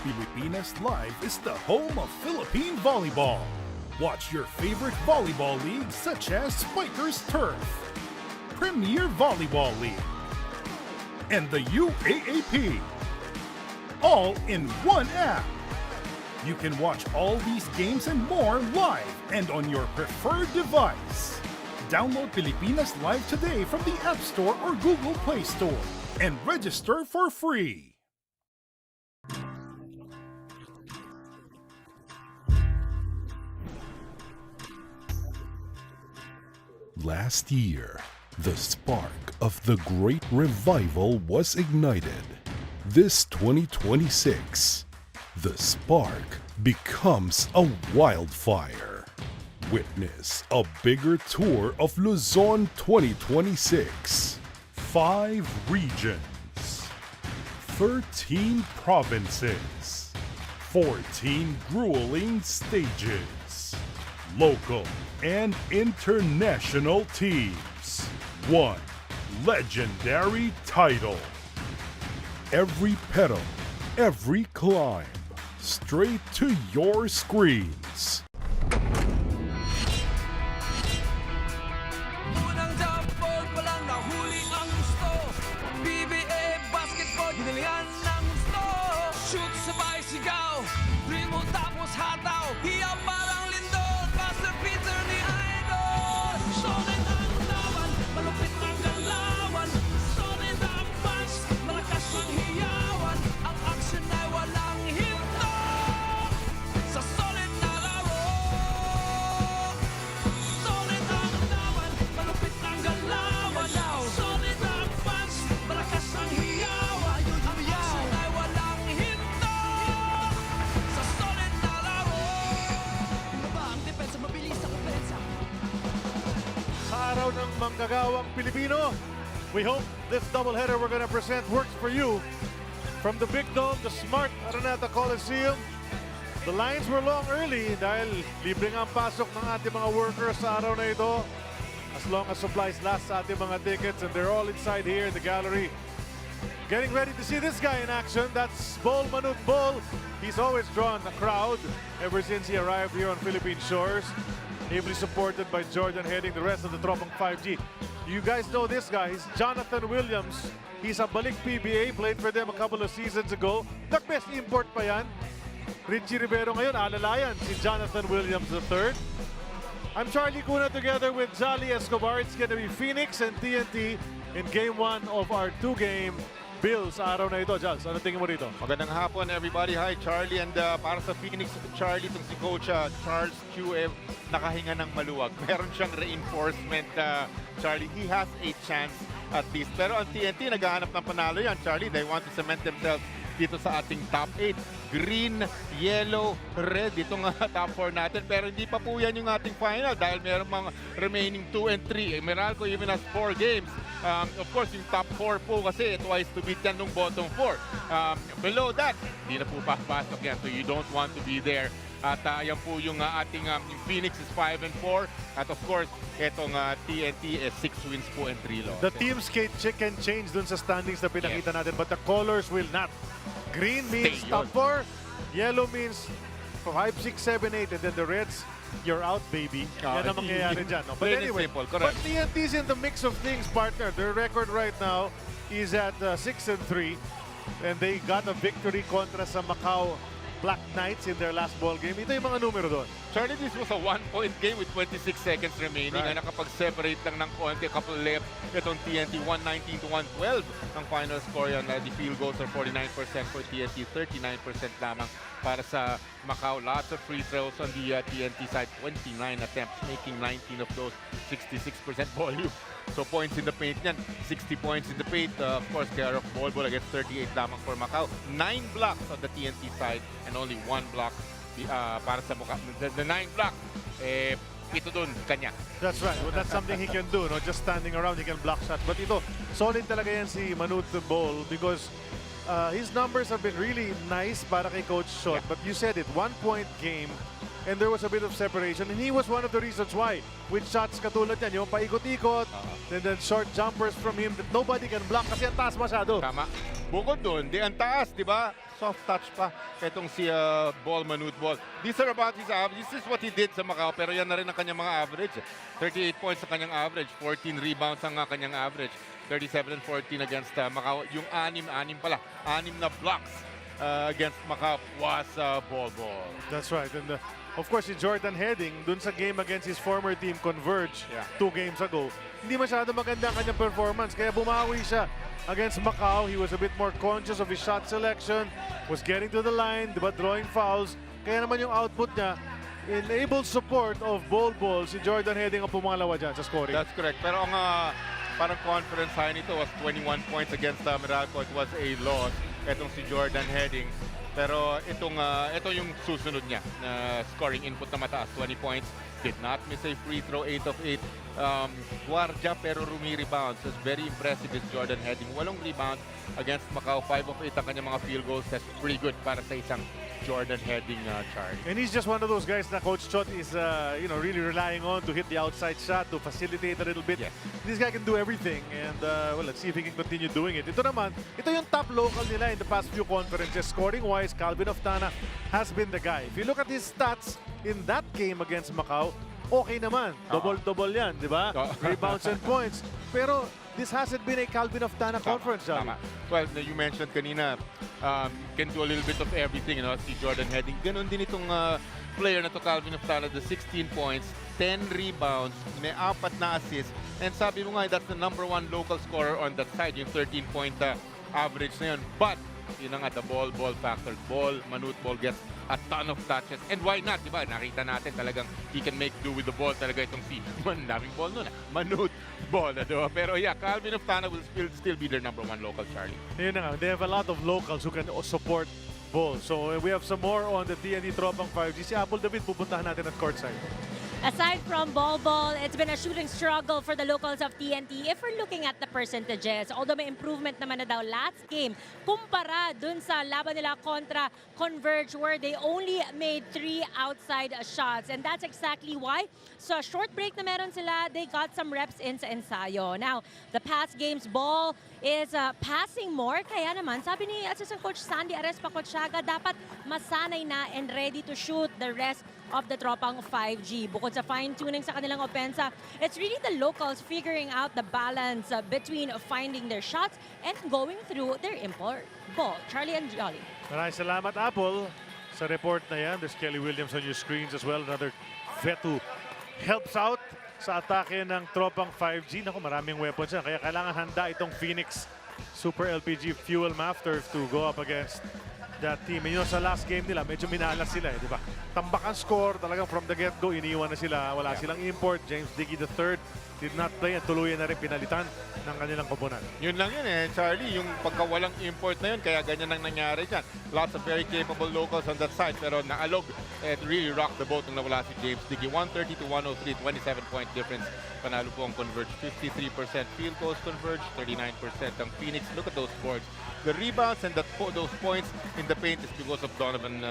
Pilipinas Live is the home of Philippine volleyball. Watch your favorite volleyball leagues such as Spikers Turf, Premier Volleyball League, and the UAAP, all in one app. You can watch all these games and more live and on your preferred device. Download Pilipinas Live today from the App Store or Google Play Store and register for free. Last year, the spark of the Great Revival was ignited. This 2026, the spark becomes a wildfire. Witness a bigger tour of Luzon 2026. 5 regions, 13 provinces, 14 grueling stages, local and international teams, 1 legendary title. Every pedal, every climb, straight to your screens. Unang jumper, walang nahuli ang gusto. PBA basketball, ginalian ng gusto. Shoot, sabay, sigaw. Dribble, tapos hataw. Hiya parang lindol. Master Peter ni Idol. Solid ang laban, malupit ang galawan. Solid ang punch, malakas ang hiyawan. Ang action ay walang hinto. Sa solid na laro. Solid ang laban, malupit ang galawan. Solid ang punch, malakas ang hiyawan. Ang action ay walang hinto. Sa solid na laro. Baba ang depensa, mabilis sa kumpensa. Sa araw ng manggagawang Pilipino, we hope this doubleheader we're gonna present works for you. From the Big Dome, the Smart Araneta Coliseum, the lines were long early dahil libre nga ang pasok ng ating mga workers sa araw na ito. As long as supplies last sa ating mga tickets, and they're all inside here in the gallery. Getting ready to see this guy in action. That's Bol Manut Bol. He's always drawn a crowd ever since he arrived here on Philippine shores. Ably supported by Jordan heading the rest of the Tropang 5G. You guys know this guy. He's Jonathan Williams. He's a balik PBA. Played for them a couple of seasons ago. Nag-best import pa yan. Richie Rivero ngayon, alalayan si Jonathan Williams III. I'm Charlie Cuna together with Jolly Escobar. It's gonna be Phoenix and TNT in Game 1 of our 2-game Bills araw na ito. Jals, ano tingin mo rito? Magandang hapon everybody. Hi Charlie, and para sa Phoenix, Charlie, itong si Coach Charles QF nakahinga ng maluwag. Meron siyang reinforcement, Charlie. He has a chance at least. Pero ang TNT naghahanap ng panalo yan, Charlie. They want to cement themselves dito sa ating top 8. Green, yellow, red. Itong top 4 natin. Pero hindi pa po yan yung ating final dahil meron mga remaining 2 and 3. Meralco even has 4 games. Of course, yung top 4 po kasi twice to beat yan nung bottom 4. Below that, hindi na po papasok yan. So you don't want to be there. At yan po yung ating yung Phoenix is 5 and 4. At of course, itong TNT is 6 wins po and 3 losses. The teams can change dun sa standings na pinakita natin, but the colors will not. Green means Stay top yun. 4, yellow means 5, 6, 7, 8, and then the reds, you're out, baby. Yan ang mangyayari dyan. No? But Plain and anyway, simple, but correct. TNT's in the mix of things, partner. Their record right now is at 6 and 3, and they got a victory kontra sa Macau Black Knights in their last ball game. Ito yung mga numero doon. Charlie, this was a 1-point game with 26 seconds remaining. Right. Nakapag-separate lang ng konti, a couple left. Itong TNT, 119 to 112. Ang final score yan, the field goals are 49% for TNT, 39% lamang para sa Macau. Lots of free throws on the TNT side, 29 attempts, making 19 of those, 66% volume. So points in the paint yan, 60 points in the paint. Of course, care of Volleyball against 38 lamang for Macau. 9 blocks on the TNT side and only 1 block para sa Macau. The 9 block, ito dun, kanya. That's right. Well, that's something he can do. No? Just standing around, he can block shots. But ito, solid talaga yan si Manut Bol because his numbers have been really nice para kay Coach Shot. Yeah. But you said it, 1-point game, and there was a bit of separation. And he was one of the reasons why. With shots katulad yan, yung paikot-ikot, and then short jumpers from him that nobody can block kasi ang taas masyado. Tama. bukod doon, di ang taas, di ba? Soft touch pa. Itong si Ball, Manute Ball. These are about his average. This is what he did sa Macau, pero yan na rin ang kanyang mga average. 38 points sa kanyang average, 14 rebounds ang kanyang average, 37 and 14 against Macau. Yung anim na blocks against Macau was Ball. That's right. And of course, si Jordan Heading, dun sa game against his former team, Converge, 2 games ago, hindi masyado maganda ang kanyang performance. Kaya bumawi siya against Macau. He was a bit more conscious of his shot selection, was getting to the line, diba, drawing fouls. Kaya naman yung output niya, enabled support of Ball, si Jordan Heading ang pumangalawa dyan sa scoring. That's correct. Pero ang parang conference high nito was 21 points against Meralco. It was a loss. Etong si Jordan Heading. Pero ito yung susunod niya na scoring input na mataas, 20 points. Did not miss a free throw, 8 of 8. Guardia pero rumi-rebounds. That's very impressive with Jordan Heading. 8 rebounds against Macau, 5 of 8 ang kanyang mga field goals. That's pretty good para sa isang Jordan Heading, Charlie. And he's just one of those guys na Coach Chot is really relying on to hit the outside shot, to facilitate a little bit. Yes. This guy can do everything, and well, let's see if he can continue doing it. Ito yung top local nila in the past few conferences. Scoring-wise, Calvin Oftana has been the guy. If you look at his stats in that game against Macau, okay naman. Double-double yan, di ba? Rebounds and points. Pero this hasn't been a Calvin Oftana conference, Johnny. Well, you mentioned kanina, can do a little bit of everything, si Jordan Heading. Ganon din itong player na to, Calvin Oftana, the 16 points, 10 rebounds, may 4 na assists. And sabi mo nga, that's the #1 local scorer on that side, yung 13-point average na yun. But, yun na nga, the ball factor. Manute Ball gets a ton of touches. And why not, di ba? Nakita natin talagang he can make do with the ball talaga itong si daming ball nun. Manute Ball, di ba? Pero yeah, Calvin Oftana will still be their #1 local, Charlie. Yun na nga, they have a lot of locals who can support Ball. So we have some more on the TNT Tropang 5G. Si Apple David, pupuntahan natin at courtside. Aside from Ball, it's been a shooting struggle for the locals of TNT. If we're looking at the percentages, although may improvement naman na daw last game, kumpara dun sa laban nila kontra Converge where they only made 3 outside shots. And that's exactly why. So short break na meron sila, they got some reps in sa ensayo. Now, the past games, Ball is passing more. Kaya naman, sabi ni Assistant Coach Sandy Arespa-Cochaga, dapat masanay na and ready to shoot the rest of the Tropang 5G. Bukod sa fine-tuning sa kanilang opensa, it's really the locals figuring out the balance between finding their shots and going through their import ball. Charlie and Jolly. Maraming salamat, Apple, sa report na yan. There's Kelly Williams on your screens as well. Another vet who helps out sa atake ng Tropang 5G. Naku, maraming weapons yan. Kaya kailangan handa itong Phoenix Super LPG Fuel Mafters to go up against that team. And sa last game nila, medyo minalas sila, di ba? Tambak ang score, talagang from the get-go, iniwan na sila. Wala silang import. James Dickey III did not play at tuluyan na rin pinalitan ng kanilang koponan. Yun lang yun Charlie. Yung pagkawalang import na yun, kaya ganyan ang nangyari dyan. Lots of very capable locals on that side, pero naalog and really rocked the boat nung nawala si James Dickey. 130-103, 27-point difference. Panalo po ang Converge. 53% field goals Converge, 39% ang Phoenix. Look at those boards. The rebounds and those points in the paint is because of Donovan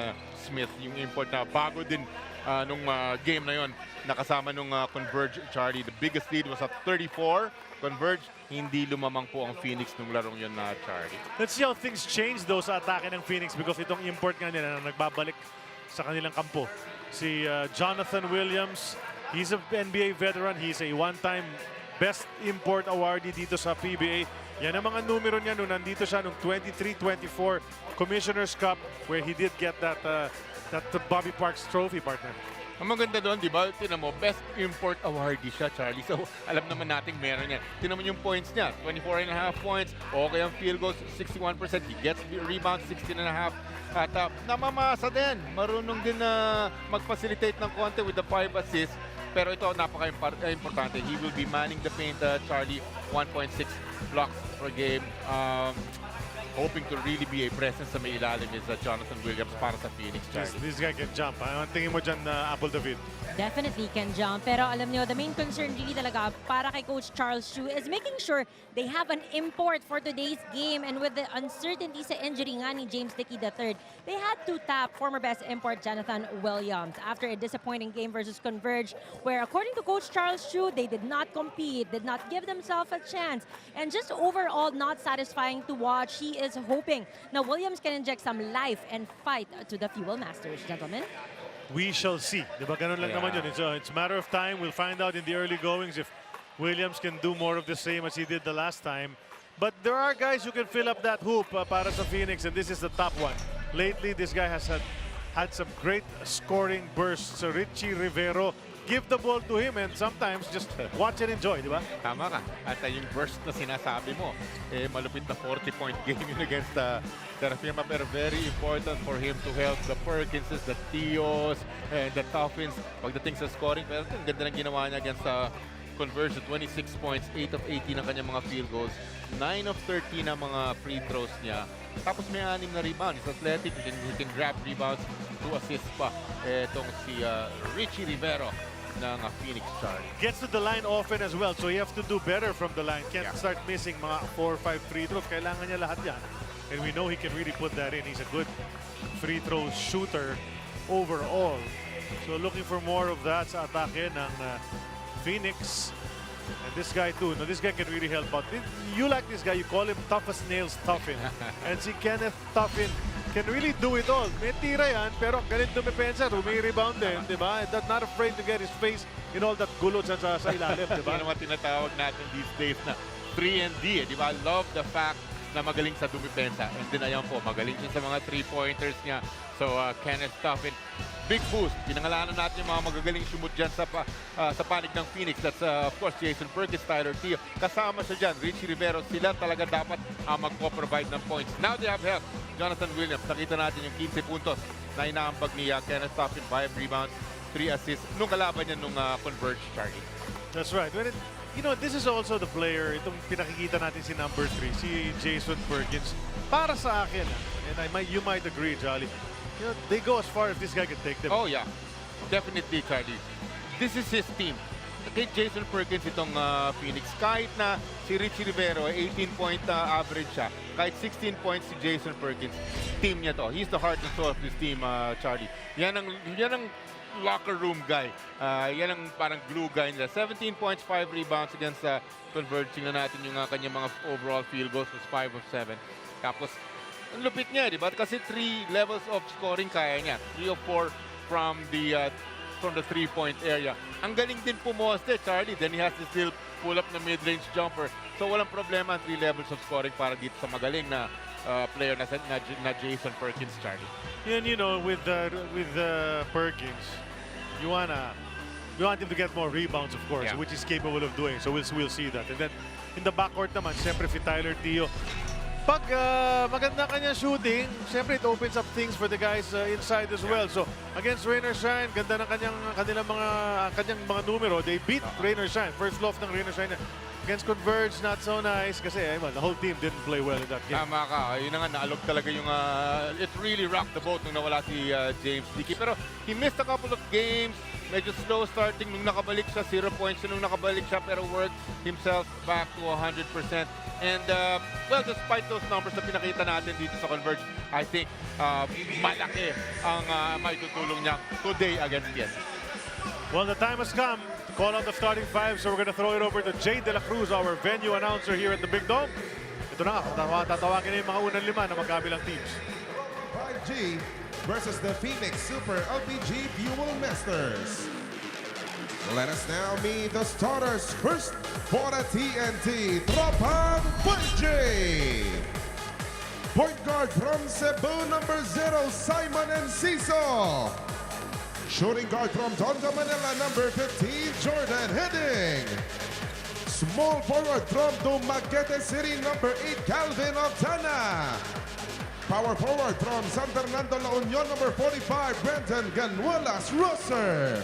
Smith. Yung import na bago din nung game na yon, nakasama nung Converge, Charlie. The biggest lead was at 34. Converge, hindi lumamang po ang Phoenix nung larong yun na Charlie. Let's see how things change though sa atake ng Phoenix because itong import nga nila na nagbabalik sa kanilang kampo. Si Jonathan Williams, he's an NBA veteran. He's a one-time Best Import Awardee dito sa PBA. Yan ang mga numero niya nung nandito siya nung 23-24 Commissioner's Cup where he did get that Bobby Parks trophy, partner. Ang maganda doon, di ba? Tinan mo, Best Import Awardee siya, Charlie. So, alam naman natin meron yan. Tinan mo yung points niya, 24.5 points. Okay ang field goals, 61%. He gets rebounds, 16.5. At namamasa din. Marunong din na mag-facilitate ng konti with the 5 assists. Pero ito, napaka-importante. He will be manning the paint, Charlie. 1.6 blocks per game. Hoping to really be a presence sa may ilalim is Jonathan Williams para sa Phoenix, Charlie. This guy can jump. Ang tingin mo dyan, Apple David? Definitely can jump. Pero alam nyo, the main concern really talaga para kay Coach Charles Chu is making sure they have an import for today's game. And with the uncertainty sa injury nga ni James Dickey III, they had to tap former best import Jonathan Williams after a disappointing game versus Converge, where according to Coach Charles Chu, they did not compete, did not give themselves a chance, and just overall not satisfying to watch. He is hoping na Williams can inject some life and fight to the Fuel Masters, gentlemen. We shall see. Diba ganun lang naman yun. It's a matter of time. We'll find out in the early goings if Williams can do more of the same as he did the last time. But there are guys who can fill up that hoop para sa Phoenix, and this is the top one. Lately, this guy has had some great scoring bursts. So Richie Rivero, give the ball to him and sometimes just watch and enjoy, di ba? Tama ka. At yung burst na sinasabi mo, malupit na 40-point game yun against Terrafirma, pero very important for him to help the Perkinses, the Tios, and the Toffins pagdating sa scoring. Pero ang ganda ng ginawa niya against conversion, 26 points, 8 of 18 ang kanyang mga field goals, 9 of 13 ang mga free throws niya. Tapos may 6 na rebound. He's athletic, he can grab rebounds, 2 assists pa. Itong si Richie Rivero ng Phoenix Charlie. Gets to the line often as well, so you have to do better from the line. Can't start missing mga 4 or 5 free throws. Kailangan niya lahat yan. And we know he can really put that in. He's a good free throw shooter overall. So looking for more of that sa atake ng Phoenix. And this guy too. No, this guy can really help out. You like this guy, you call him tough as nails Toffin. And si Kenneth Toffin can really do it all. May tira yan, pero galit dumipensa, rumi-rebound din, di ba? And not afraid to get his face in all that gulo sa ilalim, di ba? Yan naman tinatawag natin these days na 3&D, di ba? Love the fact na magaling sa dumipensa. And din ayan po, magaling siya sa mga 3-pointers niya. So, Kenneth Toffin, big boost. Pinangalanan natin yung mga magagaling sumut dyan sa panig ng Phoenix. That's, of course, Jason Perkins, Tyler Teo. Kasama siya dyan, Richie Rivero. Sila talaga dapat magpo-provide ng points. Now they have help. Jonathan Williams, nakita natin yung 15 puntos na inaambag ni Kenneth Toffin, 5 rebounds, 3 assists. Nung kalaban niya nung converge, Charlie. That's right. You know, this is also the player, itong pinakikita natin si number 3, si Jason Perkins. Para sa akin, and you might agree, Jolly, you know, they go as far as this guy can take them. Oh, yeah. Definitely, Charlie. This is his team. Kay Jason Perkins itong Phoenix. Kahit na si Richie Rivero, 18-point average siya. Kahit 16 points si Jason Perkins, team niya to. He's the heart and soul of this team, Charlie. Yan ang locker room guy. Yan ang parang glue guy nila. 17 points, 5 rebounds against converging na natin yung kanyang mga overall field goals was 5 of 7. Tapos, ang lupit niya, di ba? Kasi 3 levels of scoring kaya niya. 3 of 4 from the 3-point area. Ang galing din pumoste, Charlie. Then he has to still pull up na mid-range jumper. So walang problema ang 3 levels of scoring para dito sa magaling na player na Jason Perkins, Charlie. And you know, with Perkins, you want him to get more rebounds, of course, which he's capable of doing. So we'll see that. And then in the backcourt naman, siyempre si Tyler Teo. Pag maganda kanyang shooting, siyempre it opens up things for the guys inside as well. So against Rain or Shine, ganda ng kanyang mga numero. They beat Rain or Shine. First loft ng Rain or Shine. Against Converge, not so nice kasi the whole team didn't play well in that game. Tama ka. Yun na nga, naalog talaga yung it really rocked the boat nung nawala si James Dickey. Pero he missed a couple of games. Medyo slow starting nung nakabalik siya. 0 points nung nakabalik siya pero worked himself back to 100%. And well, despite those numbers na pinakita natin dito sa Converge, I think malaki ang maitutulong niya today against TNT. Well, the time has come. Call out the starting 5, so we're going to throw it over to Jay De La Cruz, our venue announcer here at the Big Dome. Ito na nga, tatawagin na yung mga unang 5 na magkabilang teams. 5G versus the Phoenix Super LPG Fuel Masters. Let us now meet the starters. First for the TNT, Tropang 5G. Point guard from Cebu, number 0, Simon Enciso. Shooting guard from Tondo, Manila, number 15, Jordan Heading. Small forward from Dumaguete City, number 8, Calvin Octana. Power forward from San Fernando, La Union, number 45, Brenton Ganuelas Rosser.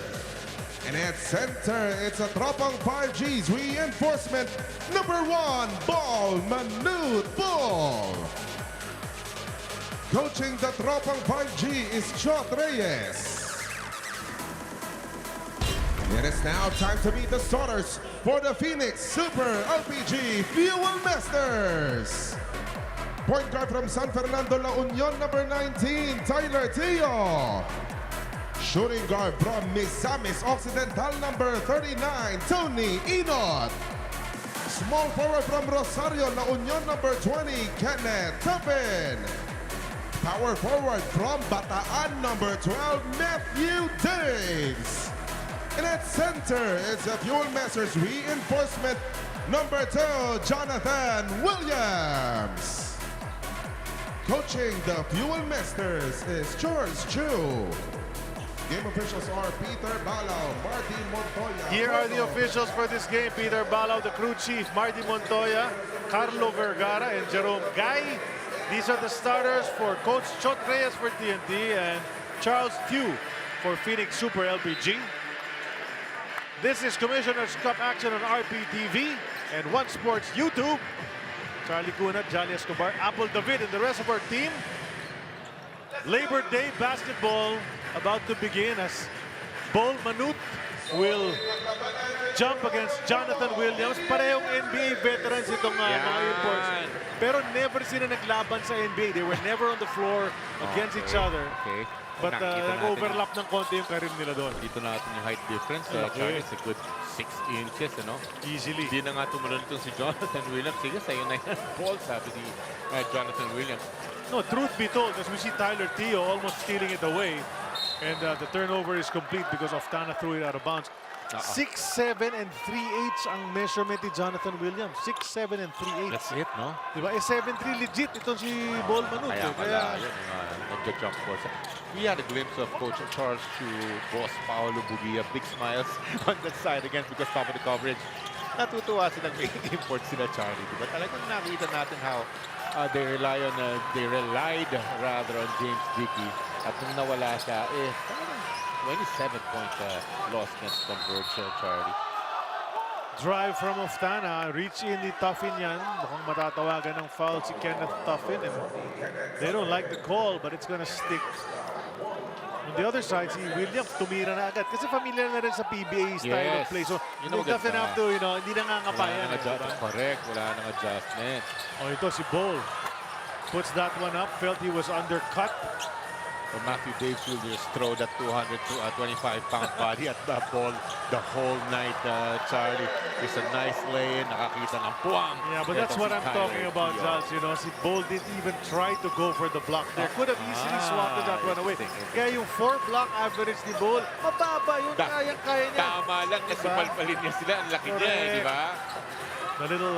And at center, it's a Tropang 5G's reinforcement, number 1, Ball Manud Ball. Coaching the Tropang 5G is Chot Reyes. It is now time to meet the starters for the Phoenix Super LPG Fuel Masters. Point guard from San Fernando, La Union, number 19, Tyler Teo. Shooting guard from Misamis Occidental, number 39, Tony Inot. Small forward from Rosario, La Union, number 20, Kenneth Tuffin. Power forward from Bataan, number 12, Matthew Daves. And at center, it's the Fuel Masters reinforcement, number 2, Jonathan Williams. Coaching the Fuel Masters is George Chu. Game officials are Peter Balao, Marty Montoya. Here are the officials for this game. Peter Balao, the crew chief, Marty Montoya, Carlo Vergara, and Jerome Guy. These are the starters for Coach Chot Reyes for TNT and Charles Tew for Phoenix Super LPG. This is Commissioner's Cup action on RPTV and One Sports YouTube. Charlie Cunat, Jolly Escobar, Apple David, and the rest of our team. Labor Day basketball about to begin as Bol Manut will jump against Jonathan Williams. Parehong NBA veterans itong mga imports. Pero never sila naglaban sa NBA. They were never on the floor against each other. Okay. But nag-overlap ng konti yung karir nila doon. Dito natin yung height difference. Charlie, it's a good 6 inches, ano? Easily. Hindi na nga tumalon itong si Jonathan Williams. Sige, sa'yo na yan. Ball, sabi ni Jonathan Williams. No, truth be told, as we see Tyler Teo almost stealing it away. And the turnover is complete because Oftana threw it out of bounds. 6'7" and 3/8 ang measurement ni Jonathan Williams. 6'7" and 3/8. That's it, no? Diba? 7'3" legit itong si Bol Manut. Kaya yun, nag-jump balls. We had a glimpse of Coach Charles Chu, Boss Paolo Bugia, big smiles on that side again because top of the coverage. Natutuwa silang may import sila, Charlie. Diba? Talagang nakita natin how they relied rather on James Dickey. At nung nawala siya, 27-point loss against Converge, Charlie. Drive from Oftana, reach in ni Tuffin yan. Mukhang matatawagan ng foul si Kenneth Tuffin. And they don't like the call, but it's gonna stick. On the other side, si Williams tumira na agad. Kasi familiar na rin sa PBA style of play. So, you know, doesn't have to, hindi na ngangapayan. Correct, wala nang adjustment. Oh, ito si Bol. Puts that one up, felt he was undercut. So Matthew Daves will just throw that 225-pound body at the ball the whole night, Charlie. It's a nice lay-in, nakakita ng puwang. Yeah, but that's what I'm talking about, Charles. You know, si Bol didn't even try to go for the block there. Could have easily swatted that one away. Kaya yung 4-block average ni Bol, mababa yun, kaya niya. Tama lang kasi palpalin niya sila. Ang laki niya, di ba? The little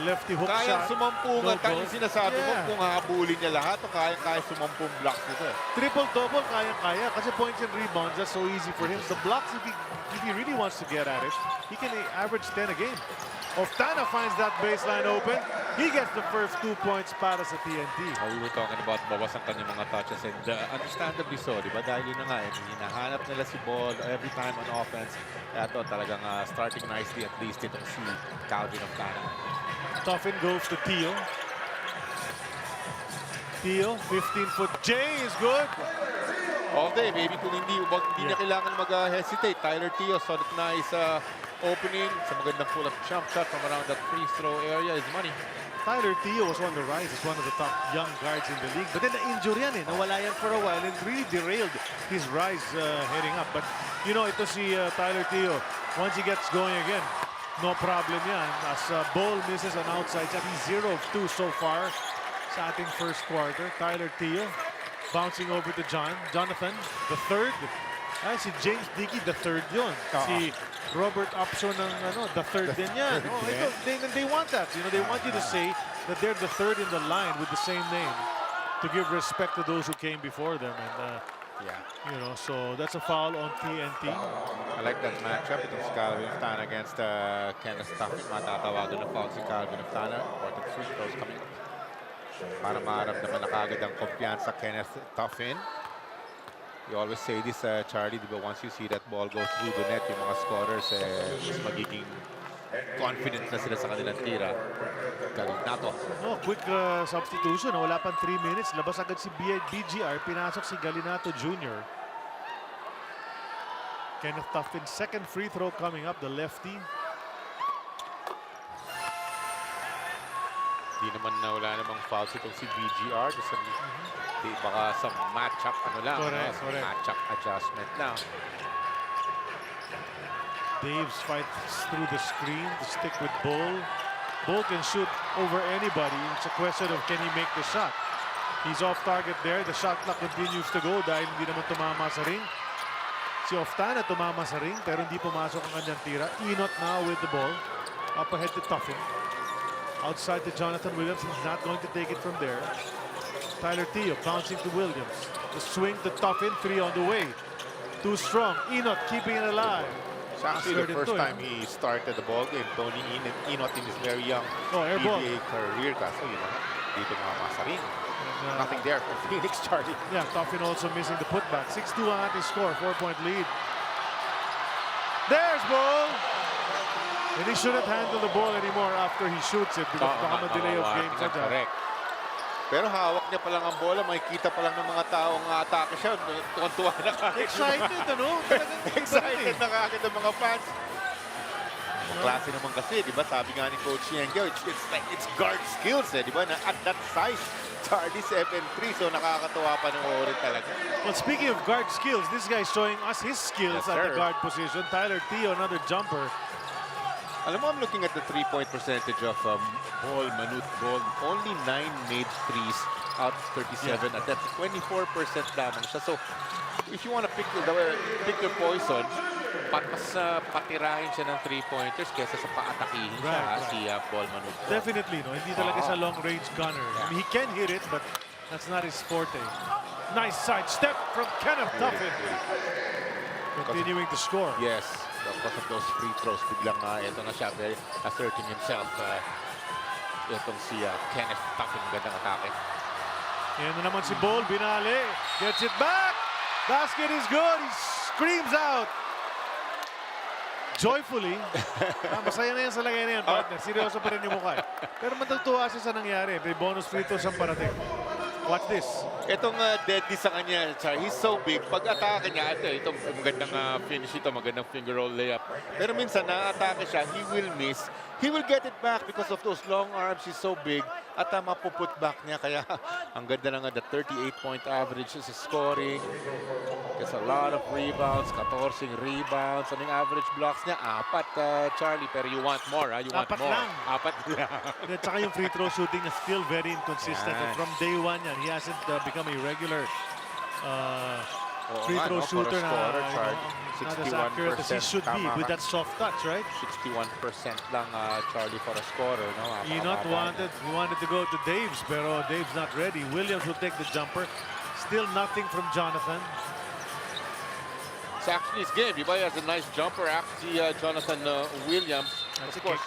lefty hook shot. Kaya sumampungan. Kaya yung sinasabi mo kung habulin niya lahat o kaya sumampung blocks nito. Triple-double, kaya. Kasi points and rebounds, that's so easy for him. The blocks, if he really wants to get at it, he can average 10 a game. Oftana finds that baseline open. He gets the first 2 points para sa TNT. We were talking about bawas ang kanyang mga touches and understandably so, di ba? Dahil yun na nga, hinahanap nila si Ball every time on offense. Kaya ito talagang starting nicely at least itong si Calvin Oftana. Tuffin goes to Teo. Teo, 15-foot J is good. All day, maybe kung hindi na kailangan mag-hesitate. Tyler Teo saw that nice opening. Sa magandang pull-up jump shot from around that free throw area is money. Tyler Teo was on the rise. He's one of the top young guards in the league. But then na-injure yan Nawala yan for a while and really derailed his rise heading up. But, you know, ito si Tyler Teo. Once he gets going again, no problem yan. As Bol misses an outside shot. He's 0 of 2 so far sa ating first quarter. Tyler Teo bouncing over to Jonathan, the third. Si James Dickey, the third yun. Si Robert Upson ng the third din yan. They want that. You know, they want you to say that they're the third in the line with the same name to give respect to those who came before them. And you know, so that's a foul on TNT. I like that matchup. Itong si Calvin Oftana against Kenneth Tuffin. Matatawagan na foul si Calvin Oftana. Important free throws coming up. Para maramdaman na kagad ang kumpiyansa Kenneth Tuffin. You always say this, Charlie, but once you see that ball go through the net, yung mga scorers, mas magiging confident na sila sa kanilang tira. Galinato. Quick substitution. Wala pang 3 minutes. Labas agad si BGR. Pinasok si Galinato Jr. Kenneth Tuffin, second free throw coming up, the lefty. Di naman wala namang fouls itong si BGR. Baka sa matchup Correct. Matchup adjustment lang. Daves fights through the screen to stick with Bol. Ball can shoot over anybody. It's a question of can he make the shot. He's off target there. The shot clock continues to go dahil hindi naman tumama sa ring. Si Oftana tumama sa ring pero hindi pumasok ang kanyang tira. Enot now with the ball. Up ahead to Tuffin. Outside to Jonathan Williams. He's not going to take it from there. Tyler Teo bouncing to Williams. The swing to Tuffin. 3 on the way. Too strong. Enot keeping it alive. It's actually the first time he started the ball game. Tony Enot in his very young PBA career. Kaso yun na, dito nga ring. Nothing there for Phoenix, Charlie. Yeah, Tuffin also missing the putback. 6-2 ang ating score. 4-point lead. There's ball! And he shouldn't handle the ball anymore after he shoots it because baka ma-delay of game sa dyan. Correct. Pero hawak niya pa lang ang bola, makikita pa lang ng mga taong atake siya. Tuwan-tuwa na kagad. Excited, ano? Excited na kagad ang mga fans. Ang klase naman kasi, di ba? Sabi nga ni Coach Yengo, it's guard skills, eh, di ba? At that size, Charlie 7'3", so nakakatuwa pa ng talaga. Well, speaking of guard skills, this guy's showing us his skills at the guard position. Tyler Teo, another jumper. Alam mo, I'm looking at the three-point percentage of Ball, Manute Ball. Only 9 made threes out of 37 attempts. 24% lamang siya. So, if you want to pick your poison, mas patirahin siya ng three-pointers kesa sa paatakihin siya, si Ball Manute Ball. Definitely, no? Hindi talaga siya long-range gunner. I mean, he can hit it, but that's not his forte. Nice side step from Kenneth Tuffin. Continuing to score. Yes. Because of those free throws, biglang ito na siya, very asserting himself. Itong si Kenneth Tuffin, gandang atake. Yan na naman si Ball, binali. Gets it back. Basket is good. He screams out. Joyfully. Masaya na yan sa lagay na yan, partner. Seryoso pa rin yung mukha. Pero matutuwa siya sa nangyari. May bonus free throws ang parating. Watch this. Itong deadly sa kanya, Char, he's so big. Pag-atake niya, ito magandang finish ito, magandang finger roll layup. Pero minsan, na-atake siya, he will miss. He will get it back because of those long arms. He's so big. At mapuput back niya. Kaya ang ganda na nga, the 38-point average is scoring. Gets a lot of rebounds, 14 rebounds. Anong average blocks niya? 4, Charlie. Pero you want more, ha? You want more. Lang. 4 lang. At saka yung free throw shooting is still very inconsistent. And from day one yan, he hasn't become a regular free throw shooter na not as accurate as he should be with that soft touch, right? 61% lang, Charlie, for a scorer. No? He wanted to go to Dave's, pero Dave's not ready. Williams will take the jumper. Still nothing from Jonathan. It's actually his game. He has a nice jumper. Actually, Jonathan Williams, of course,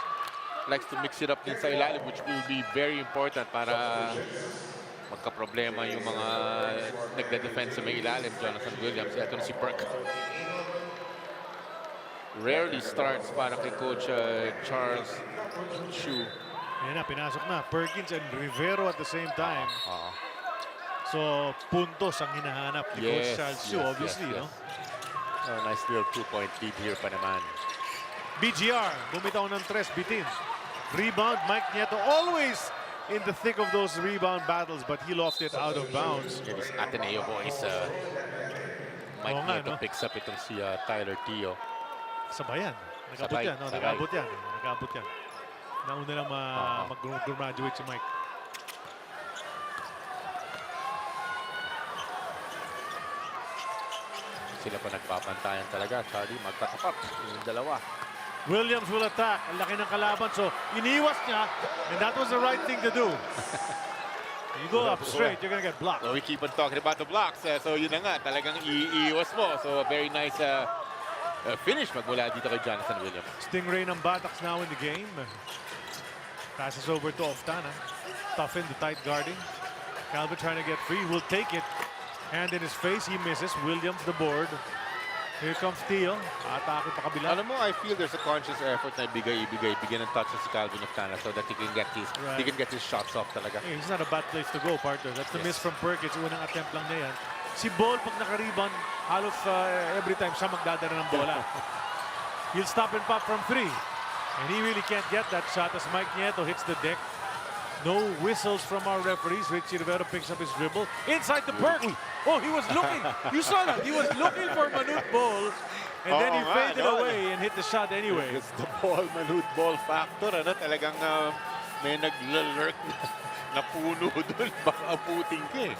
likes to mix it up din sa ilalim, which will be very important para magka-problema yung mga nagde-defense sa may ilalim. Jonathan Williams. Ito na si Perk. Rarely starts para kay Coach Charles Chu. Yan na, pinasok na. Perkins and Rivero at the same time. So, puntos ang hinahanap ni Coach Charles Chu, obviously, no? Oh, nice little 2-point lead here pa naman. BGR, bumitaw ng tres, bitin. Rebound, Mike Nieto, always in the thick of those rebound battles, but he lost it out of bounds. And his Ateneo boys, Mike Nieto picks up itong si Tyler Teo. Sabayan. Nag-abot yan. No, nag-abot yan. Nag-abot yan. Nauna lang mag-graduate si Mike. Sila pa nagpapantayan talaga, Charlie. Magkatapat yung dalawa. Williams will attack. Ang laki ng kalaban. So, iniwas niya. And that was the right thing to do. You go up straight, you're gonna get blocked. So we keep on talking about the blocks. So yun na nga, talagang iiwas mo. So a very nice finish magmula dito kay Jonathan Williams. Stingray ng Batacs now in the game. Passes over to Oftana. Tuffin, the tight guarding. Calvin trying to get free, will take it. Hand in his face, he misses. Williams the board. Here comes Teo. Atake pa kabila. Alam mo, I feel there's a conscious effort na bigyan ng touches si Calvin Oftana so that he can get his shots off talaga. Hey, he's not a bad place to go, partner. That's the miss from Perkins. Unang attempt lang na yan. Si Ball, pag naka-rebound, halos every time siya magdadala ng bola. He'll stop and pop from 3. And he really can't get that shot as Mike Nieto hits the deck. No whistles from our referees. Richie Rivera picks up his dribble. Inside the Perk. Oh, he was looking. You saw that. He was looking for Manute Ball. And then he Oo nga, faded no? away and hit the shot anyway. It's the ball factor. Ano? Talagang may nag-lurk na puno doon. Baka abutin ka eh.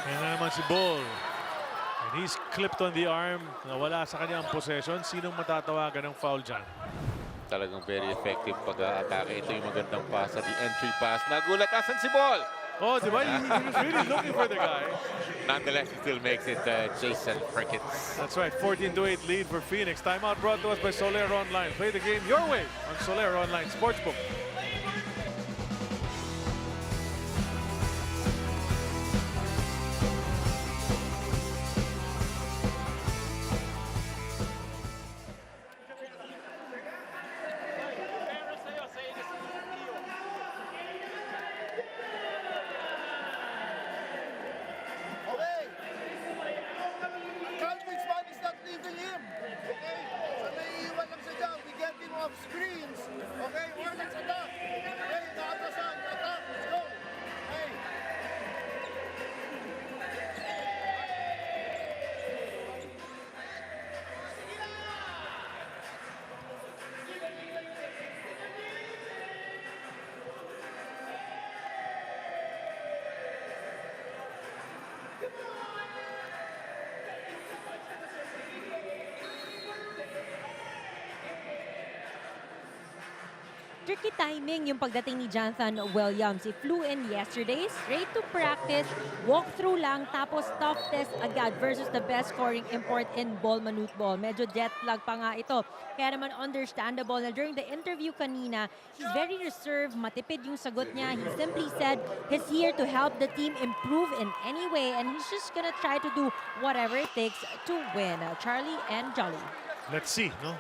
Yan na naman si Ball. And he's clipped on the arm. Nawala sa kanya ang possession. Sinong matatawagan ng foul dyan? Talagang very effective pag-atake. Ito yung magandang pass sa the entry pass. Nagulat asan si Ball. Oh, di ba? He was really looking for the guy. Nonetheless, he still makes it Jason Perkins. That's right, 14-8 lead for Phoenix. Timeout brought to us by Soler Online. Play the game your way on Soler Online Sportsbook. Calvin's man is not leaving him. Okay? So naiiwan lang siya dyan. We get him off screens. Okay? Or let's attack. Okay? Nakatasan. Attack. Let's go. Hey. Tricky timing yung pagdating ni Jonathan Williams. He flew in yesterday, straight to practice, walk-through lang, tapos tough test agad versus the best scoring import in ball manute ball. Medyo jet lag pa nga ito. Kaya naman understandable na during the interview kanina, he's very reserved, matipid yung sagot niya. He simply said he's here to help the team improve in any way and he's just gonna try to do whatever it takes to win. Charlie and Jolly. Let's see, no?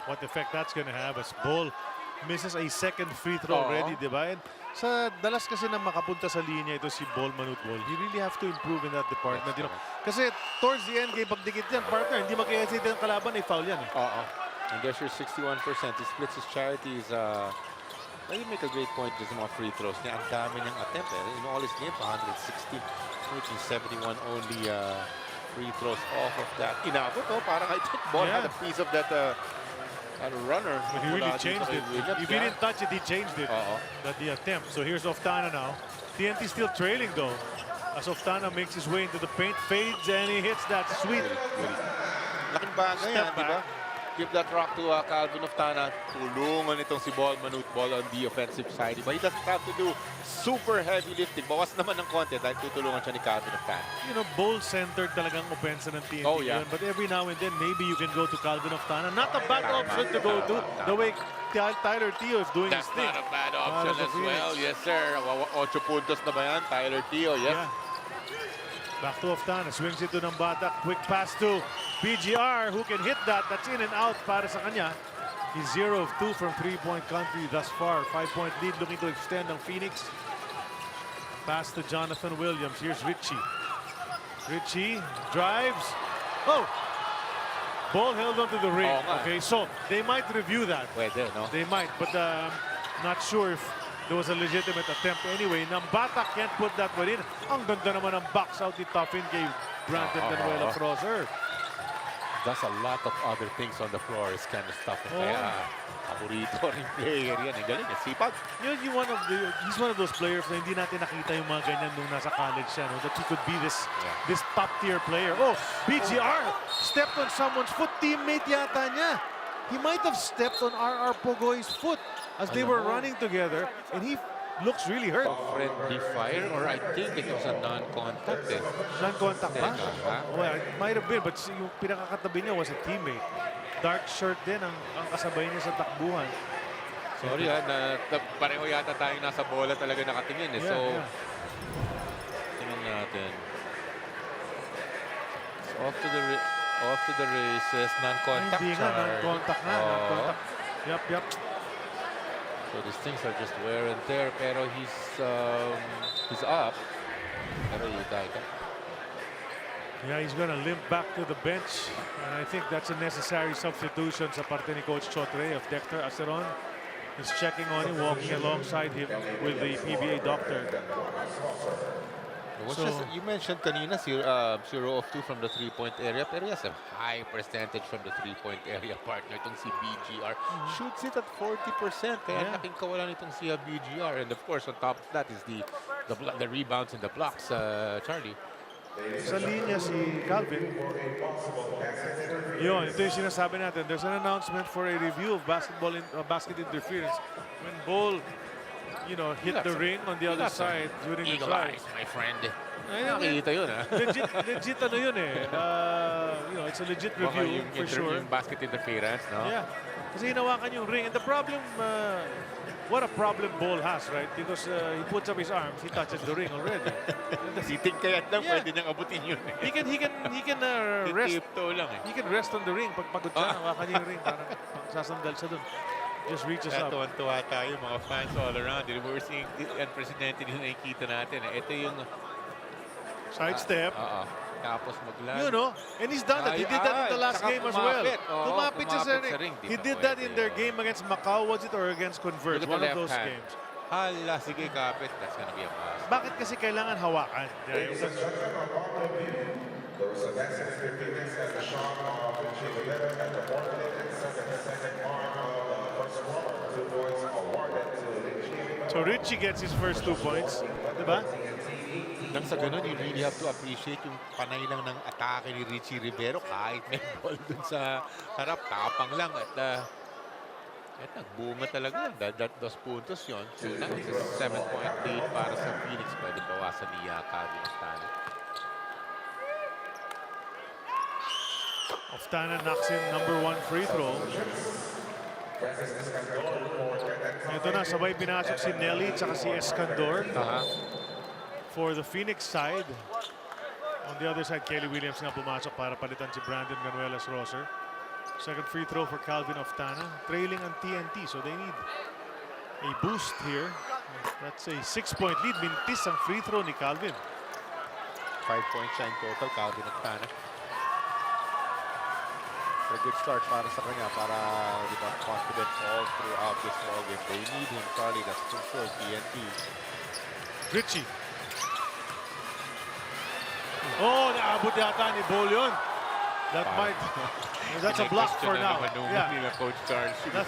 What effect that's gonna have as Ball misses a second free throw already, di ba? And sa dalas kasi na makapunta sa linya ito si Ball Manute Ball, he really have to improve in that department. You know? Kasi towards the end game, pag dikit yan, partner, hindi mag-hesitate ang kalaban, ay foul yan. Oo. And there's your 61%. He splits his charities. You make a great point just mga free throws niya. Ang dami niyang attempt. In all his games, 160, making 71 only free throws off of that. Inabot, parang I think Ball had a piece of that runner. But he really changed it. If he didn't touch it, he changed it. That the attempt. So here's Oftana now. TNT still trailing though. As Oftana makes his way into the paint, fades, and he hits that sweet Laking bagay yan, step di ba? back. Give that rock to Calvin Oftana. Tulungan itong si Ball Manute Ball on the offensive side. But he doesn't have to do super heavy lifting. Bawas naman ng konti dahil tutulungan siya ni Calvin Oftana. You know, ball-centered talagang offense ng TNT. Oh, yeah. Yun. But every now and then, maybe you can go to Calvin Oftana. Not a bad option to go to. The way Tyler Teo is doing That's his thing. not a bad option Para sa as well. Yes, sir. 8 puntos na ba yan? Tyler Teo, yes. Yeah. Back to Oftana, swings it to Nambata. Quick pass to BGR, who can hit that. That's in and out para sa kanya. He's 0 of 2 from three-point country thus far. 5-point lead looking to extend ang Phoenix. Pass to Jonathan Williams. Here's Richie. Richie drives. Oh! Ball held onto the ring. Okay, so they might review that. Pwede, no? They might, but not sure if there was a legitimate attempt anyway. Nambata can't put that one in. Ang ganda naman ang box out ni Toffin kay Brandon Danuela Frozer. Does a lot of other things on the floor. It's kind of stuff. Kaya, paborito rin player yan. Ang galing, sipag. He's one of those players na hindi natin nakita yung mga ganyan nung nasa college siya. No? That he could be this top-tier player. Oh, BGR stepped on someone's foot. Teammate yata niya. He might have stepped on RR Pogoy's foot as they were running together, and he looks really hurt. Friendly fire, or I think it was a non-contact. Non-contact ba? Teka, Well, it might have been, but yung pinakakatabi niya was a teammate. Dark shirt din ang kasabay niya sa takbuhan. Sorry pareho yata tayong nasa bola talaga nakatingin. So, tingnan natin. Off to the races, non-contact Hindi nga, non-contact na. Non-contact. Yup. So these things are just wear and tear. Pero he's up. Pero Yeah, he's gonna limp back to the bench. And I think that's a necessary substitution sa parte ni Coach Chotre of Dexter Aceron. He's checking on him, walking alongside him with the PBA doctor. You mentioned kanina 0 of 2 from the 3-point area, pero he has a high percentage from the 3-point area, partner, itong si BGR. Shoots it at 40%, kaya laking kawalan itong si BGR. And of course, on top of that is the rebounds and the blocks, Charlie. Sa linya si Calvin. Yun, ito yung sinasabi natin. There's an announcement for a review of basket interference when ball, you know, hit the ring on the other side during the drive. Eyes, my friend. Nakikita yun, ha? Legit ano yun eh. You know, it's a legit review for sure. Yung basket interference, no? Yeah. Kasi hinawakan yung ring. And the problem, what a problem Ball has, right? Because he puts up his arms, he touches the ring already. Siting kayat lang, pwede niyang abutin yun. He can rest. Tiptoe lang, eh. He can rest on the ring. Pag pagod siya, hawakan niya yung ring. Parang sasandal siya dun. Just reaches up. Tuwan-tuwa tayo, mga fans all around. We're seeing unprecedented yung nakikita natin. Ito yung Sidestep. tapos maglag. You know, and he's done that. He did that in the last game as well. Kumapit siya sa ring. He did that in their game against Macau, was it, or against Converge? One of those games. Hala, sige, kapit. That's gonna be a must. Bakit kasi kailangan hawakan? So Richie gets his first 2 points. Diba? Nang sa ganun, you really have to appreciate yung panay lang ng atake ni Richie Rivero kahit may ball dun sa harap. Tapang lang at nagbunga talaga. Dos puntos yun. So now it's a 7-point lead para sa Phoenix. Pwede bawasan ni Calvin Oftana. Oftana knocks in number 1 free throw. Ito na, sabay pinasok si Nelly at si Escandor. For the Phoenix side. On the other side, Kelly Williams nga pumasok para palitan si Brandon Ganuelas-Rosser. Second free throw for Calvin Oftana. Trailing on TNT, so they need a boost here. That's a 6-point lead. Mintis ang free throw ni Calvin. 5 points siya in total, Calvin Oftana. A good start para sa kanya, para confident all throughout this ball game. They need him, Charlie, that's for sure. TNT. Richie. Oh, naabot yata ni Ball yun. That might... That's a block for now. Yeah. Coach Charles, they'll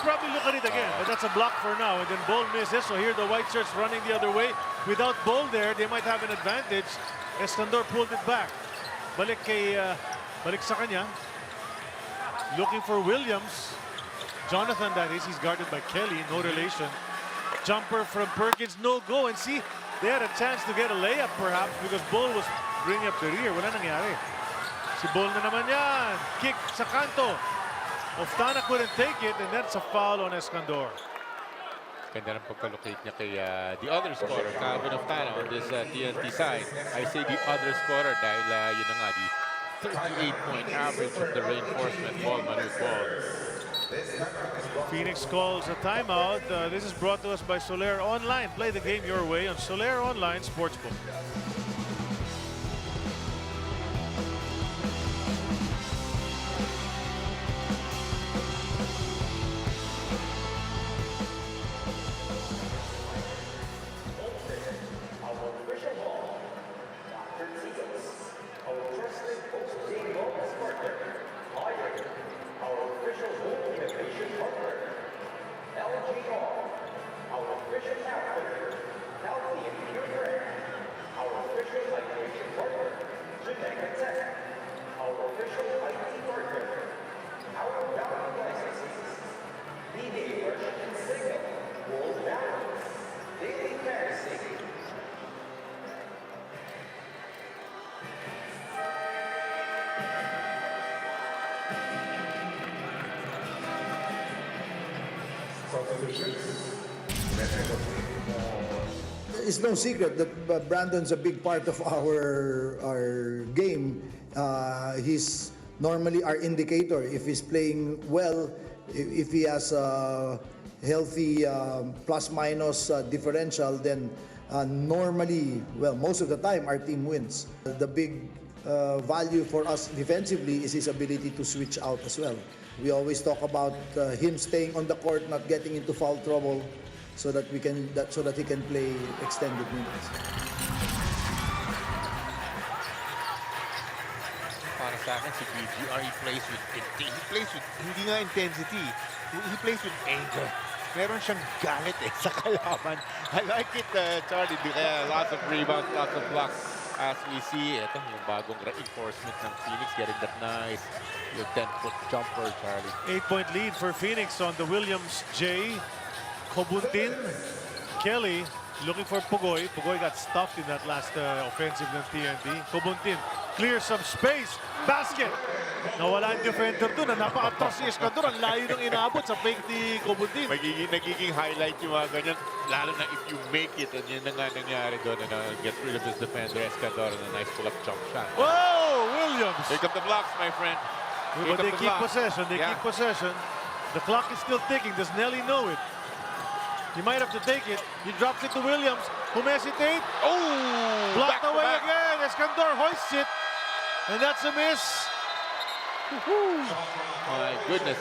probably look at it again, but that's a block for now. And then Ball misses, so here the white shirts running the other way. Without Ball there, they might have an advantage. Escandor pulled it back. Balik sa kanya. Looking for Williams. Jonathan, that is. He's guarded by Kelly. No relation. Jumper from Perkins. No go. And see, they had a chance to get a layup perhaps because Ball was bringing up the rear. Wala nangyari. Si Ball na naman yan. Kick sa kanto. Oftana couldn't take it, and that's a foul on Escandor. Ganda ng pagkalocate niya kay the other scorer, Calvin Oftana, on this TNT side. I say the other scorer dahil yun na nga, the 38-point average of the reinforcement ball, Manu Ball. Phoenix calls a timeout. This is brought to us by Soler Online. Play the game your way on Soler Online Sportsbook. It's no secret that Brandon's a big part of our game. He's normally our indicator. If he's playing well, if he has a healthy plus-minus differential, then normally, well, most of the time, our team wins. The big value for us defensively is his ability to switch out as well. We always talk about him staying on the court, not getting into foul trouble. so that he can play extended minutes. Para sa akin, si BGR, he plays with hindi nga intensity. He plays with anger. Meron siyang galit sa kalaban. I like it, Charlie. Lots of rebounds, lots of blocks. As we see, ito yung bagong reinforcement ng Phoenix, getting that nice 10-foot jumper, Charlie. 8-point lead for Phoenix on the Williams J. Kobuntin, Kelly looking for Pugoy. Pugoy got stuffed in that last offensive ng TNT. Kobuntin clears some space. Basket! Nawala yung defender doon. Napaka-atras si Escandor. Ang layo ng inabot sa fake ni Kobuntin. Nagiging highlight yung mga ganyan. Lalo na if you make it. And yun na nga nangyari doon. Get rid of his defender, Escandor. And a nice pull-up jump shot. Whoa! Williams! Here come the blocks, my friend. But they keep possession. They keep possession. The clock is still ticking. Does Nelly know it? He might have to take it. He drops it to Williams, who hesitate. Oh! Blocked away again. Escandor hoists it. And that's a miss. My goodness.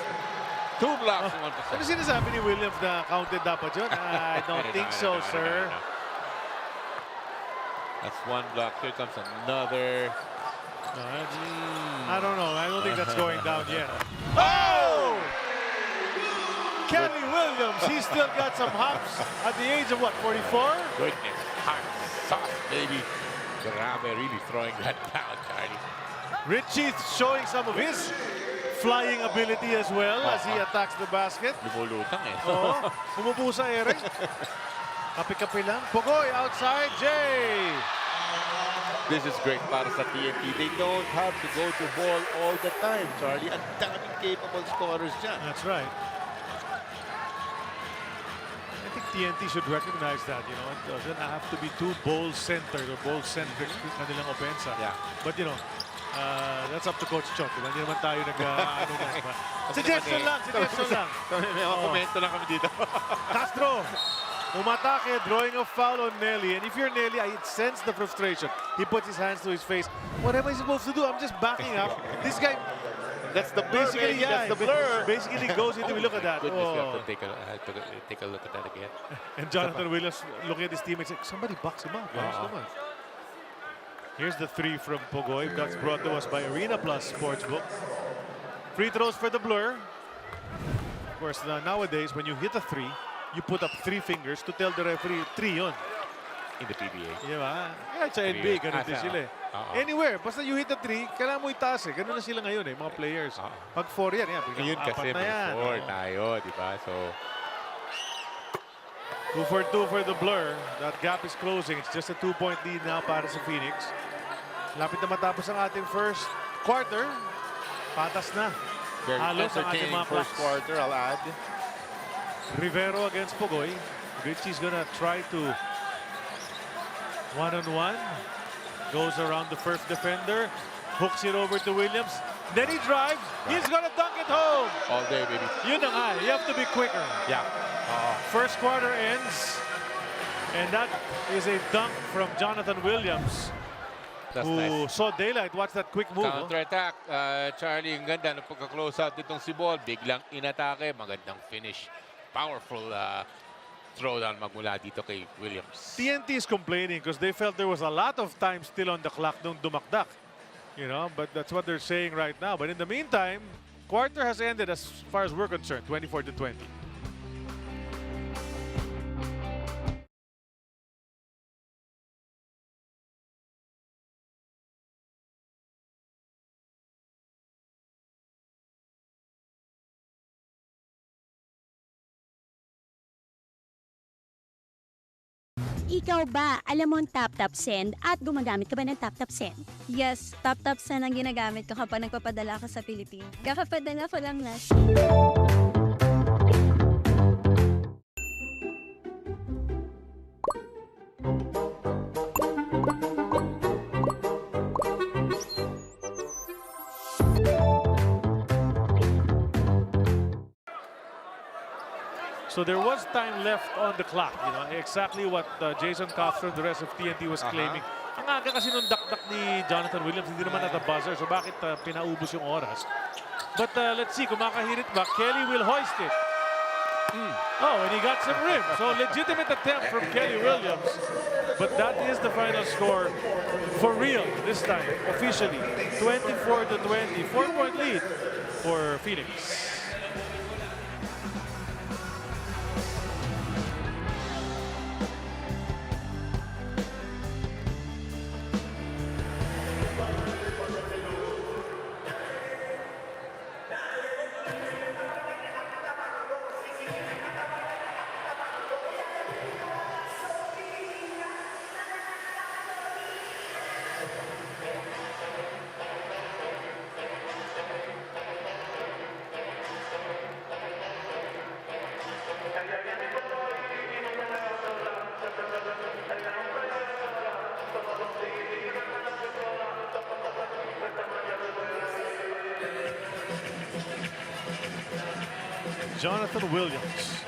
2 blocks in 1 Ano possession. sinasabi ni Williams na counted dapat yun? I don't think so, sir. That's 1 block. Here comes another. I don't know. I don't think that's going down yet. Oh! Kenny Williams, he's still got some hops at the age of what, 44? Goodness. Hot sauce, baby. Grabe, really throwing that down, Charlie. Richie showing some of his flying ability as well as he attacks the basket. Lumulutang eh. Oh, umupo sa ere. Kapi-kapi lang. Pugoy outside, Jay. This is great para sa TNT. They don't have to go to ball all the time, Charlie. Ang daming capable scorers dyan. That's right. I think TNT should recognize that, you know. It doesn't have to be too ball-centered or ball-centric kanilang opensa. Yeah. But, you know, that's up to Coach Chot. Hindi naman tayo Suggestion lang. May mga komento lang kami dito. Castro, umatake, drawing a foul on Nelly. And if you're Nelly, I sense the frustration. He puts his hands to his face. What am I supposed to do? I'm just backing up. This guy... That's the blur, basically, baby. That's the blur. Basically goes into, look at that. Goodness, you have to take a look at that again. And Jonathan Williams looking at his teammates like, somebody box him up, guys. Come on. Here's the 3 from Pugoy. That's brought to us by Arena Plus Sportsbook. Free throws for the Blur. Of course, nowadays, when you hit a 3, you put up 3 fingers to tell the referee 3 yun. In the PBA. Diba? Kaya sa NBA, ganun din sila eh. Anywhere, basta you hit a 3, kailangan mo itaas eh. Ganun na sila ngayon eh, mga players. Pag 4 yan, Ngayon kasi na yan. 4 tayo, di ba? So, 2 for 2 for the Blur. That gap is closing. It's just a 2-point lead now para sa Phoenix. Lapit na matapos ang ating first quarter. Patas na. very Halos ang ating entertaining mga first clocks. quarter, I'll add. Rivero against Pugoy. Richie's gonna try to one-on-one. Goes around the first defender. Hooks it over to Williams. Then he drives. He's gonna dunk it home. All day, baby. Yun na nga. You have to be quicker. Yeah. First quarter ends. And that is a dunk from Jonathan Williams. That's who nice. saw daylight. Watch that quick move. Oh. Counter-attack. Charlie, ang ganda ng pagka-close out ditong si Ball. Biglang inatake. Magandang finish. Powerful throwdown magmula dito kay Williams. TNT is complaining because they felt there was a lot of time still on the clock nung dumakdak. You know, but that's what they're saying right now. But in the meantime, quarter has ended as far as we're concerned, 24-20. Ikaw ba, alam mo ang tap-tap send at gumagamit ka ba ng tap-tap send? Yes, tap-tap send ang ginagamit ko kapag nagpapadala ka sa Pilipinas. Kakapadala ko lang na. So there was time left on the clock, you know, exactly what Jason Castro and the rest of TNT was claiming. Ang aga kasi nung dakdak ni Jonathan Williams, hindi naman at the buzzer, so bakit pinaubos yung oras? But let's see, kung makahirit ba, Kelly will hoist it. Oh, and he got some rim. So legitimate attempt from Kelly Williams. But that is the final score for real this time, officially. 24-20, 4-point lead for Phoenix. Jonathan Williams.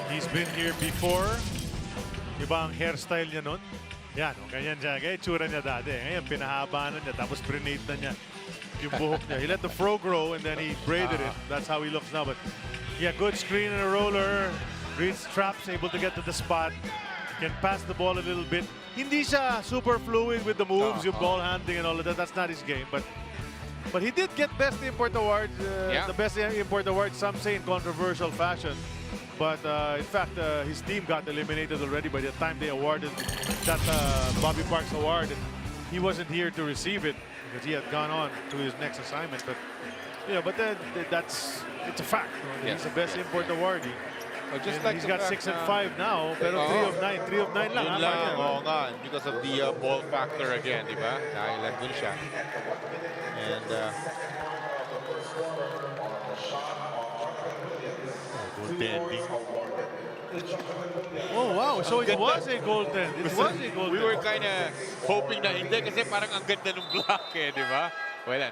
He's been here before. Iba ang hairstyle niya nun. Yan, ganyan siya. Kaya itsura niya dati. Ngayon, pinahaba na niya. Tapos grenade na niya yung buhok niya. He let the fro grow and then he braided it. That's how he looks now. But yeah, good screen and a roller. Reads traps, able to get to the spot. Can pass the ball a little bit. Hindi siya super fluid with the moves, yung ball handling and all of that. That's not his game. But he did get Best Import Award, the Best Import Award, some say in controversial fashion. But in fact, his team got eliminated already by the time they awarded that Bobby Parks Award. And he wasn't here to receive it because he had gone on to his next assignment. But yeah, but it's a fact. He's the Best Import Awardee. Just like he's got 6 and 5 now, pero 3 of 9. 3 of 9 lang. Yun lang, oo nga. Because of the ball factor again, di ba? Dahil nandun siya. And goaltending. Oh, wow. So it was a goaltend. It was a goaltend. We were kind of hoping na hindi kasi parang ang ganda ng block eh, di ba? Wala,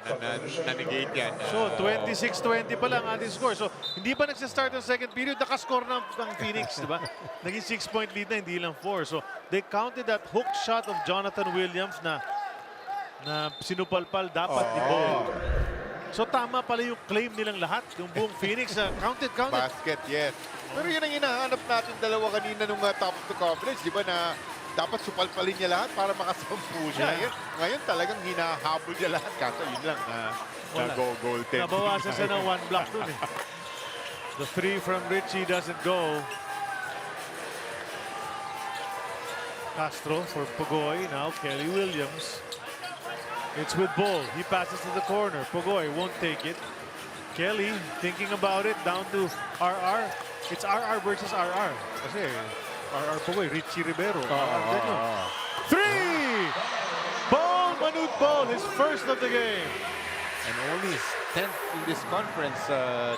na-negate yan. So 26-20 pa lang ating score. So hindi pa nagsa-start ang second period, nakascore ng Phoenix, di ba? Naging 6-point lead na, hindi lang 4. So they counted that hook shot of Jonathan Williams na sinupalpal dapat ni Bo. So tama pala yung claim nilang lahat, yung buong Phoenix. Counted. Basket, yes. Pero yun ang hinahanap natin dalawa kanina nung top of the conference, di ba, na dapat supalpalin niya lahat para makasampu siya. Yeah. Ngayon talagang hinahabol niya lahat. Kaso yun lang na goaltend. Nabawasan siya ng 1 block dun eh. The 3 from Richie doesn't go. Castro for Pugoy. Now Kelly Williams. It's with Bull. He passes to the corner. Pugoy won't take it. Kelly thinking about it. Down to RR. It's RR versus RR. Kasi RR Pugoy, Richie Rivero. 3! Ball, Manute Ball, his first of the game. And only 10th in this conference,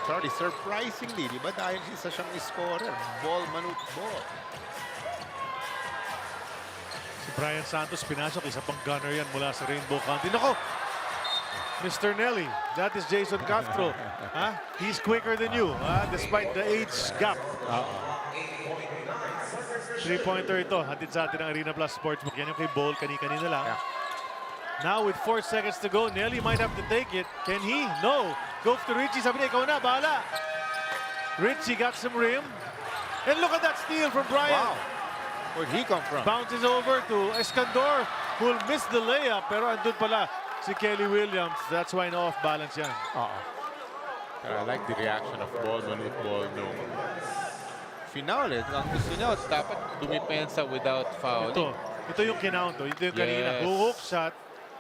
Charlie, surprisingly, di ba? Dahil isa siyang scorer. Ball, Manute Ball. Si Brian Santos pinasok, isa pang gunner yan mula sa Rainbow County. Nako! Mr. Nelly, that is Jason Castro. He's quicker than you, despite the age gap. 3-pointer ito, hatid sa atin ng Arena Plus Sportsbook. Yan yung kay Ball, kani-kanina lang. Now with 4 seconds to go, Nelly might have to take it. Can he? No. Go to Richie, sabi niya, ikaw na, bahala. Richie got some rim. And look at that steal from Brian. Wow. Where'd he come from? Bounces over to Escandor, who'll miss the layup, pero andun pala si Kelly Williams. That's why no off balance yan. I like the reaction of Ball, Manute Ball nung finale. Ang gusto niya, dapat dumipensa without foul. Ito yung kinount. Ito yung kanina. Hook shot.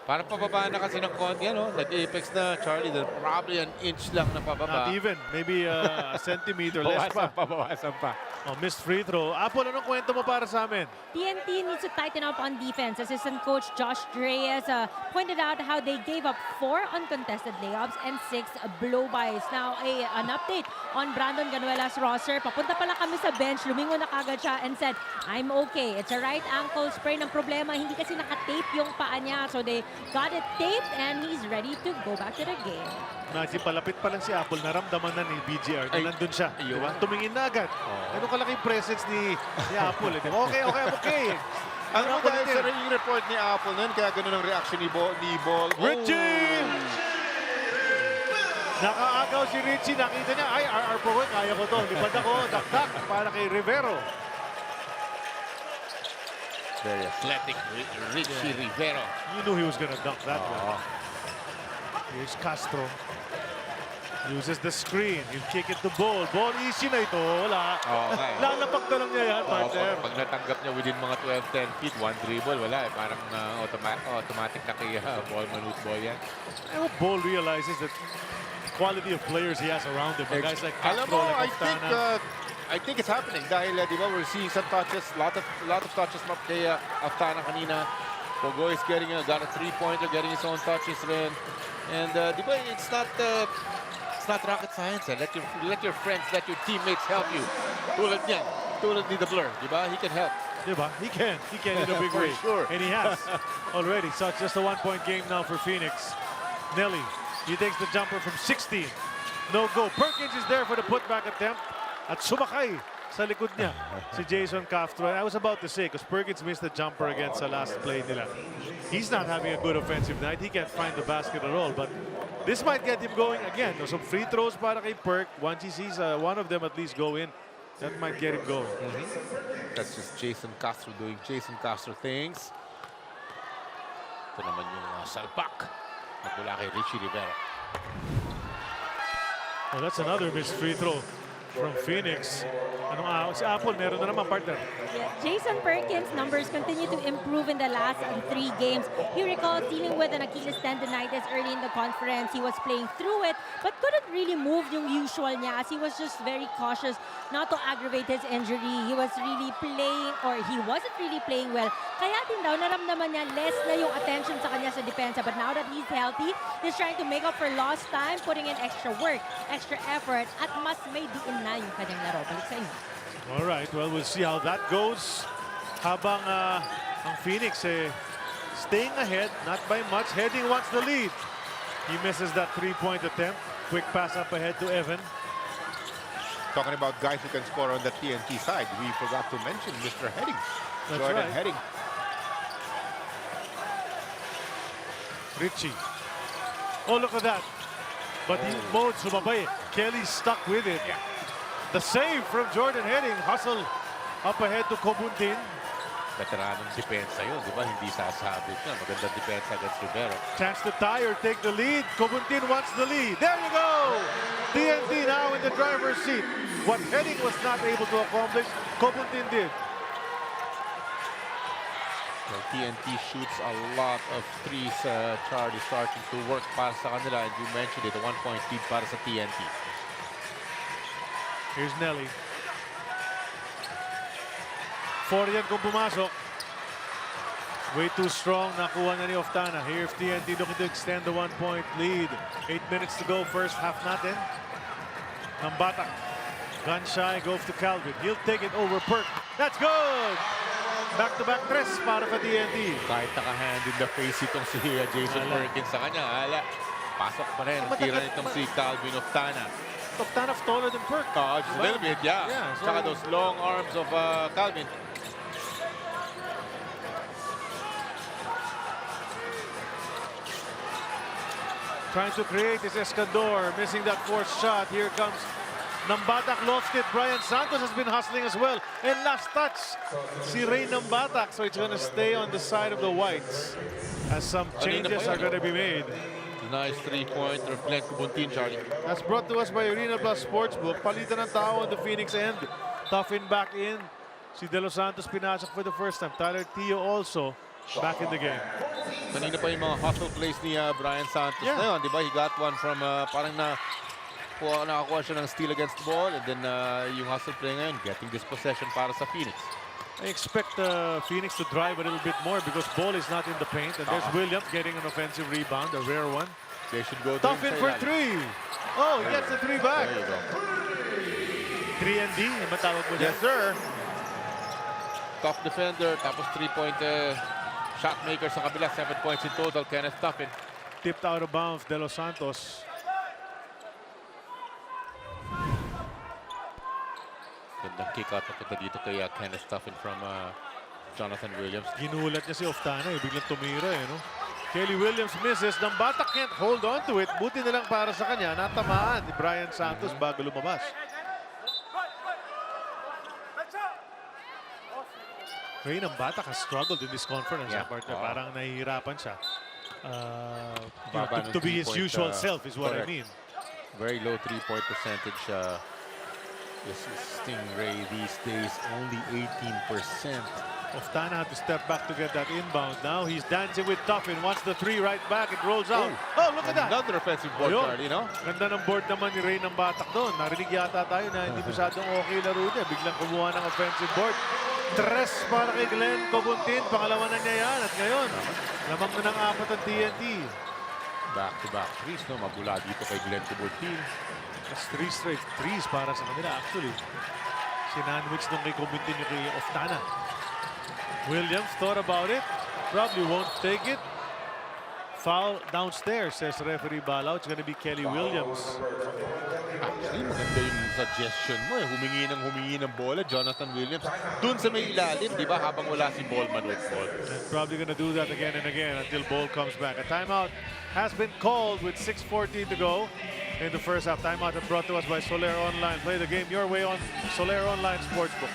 Parang pababa na kasi ng konti, ano? Nag-apex na Charlie. Probably an inch lang na pababa. Not even. Maybe a centimeter less pa. Bawasan pa. Oh, missed free throw. Apple, anong kwento mo para sa amin? TNT needs to tighten up on defense. Assistant coach Josh Reyes pointed out how they gave up 4 uncontested layups and 6 blow-bys. Now, an update on Brandon Ganuela's roster. Papunta pala kami sa bench. Lumingon na kagad siya and said, I'm okay. It's a right ankle sprain ng problema. Hindi kasi nakatape yung paa niya. So they got it taped and he's ready to go back to the game. Palapit pa lang si Apple. Naramdaman na ni BGR na nandun siya. Diba? Tumingin na agad. Ganun kalaking presence ni Apple. Okay. Alam mo dahil sa yung report ni Apple nun, kaya ganun ang reaction ni Ball. Richie! Nakaagaw si Richie. Nakita niya, ay, RR po, kaya ko to. Lipad ako, dakdak para kay Rivero. Very athletic, Richie Rivero. You knew he was gonna dunk that one. Here's Castro. Uses the screen. He'll kick it to Ball. Ball easy na ito. Wala. Lalapak na lang niya yan, partner. Pag natanggap niya within mga 12-10 feet, one dribble, wala. Parang automatic na kay Ball, manut ball yan. I hope Ball realizes that quality of players he has around him. Guys like Alam Castro, mo, like Oftana. I think it's happening dahil di ba we're seeing some touches, lot of touches map kay Oftana kanina. Pogo is getting got a three-pointer, getting his own touches rin. And di ba it's not rocket science. Let your friends, let your teammates help you. Tulad niyan, tulad ni The Blur, di ba? He can help. Di ba? He can in a big way. Sure. And he has already. So it's just a one-point game now for Phoenix. Nelly, he takes the jumper from 16. No go. Perkins is there for the putback attempt. At sumakay sa likod niya si Jason Castro. And I was about to say, because Perkins missed the jumper against the last play nila. He's not having a good offensive night. He can't find the basket at all. But this might get him going again. Some free throws para kay Perk. Once he sees one of them at least go in, that might get him going. That's just Jason Castro doing Jason Castro things. Ito naman yung salpak. Nagmula kay Richie Rivera. Oh, that's another missed free throw from Phoenix. Si Apple, meron na naman, partner. Yeah, Jason Perkins' numbers continue to improve in the last 3 games. He recalls dealing with an Achilles tendonitis early in the conference. He was playing through it, but couldn't really move yung usual niya as he was just very cautious not to aggravate his injury. He was really playing, or he wasn't really playing well. Kaya din daw, naramdaman niya less na yung attention sa kanya sa depensa. But now that he's healthy, he's trying to make up for lost time, putting in extra work, extra effort, at mas may diin na yung kanyang laro. Balik sa inyo. All right, well, we'll see how that goes. Habang ang Phoenix staying ahead, not by much. Heading wants the lead. He misses that three-point attempt. Quick pass up ahead to Evan. Talking about guys who can score on the TNT side, we forgot to mention Mr. Heading. That's Jordan right. Heading. Richie. Oh, look at that. But he mode sumabay. Kelly stuck with it. The save from Jordan Heading. Hustle up ahead to Kobuntin. Veteranong depensa yun, di ba? Hindi sasabit na. Magandang depensa against Rivero. Chance to tie or take the lead. Kobuntin wants the lead. There you go! TNT now in the driver's seat. What Heading was not able to accomplish, Kobuntin did. Well, TNT shoots a lot of threes. Charlie starting to work para sa kanila. And you mentioned it, a one-point lead para sa TNT. Here's Nelly. 4 yan kung pumasok. Way too strong. Nakuha na ni Oftana. Here if TNT looking to extend the one-point lead. 8 minutes to go. First half natin. Nambatak. Gun shy. Goes to Calvin. He'll take it over Perk. That's good! Back-to-back tres para sa TNT. Kahit naka-hand in the face itong si Jason Perkins sa kanya. Pasok pa rin. Tira nitong si Calvin Oftana. Oftana taller than Perk. Just a little bit, yeah. Saka those long arms of Calvin. Trying to create is Escandor. Missing that fourth shot. Here comes Nambatak, lost it. Brian Santos has been hustling as well. And last touch, si Ray Nambatak. So it's going to stay on the side of the Whites as some changes are going to be made. Nice three-pointer of Glenn Kubuntin, Charlie. That's brought to us by Arena Plus Sportsbook. Palitan ng tao on the Phoenix end. Toughen back in. Si De Los Santos pinasok for the first time. Tyler Tio also back in the game. Kanina pa yung mga hustle plays ni Brian Santos na yun, di ba? He got one from parang nakakuha siya ng steal against the ball, and then yung hustle play ngayon, getting this possession para sa Phoenix. I expect Phoenix to drive a little bit more because Ball is not in the paint. And there's Williams getting an offensive rebound, a rare one. They should go Toughen for three. Oh, he gets the three back. There you go. 3-and-D, matawag mo dyan. Yes, sir. Top defender, tapos three-point shot maker sa kabila. 7 points in total, Kenneth Toughen. Tipped out of bounds, De Los Santos. Gandang kick out na dito kay Kenneth Toughen from Jonathan Williams. Ginulat niya si Oftana, biglang tumira no? Kelly Williams misses. Nambata can't hold on to it. Buti na lang para sa kanya. Natamaan ni Brian Santos bago lumabas. Ray Nambata has struggled in this conference. Partner. Parang nahihirapan siya. To be his usual self is what I mean. Very low three-point percentage. This is Stingray these days, only 18%. Oftana had to step back to get that inbound. Now he's dancing with Tuffin. Wants the three right back. It rolls out. Oh, look at that. Another offensive board, Charlie, no? Ganda ng board naman ni Ray ng Batak doon. Narinig yata tayo na hindi masyadong okay laro niya. Biglang kumuha ng offensive board. Tres para kay Glenn Cobuntin. Pangalawa na niya yan. At ngayon, lamang na ng 4 ang TNT. Back-to-back threes, no? Magula dito kay Glenn Cobuntin. That's 3 straight threes para sa kanila, actually. Sinandwich nung kay Cobuntin yung kay Oftana. Williams thought about it. Probably won't take it. Foul downstairs, says referee Balao. It's gonna be Kelly Williams. Actually, maganda yung suggestion mo. Humingi ng bola, Jonathan Williams. Dun sa may ilalim, di ba? Habang wala si Ballman with ball. Probably gonna do that again and again until ball comes back. A timeout has been called with 6:14 to go in the first half. Timeout brought to us by Soler Online. Play the game your way on Soler Online Sportsbook.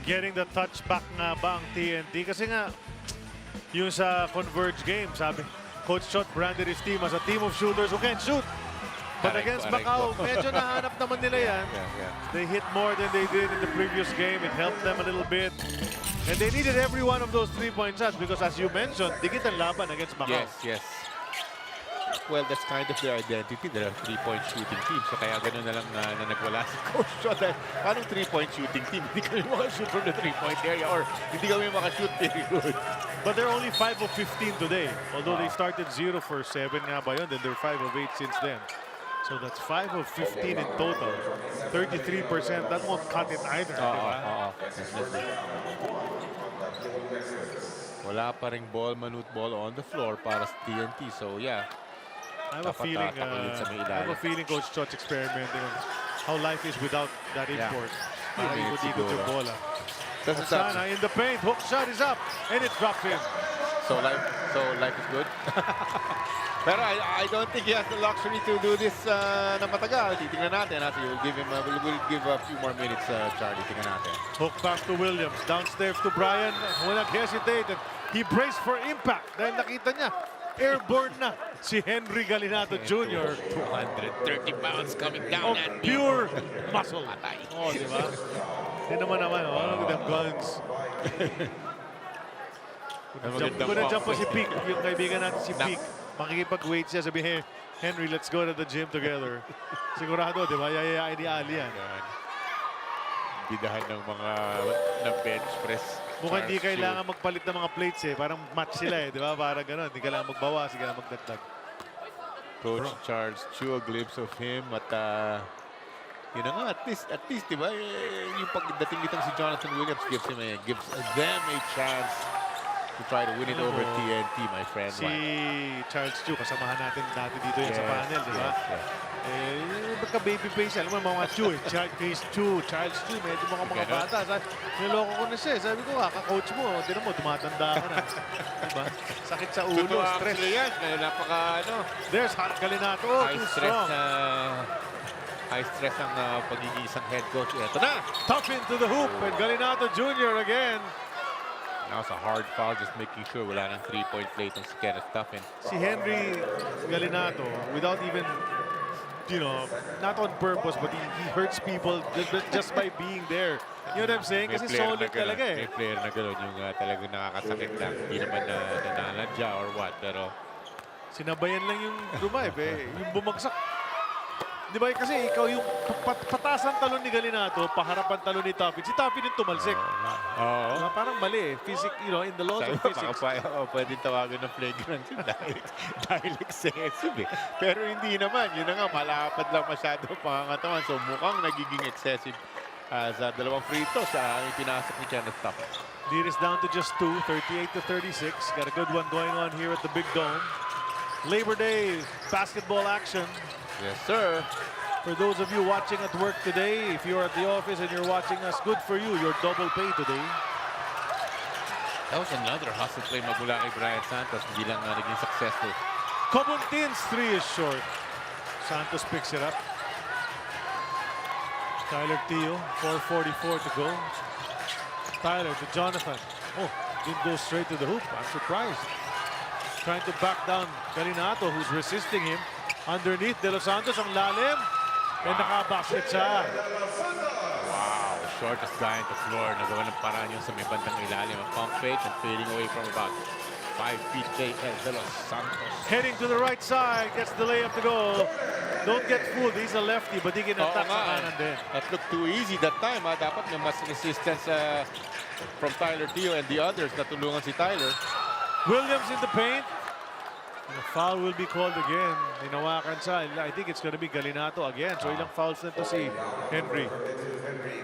Getting the touch back nga ba ang TNT? Kasi nga, yung sa Converge game, sabi, Coach Chot branded his team as a team of shooters who can shoot. But against Macau, medyo nahanap naman nila yan. They hit more than they did in the previous game. It helped them a little bit. And they needed every one of those three-point shots because as you mentioned, dikit ang laban against Macau. Yes. Well, that's kind of their identity. They're a three-point shooting team. So kaya gano'n na lang na nagwala si Coach Chot. Paano three-point shooting team? Hindi kami makashoot from the three-point area or hindi kami makashoot very good. But they're only 5 of 15 today. Although they started 0 for 7 nga ba yun. Then they're 5 of 8 since then. So that's 5 of 15 in total. 33%. That won't cut it either. Wala pa ring ball, manute ball on the floor para sa TNT. So yeah. I have a feeling Coach Chot's experimenting on how life is without that import. Ikot-ikot yung bola. Oksana in the paint. Hook shot is up. And it drops in. So life is good. Pero I don't think he has the luxury to do this na matagal. Titingnan natin. We'll give a few more minutes, Charlie. Tingnan natin. Hook back to Williams. Downstairs to Brian. Walang hesitate. He braced for impact. Dahil nakita niya, airborne na si Henry Galinato Jr. 230 pounds coming down at pure muscle. Patay. Oh, di ba? Hindi naman. Look at them guns. Kung na-jump pa si Peak, yung kaibigan natin si Peak, makikipag-wait siya, sabihin, Henry, let's go to the gym together. Sigurado, di ba? Yayayain ni Ali yan. Bidahan ng mga bench press. Mukhang hindi kailangan magpalit ng mga plates eh. Parang match sila eh, di ba? Parang gano'n. Hindi kailangan magbawas, hindi kailangan magdagdag. Coach Charles Chu, a glimpse of him at yun na nga, at least, di ba? Yung pagdating ditong si Jonathan Williams gives them a chance to try to win it over TNT, my friend. Si Charles Chu, kasamahan natin dito yan sa panel, di ba? Baka baby face, alam mo mga Chu eh. Charles Chu, medyo mga bata. Niloko ko na siya eh. Sabi ko, kaka-coach mo, tinan mo, tumatanda ka na. Diba? Sakit sa ulo, stress. Yan, napaka, There's Galinato, high too stress strong. high stress ang pagiging isang head coach. Ito na! Tough into the hoop, and Galinato Jr. again. Now it's a hard foul, just making sure wala ng 3-point play itong si Kenneth Tuffin. Si Henry Galinato, without even, you know, not on purpose, but he hurts people just by being there. You know what I'm saying? Kasi solid talaga eh. May player na gano'n, yung talagang nakakasakit lang. Hindi naman nananadya or what, pero sinabayan lang yung drive eh. Yung bumagsak. Di ba? Kasi ikaw yung pataas ang talon ni Galinato, paharapan talon ni Tuffin. Si Tuffin yung tumalsik. Oo. Parang mali eh. You know, in the laws of physics. Pwede tawagan ng flagrant dahil excessive eh. Pero hindi naman. Yun na nga, malapad lang masyado pangangatawan. So mukhang nagiging excessive sa dalawang free throws sa pinasok ni Kenneth Tuffin. Lead is down to just 2, 38-36. Got a good one going on here at the Big Dome. Labor Day basketball action. Yes, sir. For those of you watching at work today, if you're at the office and you're watching us, good for you. You're double pay today. That was another hustle play magmula kay Brian Santos. Hindi lang naging successful. Cobuntin's 3 is short. Santos picks it up. Tyler Teo, 4:44 to go. Tyler to Jonathan. Oh, didn't go straight to the hoop. I'm surprised. Trying to back down Galinato, who's resisting him. Underneath, De Los Santos ang lalim. And nakabasket siya. Wow, shortest guy on the floor. Nagawa ng paraan yung sa may bandang ilalim. A pump fake and fading away from about 5 feet. De Los Santos. Heading to the right side, gets the layup to go. Don't get fooled, he's a lefty, but he can attack sa kanan din. That looked too easy that time. Dapat may mas resistance from Tyler Teo and the others. Natulungan si Tyler. Williams in the paint. The foul will be called again. Hinawakan siya. I think it's going to be Galinato again. So ilang fouls na to si Henry.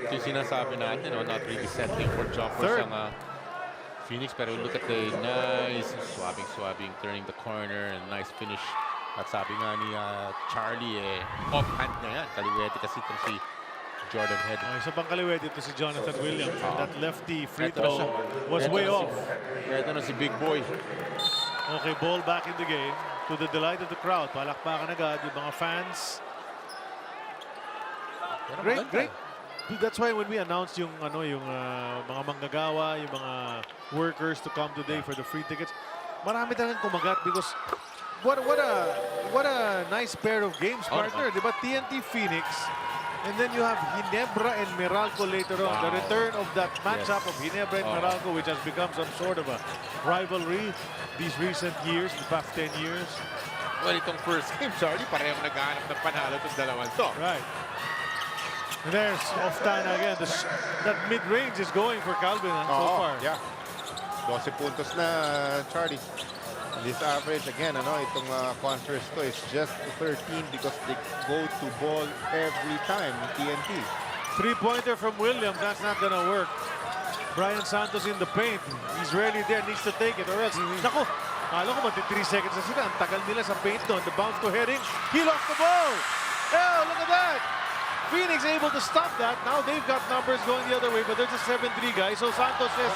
Ito yung sinasabi natin, not really settling for jumpers ang Phoenix. Pero look at the nice swabbing, turning the corner, and nice finish. At sabi nga ni Charlie, off-hand na yan. Kaliwete kasi itong si Jordan Head. Isa pang kaliwete ito si Jonathan Williams. That lefty free throw was way off. Ito na si Big Boy. Okay, ball back in the game. To the delight of the crowd. Palakpakan agad yung mga fans. Great. That's why when we announced yung mga manggagawa, yung mga workers to come today for the free tickets, marami talagang kumagat because what a nice pair of games, partner. Diba? TNT Phoenix, and then you have Ginebra and Meralco later on. The return of that matchup of Ginebra and Meralco, which has become some sort of a rivalry these recent years, the past 10 years. Well, itong first game, Charlie, parehong naghahanap ng panalo itong dalawang to. Right. And there's Oftana again. That mid-range is going for Calvin so far. Yeah. 12 puntos na, Charlie. This average, again, itong conference to is just 13 because they go to ball every time in TNT. Three-pointer from Williams, that's not gonna work. Brian Santos in the paint. He's rarely there, needs to take it or else. Naku, kala ko 3 seconds na sila. Ang tagal nila sa paint doon. The bounce to Heading. He lost the ball. Oh, look at that. Phoenix able to stop that. Now they've got numbers going the other way, but there's a 7-3 guy. So Santos says,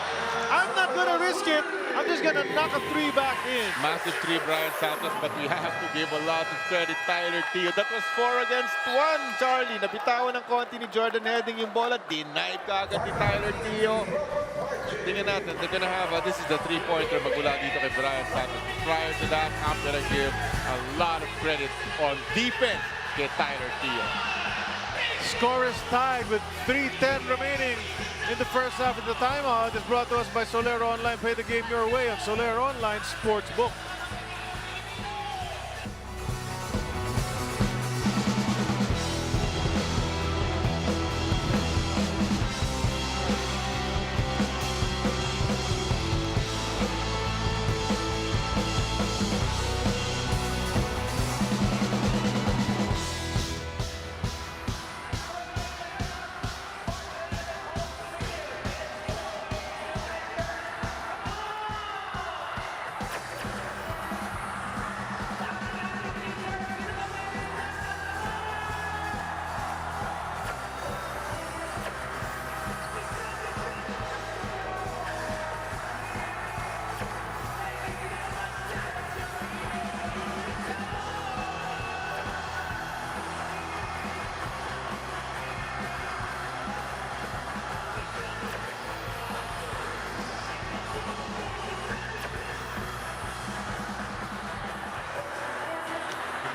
I'm not gonna risk it. I'm just gonna knock a 3 back in. Massive 3, Brian Santos, but we have to give a lot of credit Tyler Teo. That was 4 against 1, Charlie. Nabitawan ng konti ni Jordan Heading yung bola. Denied kaagad ni Tyler Teo. Tingnan natin, they're gonna have this is the 3-pointer magmula dito kay Brian Santos. Prior to that, I'm gonna give a lot of credit on defense kay Tyler Teo. Score is tied with 3:10 remaining in the first half of the timeout. Is brought to us by Solero Online. Play the game your way on Solero Online Sportsbook.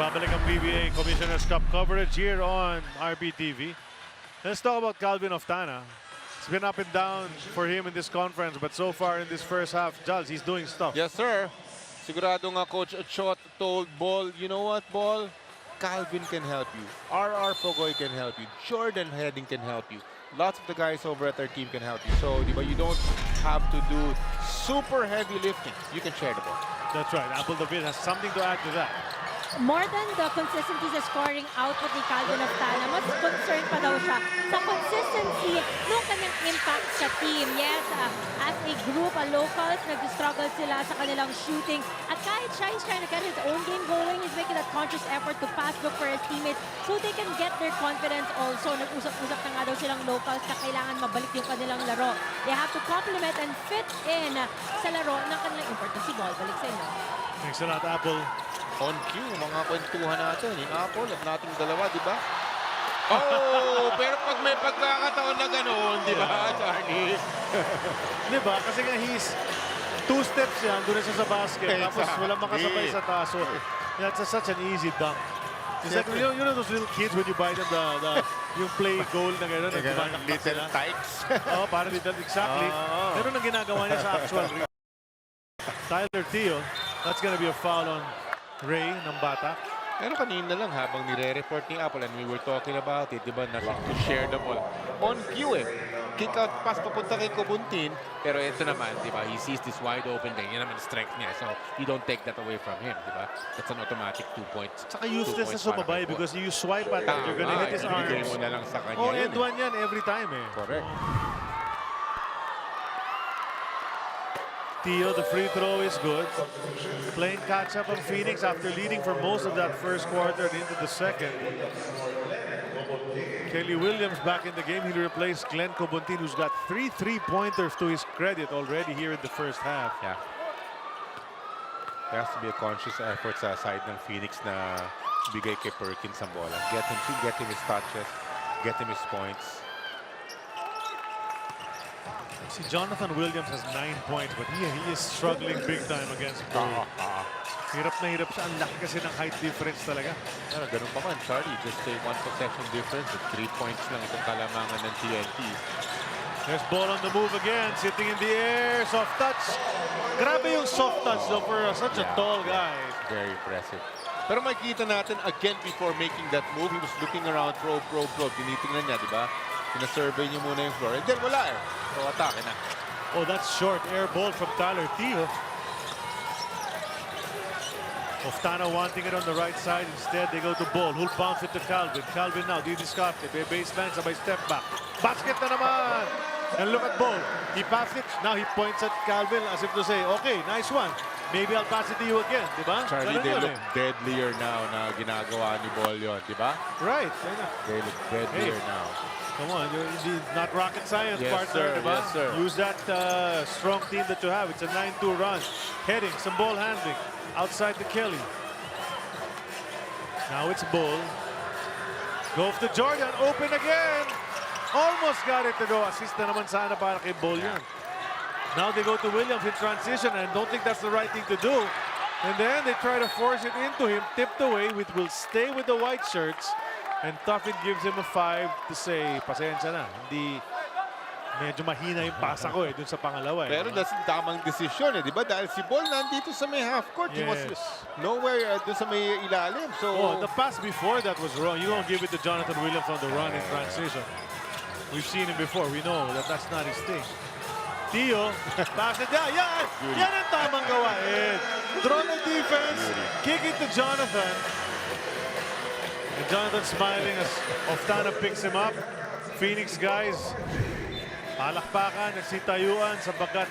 Nagbabalik ang PBA Commissioner's Cup coverage here on RPTV. Let's talk about Calvin Oftana. It's been up and down for him in this conference, but so far in this first half, Charles, he's doing stuff. Yes, sir. Sigurado nga Coach Chot told Ball, you know what, Ball? Calvin can help you. RR Pogoy can help you. Jordan Heading can help you. Lots of the guys over at our team can help you. So, di ba, you don't have to do super heavy lifting. You can share the ball. That's right. Apple David has something to add to that. More than the consistency sa scoring output ni Calvin Oftana, mas concerned pa daw siya sa consistency ng kanyang impact sa team. Yes, as a group, locals, nag-struggle sila sa kanilang shooting. At kahit siya, he's trying to get his own game going. He's making that conscious effort to pass look for his teammates so they can get their confidence also. Nag-usap-usap na nga daw silang locals na kailangan mabalik yung kanilang laro. They have to complement and fit in sa laro ng kanilang importante si Ball. Balik sa inyo. Thanks a lot, Apple. On cue, mga kwentuhan natin. Yung Apple at nating dalawa, di ba? Oh, pero pag may pagkakataon na gano'n, di ba, Charlie? Di ba? Kasi nga he's 2 steps yan, doon na siya sa basket. Tapos walang makasabay sa taas. So, that's such an easy dunk. It's like, you know those little kids when you buy them yung play goal na gano'n, Little tykes. Oh, parang little, exactly. Pero ang ginagawa niya sa actual Tyler Teo, that's gonna be a foul on Ray ng bata. Pero kanina lang habang nire-report ni Apple and we were talking about it, di ba, na to share the ball. On cue kick out pass papunta kay Kobuntin, pero ito naman, di ba, he sees this wide open thing. Yan naman strength niya, so you don't take that away from him, di ba? That's an automatic 2 points. Saka useless na sumabay because you swipe at it, you're gonna hit his arms. Ibigay mo na lang sa kanya end one yan every time Correct. Teo, the free throw is good. Playing catch-up on Phoenix after leading for most of that first quarter and into the second. Kelly Williams back in the game. He'll replace Glenn Kobuntin, who's got 3 3-pointers to his credit already here in the first half. Yeah. There has to be a conscious effort sa side ng Phoenix na bigay kay Perkins ang bola. Get him his touches, get him his points. See, Jonathan Williams has 9 points, but he is struggling big time against Curry. Hirap na hirap siya. Ang laki kasi ng height difference talaga. Pero ganun pa man, Charlie. Just a 1 possession difference. 3 points lang itong kalamangan ng TNT. There's ball on the move again. Sitting in the air. Soft touch. Grabe yung soft touch though for such a tall guy. Very impressive. Pero makikita natin again before making that move, he was looking around, probe. Tinitingnan niya, di ba? Pina-survey niyo muna yung floor. And then wala So atake na. Oh, that's short air ball from Tyler Teo. Oftana wanting it on the right side. Instead, they go to Ball. Who'll bounce it to Calvin. Calvin now, didiscarte. Baseline, sabay step back. Basket na naman! And look at Ball. He passed it. Now he points at Calvin as if to say, okay, nice one. Maybe I'll pass it to you again, di ba? Charlie, they look deadlier now na ginagawa ni Ball yun, di ba? Right. They look deadlier now. Come on, not rocket science, partner, sir. Yes, sir. Use that strong team that you have. It's a 9-2 run. Heading, some ball handling. Outside to Kelly. Now it's Bull. Goes to Jordan, open again. Almost got it to go. Assist na naman sana para kay Bull yan. Now they go to Williams in transition, and don't think that's the right thing to do. And then they try to force it into him, tipped away, which will stay with the white shirts. And Tuffin gives him a 5 to say, pasensya na. Hindi, medyo mahina yung pasa ko dun sa pangalawa. Pero that's tamang desisyon di ba? Dahil si Ball nandito sa may half court. He was nowhere dun sa may ilalim. So, the pass before that was wrong. You don't give it to Jonathan Williams on the run in transition. We've seen him before. We know that that's not his thing. Teo, pass it down. Yan ang tamang gawain. Draw the defense, kick it to Jonathan. And Jonathan smiling as Oftana picks him up. Phoenix guys, palakpakan, nagsitayuan sapagkat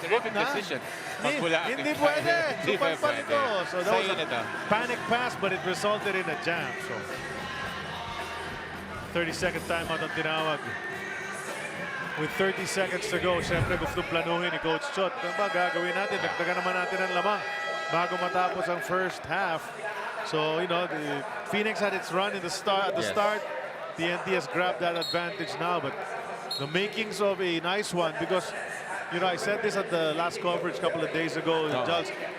terrific decision. Hindi pwede. Supalpal ito. So that was a panic pass, but it resulted in a jam. So 30-second timeout ang tinawag. With 30 seconds to go, siyempre gusto planuhin ni Coach Chot. Ano ba gagawin natin? Dagdagan naman natin ang lamang bago matapos ang first half. So, you know, the Phoenix had its run at the start. TNT has grabbed that advantage now, but the makings of a nice one because, you know, I said this at the last coverage a couple of days ago.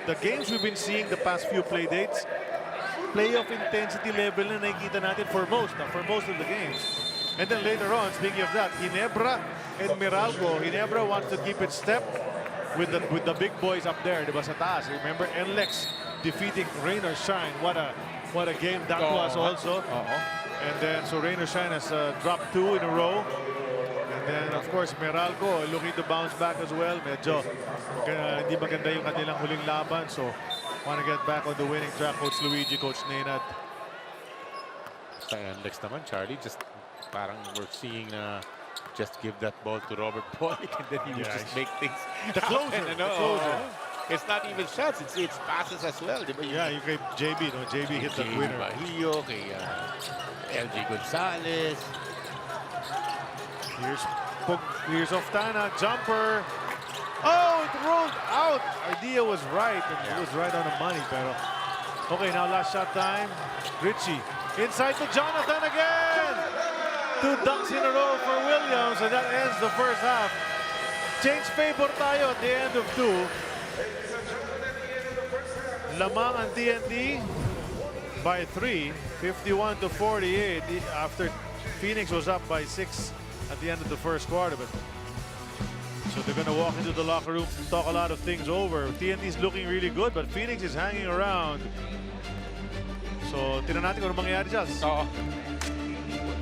The games we've been seeing the past few play dates, playoff intensity level na nakikita natin for most of the games. And then later on, speaking of that, Ginebra and Meralco. Ginebra wants to keep its step with the big boys up there, diba, sa taas. Remember, NLEX defeating Rain or Shine. What a game that was also. And then, so Rain or Shine has dropped 2 in a row. And then, of course, Meralco looking to bounce back as well. Medyo hindi maganda yung kanilang huling laban. So, want to get back on the winning track. Coach Luigi, Coach Nenad. And next naman, Charlie, just parang we're seeing just give that ball to Robert Pollock and then he would just make things The closer. happen, The closer. It's not even shots, it's passes as well. Diba? Yeah, you gave JB, no? JB hit the winner. Bahio, kay LG Gonzalez. Here's Oftana, jumper. Oh, it rolled out. Idea was right, and it was right on the money. Pero okay, now last shot time. Richie inside to Jonathan again. 2 dunks in a row for Williams, and that ends the first half. Change favor tayo at the end of 2. Lamang ang TNT by 3, 51-48 after Phoenix was up by 6 at the end of the first quarter. But so they're going to walk into the locker room and talk a lot of things over. TNT is looking really good, but Phoenix is hanging around. So tingnan natin kung ano mangyayari dyan.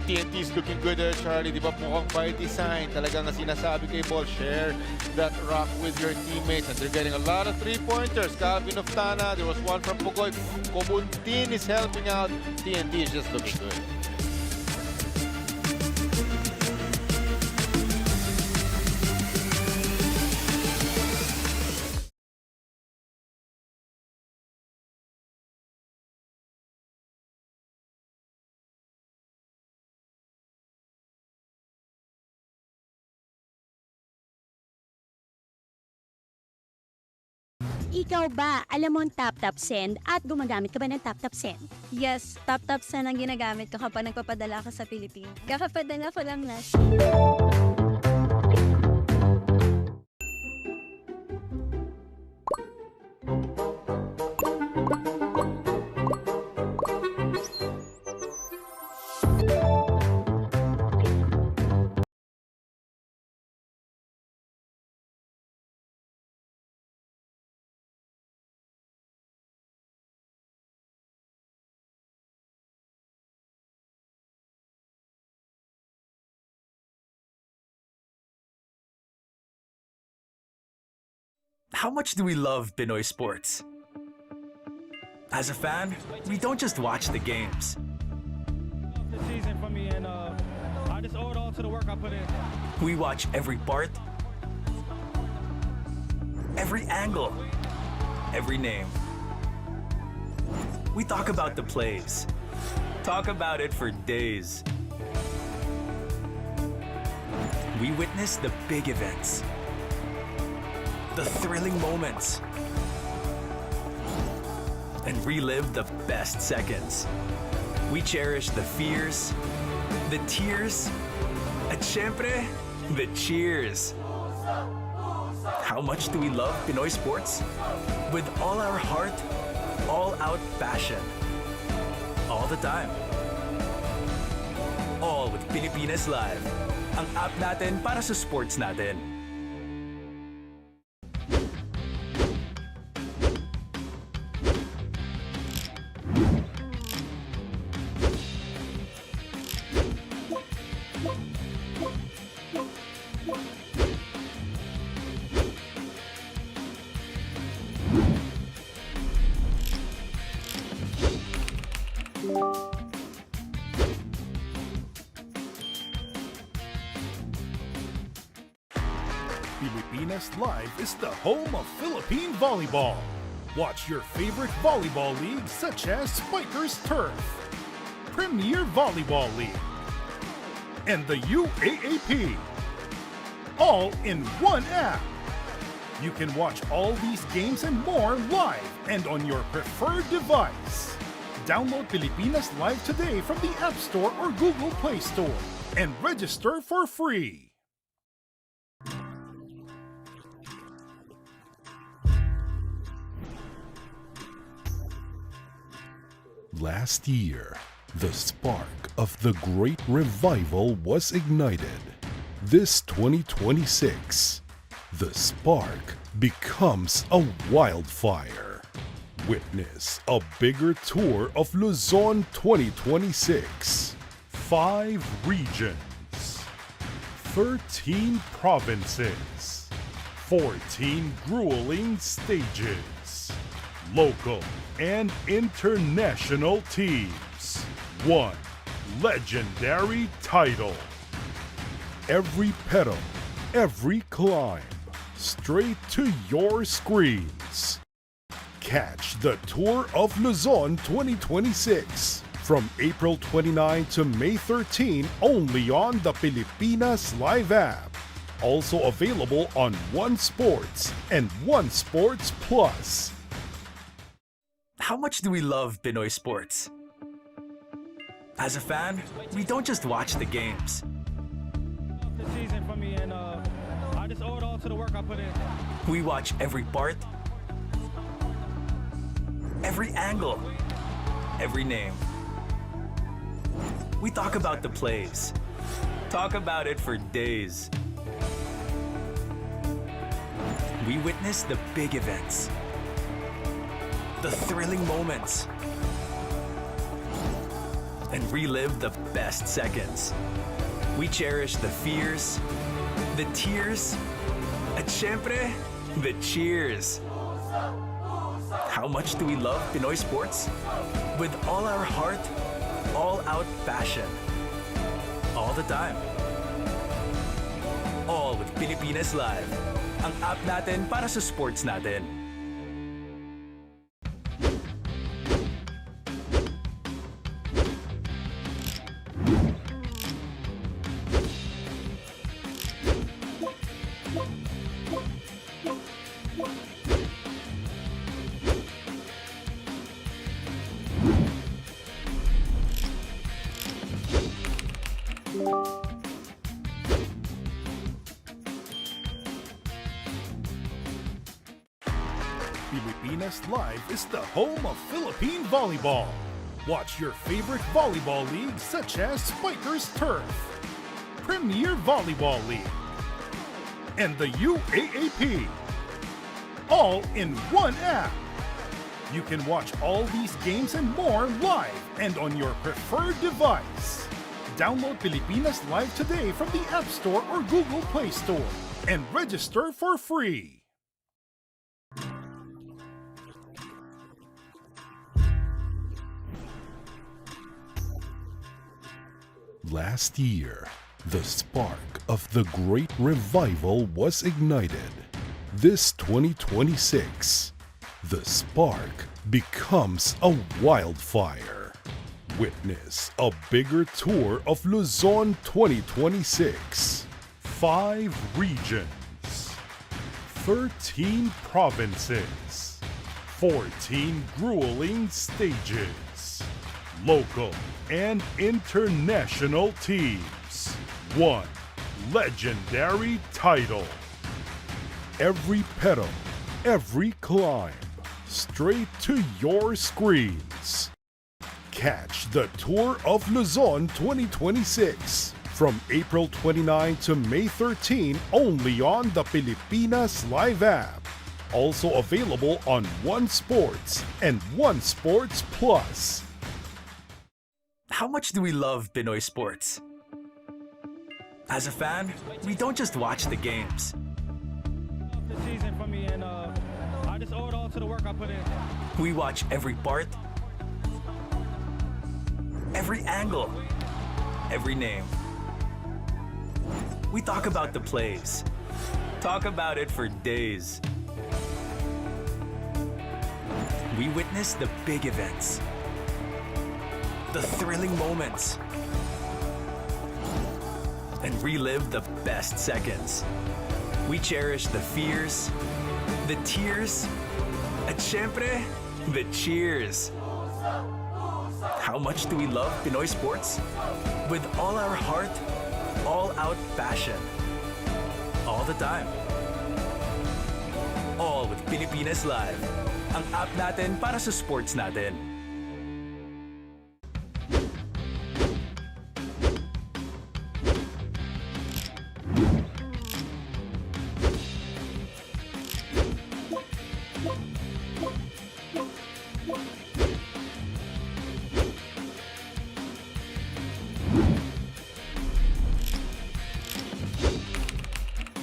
TNT is looking good there, Charlie. Di ba mukhang by design. Talagang sinasabi kay Ball, share that rock with your teammates. And they're getting a lot of 3-pointers. Calvin Oftana, there was one from Pugoy. Comuntin is helping out. TNT is just looking good. Ikaw ba, alam mo ang tap-tap send at gumagamit ka ba ng tap-tap send? Yes, tap-tap send ang ginagamit ko kapag nagpapadala ka sa Pilipinas. Kakapadala ko lang last. How much do we love Pinoy sports? As a fan, we don't just watch the games. The season for me, and I just owe it all to the work I put in. We watch every part, every angle, every name. We talk about the plays, talk about it for days. We witness the big events, the thrilling moments, and relive the best seconds. We cherish the fears, the tears, at syempre, the cheers. How much do we love Pinoy sports? With all our heart, all-out passion. All the time. All with Pilipinas Live. Ang app natin para sa sports natin. Pilipinas Live is the home of Philippine volleyball. Watch your favorite volleyball leagues such as Spikers Turf, Premier Volleyball League, and the UAAP. All in one app. You can watch all these games and more live and on your preferred device. Download Pilipinas Live today from the App Store or Google Play Store and register for free. Last year, the spark of the Great Revival was ignited. This 2026, the spark becomes a wildfire. Witness a bigger tour of Luzon 2026. 5 regions, 13 provinces, 14 grueling stages, local and international teams, 1 legendary title. Every pedal, every climb, straight to your screens. Catch the Tour of Luzon 2026 from April 29 to May 13 only on the Pilipinas Live app. Also available on One Sports and One Sports Plus. How much do we love Pinoy sports? As a fan, we don't just watch the games. The season for me, and I just owe it all to the work I put in. We watch every part, every angle, every name. We talk about the plays. Talk about it for days. We witness the big events, the thrilling moments, and relive the best seconds. We cherish the fears, the tears, at syempre, the cheers. How much do we love Pinoy sports? With all our heart, all-out passion. All the time. All with Pilipinas Live. Ang app natin para sa sports natin. Pilipinas Live is the home of Philippine volleyball. Watch your favorite volleyball leagues such as Spikers Turf, Premier Volleyball League, and the UAAP. All in one app. You can watch all these games and more live and on your preferred device. Download Pilipinas Live today from the App Store or Google Play Store and register for free. Last year, the spark of the Great Revival was ignited. This 2026, the spark becomes a wildfire. Witness a bigger tour of Luzon 2026. 5 regions, 13 provinces, 14 grueling stages, local and international teams, 1 legendary title. Every pedal, every climb, straight to your screens. Catch the Tour of Luzon 2026 from April 29 to May 13 only on the Pilipinas Live app. Also available on One Sports and One Sports Plus. How much do we love Pinoy sports? As a fan, we don't just watch the games. The season for me, and I just owe it all to the work I put in. We watch every part, every angle, every name. We talk about the plays. Talk about it for days. We witness the big events, the thrilling moments, and relive the best seconds. We cherish the fears, the tears, at syempre, the cheers. How much do we love Pinoy sports? With all our heart, all-out passion. All the time. All with Pilipinas Live. Ang app natin para sa sports natin.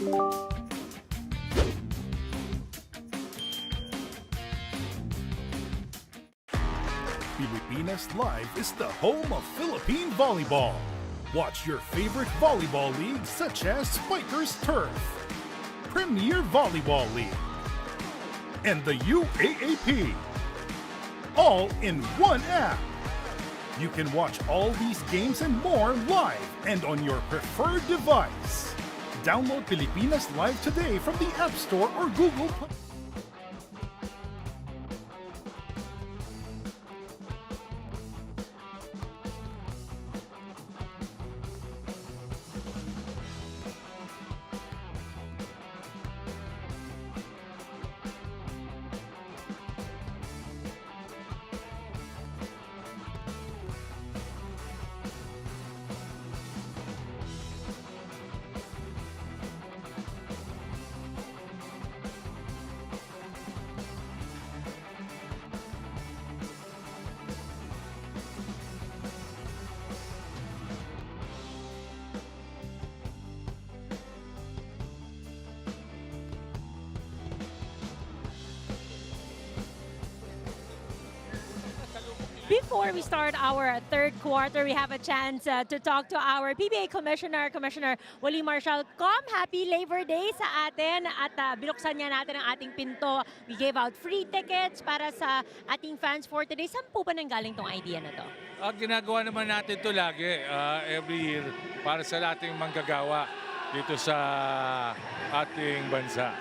Pilipinas Live is the home of Philippine volleyball. Watch your favorite volleyball leagues such as Spikers Turf, Premier Volleyball League, and the UAAP. All in one app. You can watch all these games and more live and on your preferred device. Download Pilipinas Live today from the App Store or Google Play. Before we start our third quarter, we have a chance to talk to our PBA Commissioner, Commissioner Wally Marshall. Happy Labor Day sa atin at binuksan niya natin ang ating pinto. We gave out free tickets para sa ating fans for today. Saan po ba nanggaling tong idea na to? Ginagawa naman natin to lagi, every year, para sa ating manggagawa dito sa ating bansa.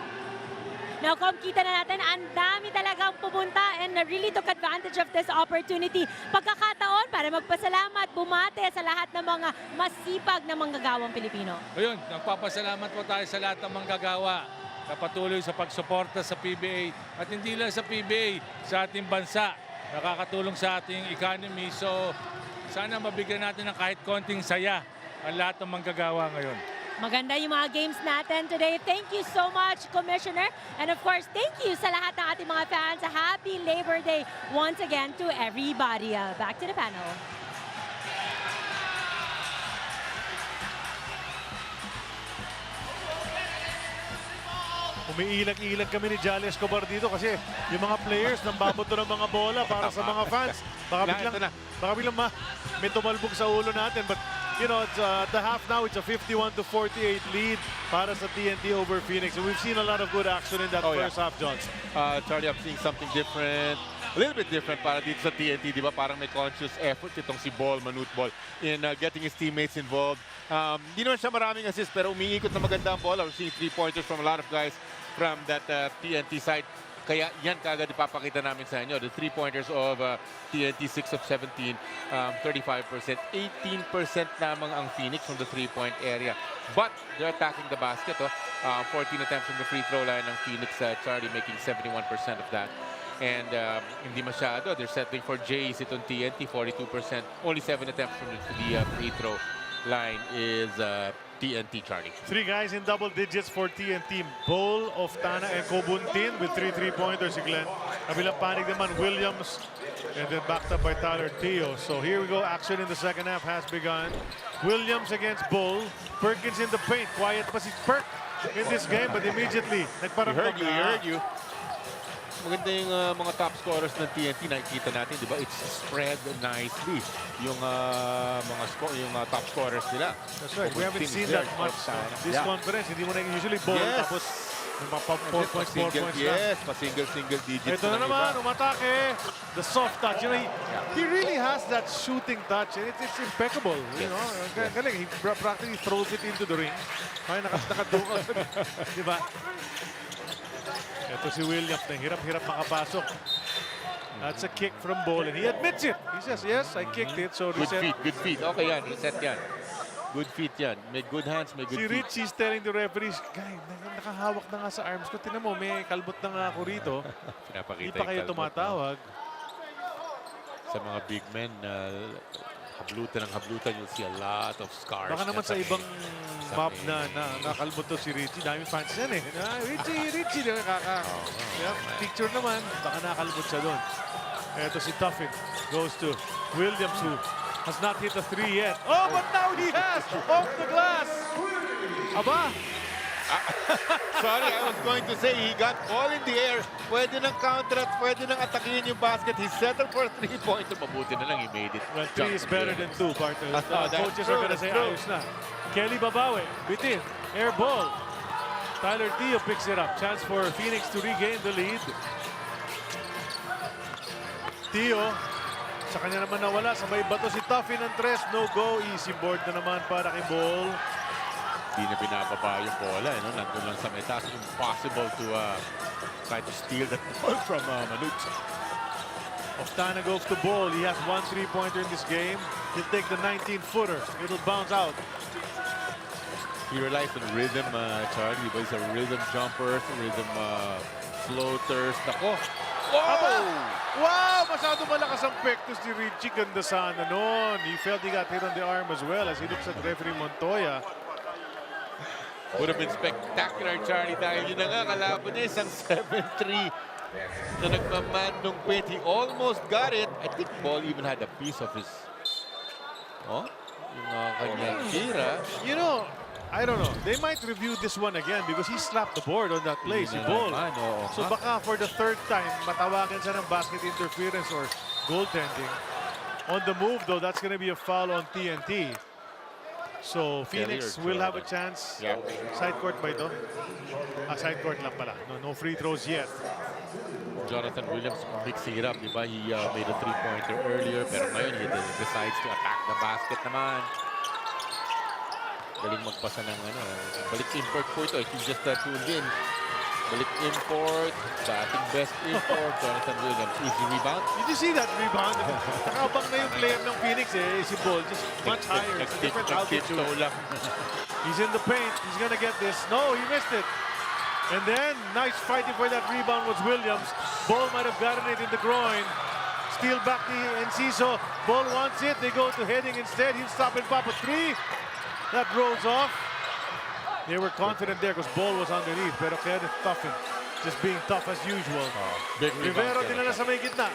Now, kita na natin, ang dami talagang pumunta and really took advantage of this opportunity. Pagkakataon para magpasalamat, bumate sa lahat ng mga masipag na manggagawang Pilipino. Ayun, nagpapasalamat po tayo sa lahat ng manggagawa na patuloy sa pagsuporta sa PBA at hindi lang sa PBA, sa ating bansa. Nakakatulong sa ating economy. So, sana mabigyan natin ng kahit konting saya ang lahat ng manggagawa ngayon. Maganda yung mga games natin today. Thank you so much, Commissioner. And of course, thank you sa lahat ng ating mga fans. Happy Labor Day once again to everybody. Back to the panel. Umiilag-ilag kami ni Jolly Escobar dito kasi yung mga players nang babato ng mga bola para sa mga fans. Baka biglang may tumalbog sa ulo natin. But you know, it's the half now, it's a 51-48 lead para sa TNT over Phoenix. And we've seen a lot of good action in that first half, John. Charlie, I'm seeing something different. A little bit different para dito sa TNT, di ba? Parang may conscious effort itong si Manute Ball in getting his teammates involved. Di naman siya maraming assist, pero umiikot na maganda ang bola. We're seeing 3-pointers from a lot of guys from that TNT side. Kaya yan kagad ipapakita namin sa inyo. The 3-pointers of TNT, 6 of 17, 35%. 18% lamang ang Phoenix from the 3-point area. But they're attacking the basket. 14 attempts from the free throw line ng Phoenix. Charlie making 71% of that. And hindi masyado. They're settling for Jays itong TNT, 42%. Only 7 attempts from the free throw line is TNT, Charlie. 3 guys in double digits for TNT. Bowl, Oftana, and Kobuntin with 3 3-pointers si Glenn. Kabilang panig naman, Williams, and then backed up by Tyler Teo. So here we go. Action in the second half has begun. Williams against Bowl. Perkins in the paint. Quiet pa si Perk in this game, but immediately nagparamdam He heard you. Maganda yung mga top scorers ng TNT, nakikita natin, di ba? It's spread nicely yung yung top scorers nila. That's right. We haven't seen that much this conference. Hindi mo na usually Bowl tapos mga 4 points, 4 points Yes, pa-single digits. Ito na naman, umatake. The soft touch. You know, he really has that shooting touch and it's impeccable. You know, galing. He practically throws it into the ring. Ay, nakadukot. Di ba? Ito si Williams na hirap-hirap makapasok. That's a kick from Bowl and he admits it. He says, yes, I kicked it. So reset. Good feet. Okay yan, reset yan. Good feet yan. May good hands, may good feet. Si Richie's telling the referees, guy, nakahawak na nga sa arms ko. Tinan mo, may kalbot na nga ako rito. Hindi pa kayo tumatawag. Sa mga big men, hablutan, you'll see a lot of scars. Baka naman sa ibang map na nakalbot to si Richie. Daming fans yan eh. Richie, picture naman, baka nakalbot siya doon. Ito si Tuffin goes to Williams who has not hit a 3 yet. Oh, but now he has! Off the glass! Aba! Sorry, I was going to say he got all in the air. Pwede nang counter at pwede nang atakihin yung basket. He settled for a three-pointer. Mabuti na lang, he made it. Well, 3 is better than 2, partner. That's Coaches true, are gonna that's say, true. ayos na. Kelly Babawe, bitin, air ball. Tyler Teo picks it up. Chance for Phoenix to regain the lead. Teo, sa kanya naman nawala. Sabay bato si Tuffy ng tres. No go. Easy board na naman para kay Ball. Hindi na binababa yung bola. No? Nandun lang sa metas. Impossible to try to steal that ball from Manute. Oftana goes to Ball. He has 1 3-pointer in this game. He'll take the 19-footer. It'll bounce out. He relies on rhythm, Charlie. But he's a rhythm jumper, rhythm floaters. Nako. Wow! Wow! Masyado malakas ang pektos ni Richie. Ganda sana nun. He felt he got hit on the arm as well as he looks at referee Montoya. Would have been spectacular, Charlie, dahil yun na nga, kalaban niya isang 7-3 na nagmaman nung paint. He almost got it. I think Ball even had a piece of his, yung kanyang tira. You know, I don't know. They might review this one again because he slapped the board on that play, si Ball. So baka for the third time, matawagan siya ng basket interference or goaltending. On the move, though, that's going to be a foul on TNT. So Phoenix will have a chance. Yeah. Side court ba ito? Side court lang pala. No free throws yet. Jonathan Williams mixing it up, di ba? He made a three-pointer earlier, pero ngayon he decides to attack the basket naman. Galing magpasa ng balik import po ito. If you just tuned in, balik import, dating best import, Jonathan Williams. Easy rebound. Did you see that rebound? Nakabang na yung player ng Phoenix si Ball. Just much higher. It's a different altitude. He's in the paint. He's gonna get this. No, he missed it. And then, nice fighting for that rebound was Williams. Ball might have gotten it in the groin. Steal back to Enciso. Ball wants it. They go to Heading instead. He'll stop and pop a three. That rolls off. They were confident there because Ball was underneath. Pero Kenneth Tuffin just being tough as usual. Rivero dinala sa may gitna.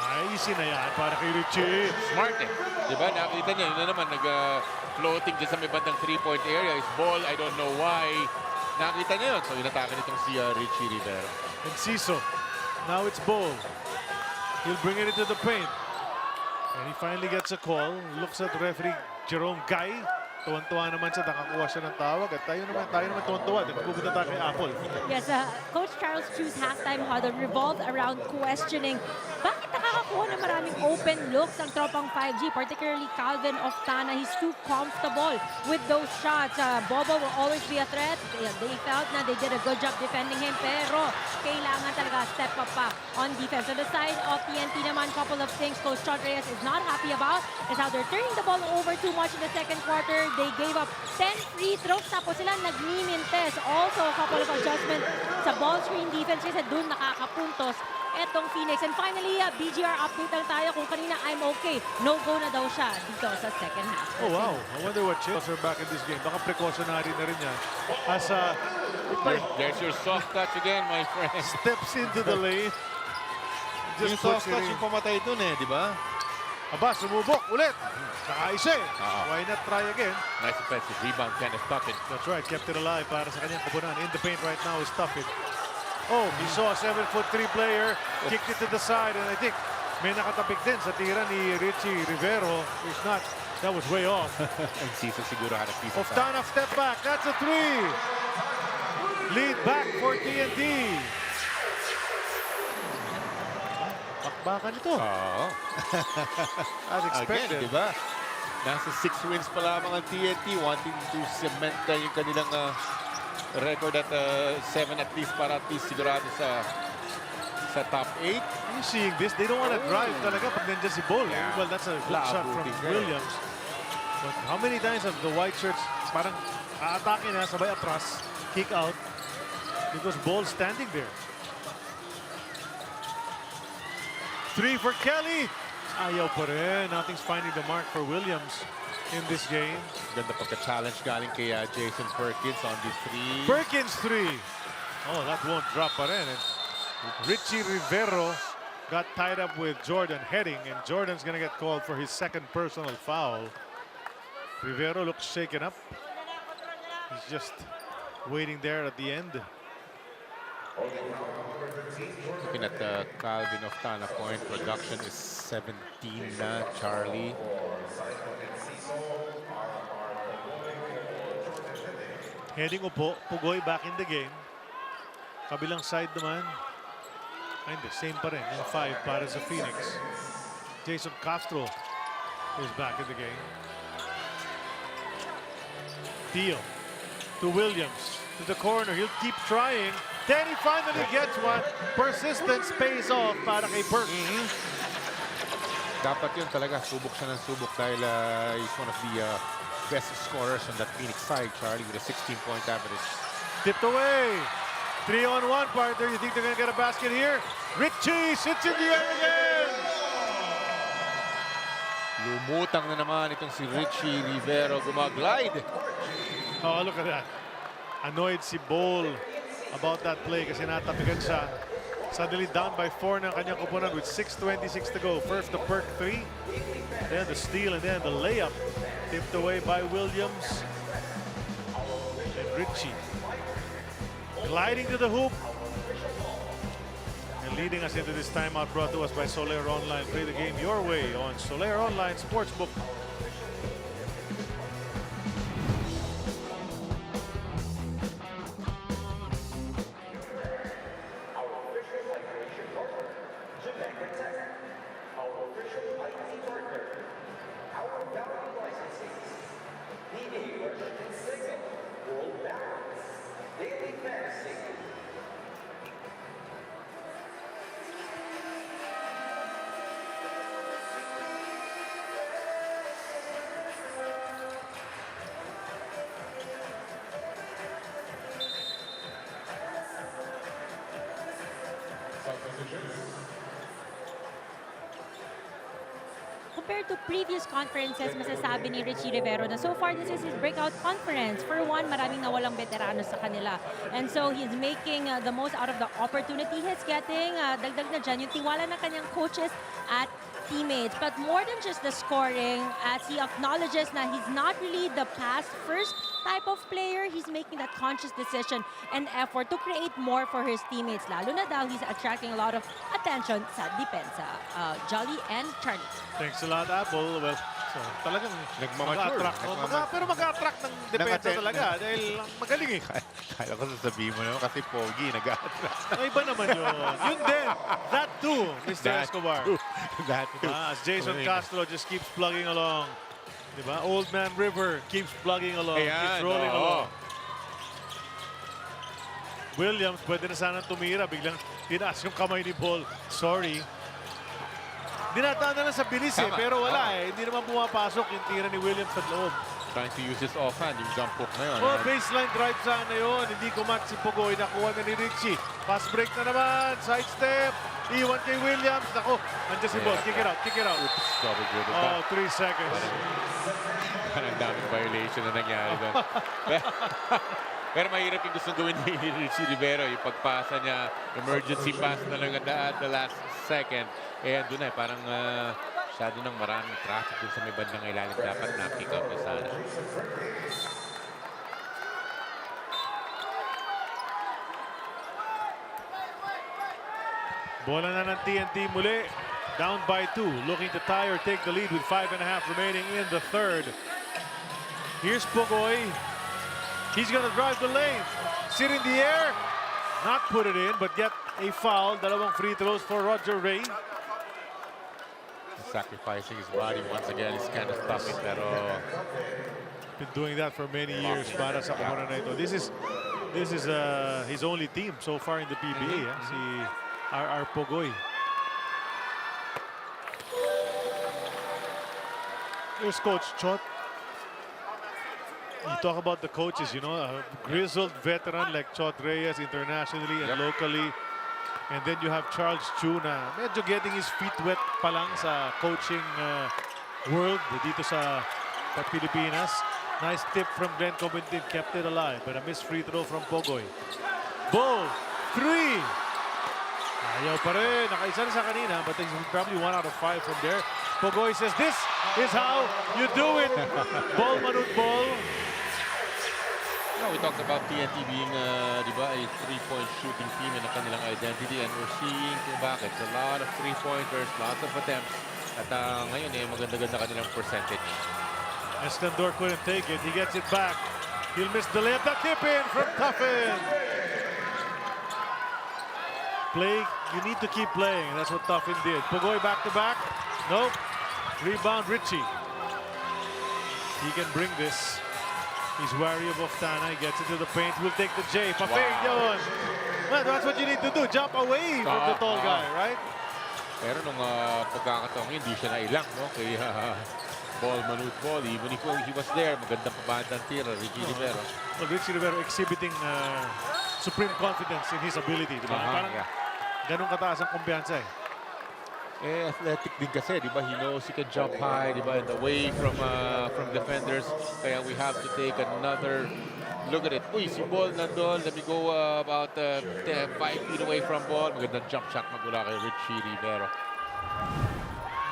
Ay, easy na yan para kay Richie. Smart eh. Diba? Nakita niya, yun na naman, nag-floating dyan sa may bandang three-point area. Is Ball, I don't know why. Nakita niya yun. So, inatakan itong si Richie Rivero. And Ciso. Now it's Ball. He'll bring it into the paint. And he finally gets a call. Looks at referee Jerome Guy. Tuwan-tuwa naman siya, nakakuha siya ng tawag. At tayo naman tuwan-tuwa. Nagpupunta tayo kay Apple. Yes, Coach Charles Chu's halftime huddle revolved around questioning bakit nakakakuha ng maraming open looks ang tropang 5G, particularly Calvin Oftana. He's too comfortable with those shots. Bobo will always be a threat. They felt na they did a good job defending him, pero kailangan talaga step up pa on defense. On the side of TNT naman, couple of things Coach Chot Reyes is not happy about is how they're turning the ball over too much in the second quarter. They gave up 10 free throws, tapos sila nag-minintest. Also, a couple of adjustments sa ball screen defense kasi dun nakakapuntos etong Phoenix. And finally, BGR update lang tayo kung kanina I'm okay. No-go na daw siya dito sa second half. Oh, wow. I wonder what chips are back in this game. Baka precautionary na rin yan. As there's your soft touch again, my friend. Steps into the lane. Just yung soft touch yung pamatay dun eh, di ba? Aba, sumubok ulit. Nakaisa eh. Why not try again? Nice offensive rebound, Kenneth Tuffin. That's right, kept it alive para sa kanyang kabunan. In the paint right now is Tuffin. Oh, he saw a 7'3" player, kicked it to the side, and I think may nakatapik din sa tira ni Richie Rivero. If not, that was way off. And Cisa siguro had a piece of Oftana step back, that's a three. Lead back for TNT. Bakbakan ito. As expected. Again, diba? Nasa 6 wins pa lamang ang TNT, wanting to cement yung kanilang record at 7 at least para at least sigurado sa top 8. You seeing this? They don't want to drive talaga pag nandiyan si Ball. Yeah. Well, that's a good shot from Williams. But how many times have the white shirts parang aatake na sabay atras, kick out because Ball standing there. 3 for Kelly. Ayaw pa rin. Nothing's finding the mark for Williams in this game. Ganda pagka-challenge galing kay Jason Perkins on this 3. Perkins 3. Oh, that won't drop pa rin. And Richie Rivero got tied up with Jordan Heading, and Jordan's gonna get called for his second personal foul. Rivero looks shaken up. He's just waiting there at the end. Looking at the Calvin Oftana point production is 17 na, Charlie. Heading upo, Pugoy back in the game. Kabilang side naman. Ay, hindi, same pa rin. Yung 5 para sa Phoenix. Jason Castro is back in the game. Theo to Williams. To the corner. He'll keep trying. Then he finally gets one. Persistence pays off para kay Burke. Dapat yun talaga. Subok siya ng subok dahil he's one of the best scorers on that Phoenix side, Charlie, with a 16-point average. Tipped away. 3-on-1 partner. You think they're going to get a basket here? Richie sits in the air again. Lumutang na naman itong si Richie Rivero. Gumaglide. Oh, look at that. Annoyed si Bol about that play kasi natapigan siya. Suddenly down by 4 ng kanyang opponent with 6:26 to go. First the perk 3, then the steal, and then the layup. Tipped away by Williams. And Richie gliding to the hoop. And leading us into this timeout brought to us by Soler Online. Play the game your way on Soler Online Sportsbook. Compared to previous conferences, masasabi ni Richie Rivero na so far this is his breakout conference. For one, maraming nawalang veterano sa kanila. And so he's making the most out of the opportunity he's getting. Dagdag na dyan yung tiwala ng kanyang coaches at teammates. But more than just the scoring, as he acknowledges na he's not really the pass-first type of player, he's making that conscious decision and effort to create more for his teammates. Lalo na daw, he's attracting a lot of attention sa depensa. Jolly and Charlie. Thanks a lot, Apple. Well, so talagang Nagmamature. pero mag-attract ng depensa talaga dahil magaling eh. Kala ko sasabihin mo naman kasi Pogi nag-attract. Ay, iba naman yun. Yun din. That too, Mr. Escobar. That too. As Jason Castro just keeps plugging along. Diba? Old Man River keeps plugging along. Keeps rolling along. Williams, pwede na sanang tumira. Biglang tinaas yung kamay ni Ball. Sorry. Dinataan na lang sa bilis eh, pero wala eh. Hindi naman pumapasok yung tira ni Williams sa loob. Trying to use his offhand, yung jump hook na yun. Oh, baseline drive sana yun. Hindi kumat si Pugoy. Nakuha na ni Richie. Pass break na naman. Side step. Iwan kay Williams. Naku, nandiyan si Ball. Kick it out. Kick it out. Oops, double dribble. Oh, 3 seconds. Parang daming violation na nangyari doon. Pero mahirap yung gustong gawin ni Richie Rivero. Yung pagpasa niya, emergency pass na lang at the last second. Eh, doon na parang masyado ng maraming traffic dun sa may bandang ilalim. Dapat na-pick up na sana. Bola na ng TNT muli. Down by 2. Looking to tie or take the lead with 5.5 remaining in the third. Here's Pugoy. He's going to drive the lane. Sit in the air. Not put it in, but get a foul. Dalawang free throws for Roger Ray. Sacrificing his body once again is kind of tough. Pero been doing that for many years para sa koponan na ito. This is his only team so far in the PBA. Si R.R. Pugoy. Here's Coach Chot. You talk about the coaches, you know, a grizzled veteran like Chot Reyes internationally and locally. And then you have Charles Chu na medyo getting his feet wet pa lang sa coaching world dito sa Pilipinas. Nice tip from Glenn Cobentin, kept it alive. But a missed free throw from Pugoy. Ball, 3! Ayaw pa rin. Nakaisa na sa kanina, but he's probably 1 out of 5 from there. Pugoy says, this is how you do it. Ball manut ball. We talked about TNT being, di ba, a three-point shooting team in ang kanilang identity, and we're seeing kung bakit. A lot of three-pointers, lots of attempts. At ngayon, maganda-ganda kanilang percentage. Estendor couldn't take it. He gets it back. He'll miss the layup. The tip in from Tuffin. Play. You need to keep playing. That's what Tuffin did. Pugoy back to back. Nope. Rebound Richie. He can bring this. He's wary of Oftana. He gets into the paint. We'll take the J. Pa-fade yun. Man, that's what you need to do. Jump away from the tall guy, right? Pero nung pagkakataong hindi siya nailang, no? Kay Ball Manute Ball. Even if he was there, magandang pabandang tira, Richie Rivero. Well, Richie Rivero exhibiting supreme confidence in his ability. Diba? Parang ganun kataas ang kumpiyansa eh. Athletic din kasi, di ba? He knows he can jump high, di ba? And away from defenders. Kaya we have to take another look at it. Uy, si Ball nandun. Let me go about 5 feet away from Ball. Magandang jump shot magmula kay Richie Rivero.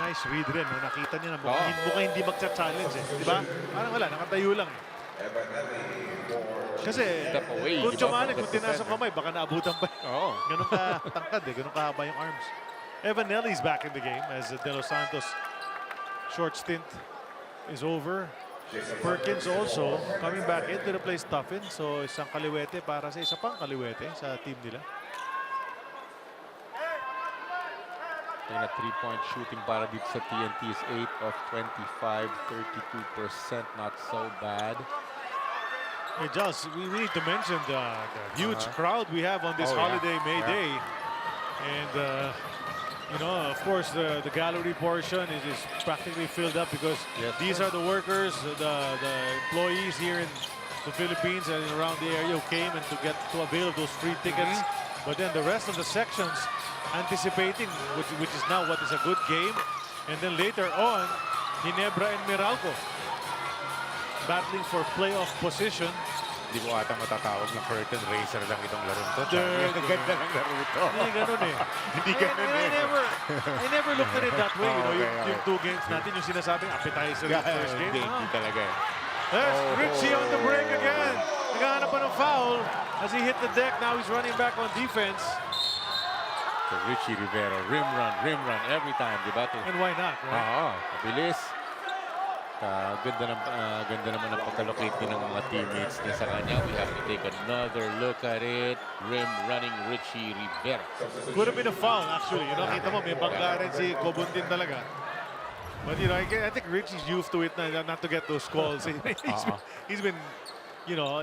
Nice read rin. No? Nakita niya na mukhang hindi magcha-challenge eh. Di ba? Parang wala, nakatayo lang. Kasi kung Chomane, kung tinasok kamay, baka naabutan pa. Ganun ka tangkad eh. Ganun kahaba yung arms. Evanelli's back in the game as De Los Santos' short stint is over. Perkins also coming back in to replace Tuffin. So isang kaliwete para sa isa pang kaliwete sa team nila. Yung 3-point shooting para dito sa TNT is 8 of 25, 32%. Not so bad. Hey, Josh, we need to mention the huge crowd we have on this holiday May Day. And you know, of course, the gallery portion is practically filled up because these are the workers, the employees here in the Philippines and around the area who came and to avail of those free tickets. But then the rest of the sections anticipating, which is now what is a good game. And then later on, Ginebra and Meralco battling for playoff position. Hindi ko ata matatawag na curtain raiser lang itong larong to. Ganda lang laro ito. Hindi ganun eh. Hindi ganun eh. I never looked at it that way. You know, yung 2 games natin, yung sinasabing appetizer yung first game. Hindi talaga eh. There's Richie on the break again. Naghahanap pa ng foul as he hit the deck. Now he's running back on defense. So Richie Rivero, rim run every time, di ba? And why not? Right? Mabilis. Ganda naman ang pagkalocate din ng mga teammates niya sa kanya. We have to take another look at it. Rim running Richie Rivero. Could have been a foul actually. You know, kita mo may bangga rin si Cobuntin talaga. But you know, I think Richie's used to it not to get those calls. He's been, you know,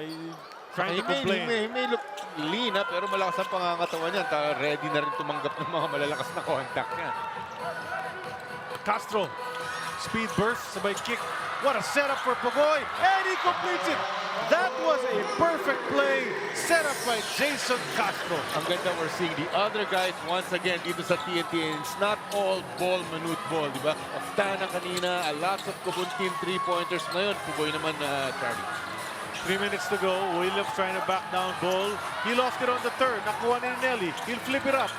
trying to complain. May look lean pero malakas ang pangangatawan niya. Ready na rin tumanggap ng mga malalakas na contact niya. Castro. Speed burst, sabay kick. What a setup for Pugoy. And he completes it. That was a perfect play set up by Jason Castro. Ang ganda, we're seeing the other guys once again dito sa TNT. And it's not all Ball Manute Ball, di ba? Oftana kanina, lots of Kubuntin 3-pointers. Ngayon, Pugoy naman, Charlie. 3 minutes to go. Williams trying to back down Ball. He lost it on the turn. Nakuha ni Nelly. He'll flip it up.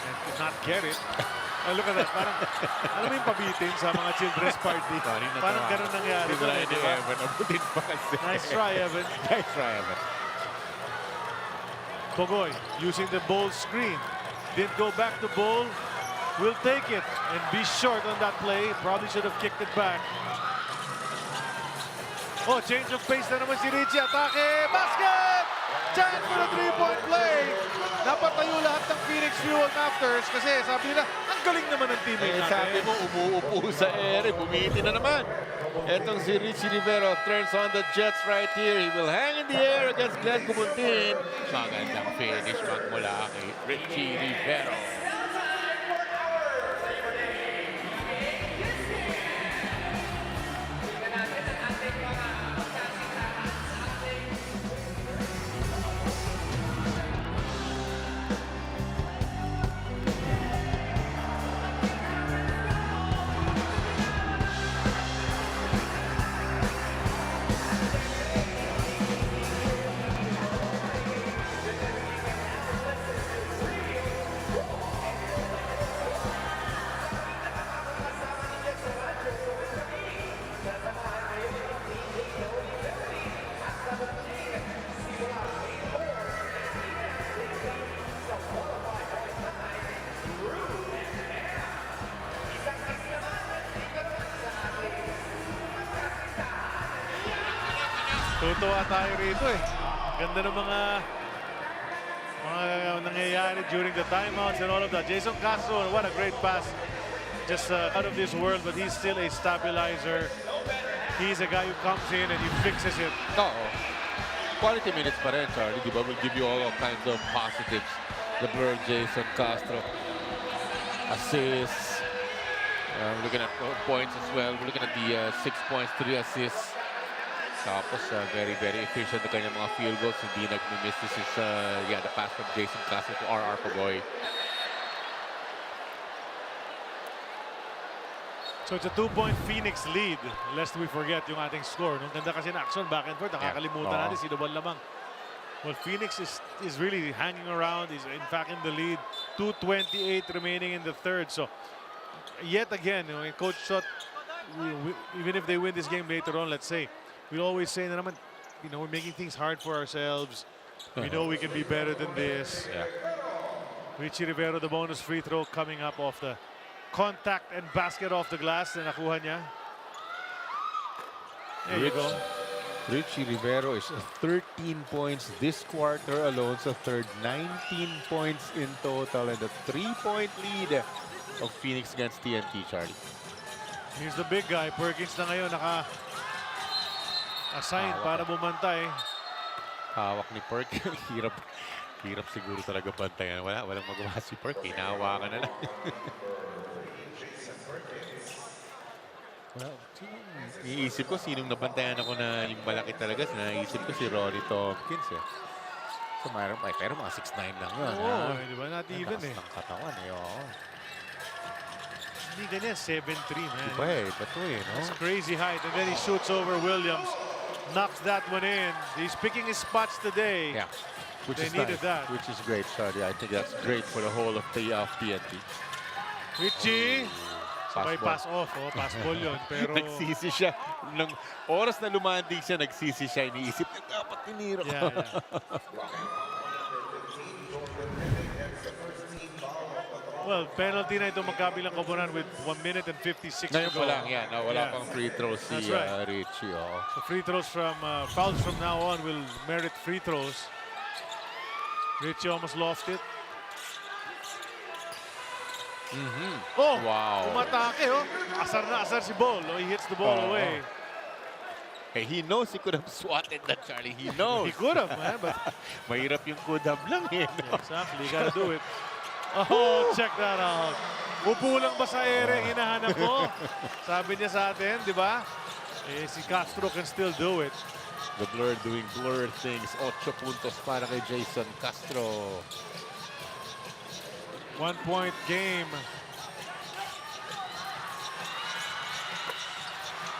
And could not get it. Oh, look at that. Parang, alam mo yung pabitin sa mga children's party. Parang ganun nangyari. Nice try, Evan. Nice try, Evan. Pugoy using the Ball screen. Didn't go back to Ball. Will take it and be short on that play. Probably should have kicked it back. Oh, change of pace na naman si Richie. Atake! Basket! Chance for the 3-point play. Napatayo lahat ng Phoenix Fuel Nafters kasi sabi nila, ang galing naman ng teammate natin. Sabi mo, umuupo sa ere, bumiti na naman. Etong si Richie Rivero turns on the Jets right here. He will hang in the air against Glenn Kubuntin. Magandang finish magmula kay Richie Rivero. natutuwa tayo rito eh. Ganda ng mga nangyayari during the timeouts and all of that. Jason Castro, what a great pass. Just out of this world, but he's still a stabilizer. He's a guy who comes in and he fixes it. Oo. Quality minutes pa rin, Charlie. Di ba? Will give you all kinds of positives. The blur Jason Castro. Assists. Looking at points as well. We're looking at the 6 points, 3 assists. Tapos very, very efficient na kanyang mga field goals. Hindi nag-miss. This is the pass from Jason Castro to R.R. Pagoy. So it's a 2-point Phoenix lead. Lest we forget yung ating score. Nung ganda kasi na action, back and forth, nakakalimutan natin sino ba lamang. Well, Phoenix is really hanging around. Is in fact in the lead. 2:28 remaining in the third. So yet again, Coach Shot, even if they win this game later on, let's say, we always say na naman, we're making things hard for ourselves. We know we can be better than this. Richie Rivero, the bonus free throw coming up off the contact and basket off the glass na nakuha niya. There you go. Richie Rivero is 13 points this quarter alone. So third, 19 points in total and a 3-point lead of Phoenix against TNT, Charlie. Here's the big guy. Perkins na ngayon naka-assign para bumantay. Hawak ni Perkins. Hirap siguro talaga bantayan. Walang magawa si Perkins. Hinahawakan na lang. Well, iisip ko sinong nabantayan ako na yung malaki talaga. Naisip ko si Rory Tompkins eh. So pero mga 6'9 lang yun. Oo, di ba? Not even eh. Ang katawan eh. Oo. Hindi ganyan, 7'3 man. Iba eh, bato eh, no? It's crazy height. And then he shoots over Williams. Knocks that one in. He's picking his spots today. Yeah. They needed that. Which is great, Charlie. I think that's great for the whole of TNT. Richie. Sabay pass off, pass ball yun. Pero nagsisi siya. Nung oras na lumanding siya, nagsisi siya. Iniisip na dapat tinira ko. Yeah. Well, penalty na ito magkabilang koponan with 1 minute and 56 Ngayon to go. pa lang yan. Wala pang free throws si Richie. So free throws from fouls from now on will merit free throws. Richie almost lost it. Oh, wow. Umatake, Asar na asar si Ball. He hits the ball away. Hey, he knows he could have swatted that, Charlie. He knows. He could have, man. But mahirap yung could have lang eh. Exactly, you gotta do it. Oh, check that out. Upo lang ba sa ere, hinahanap mo? Sabi niya sa atin, di ba? Eh, si Castro can still do it. The Blur doing Blur things. 8 puntos para kay Jason Castro. 1-point game.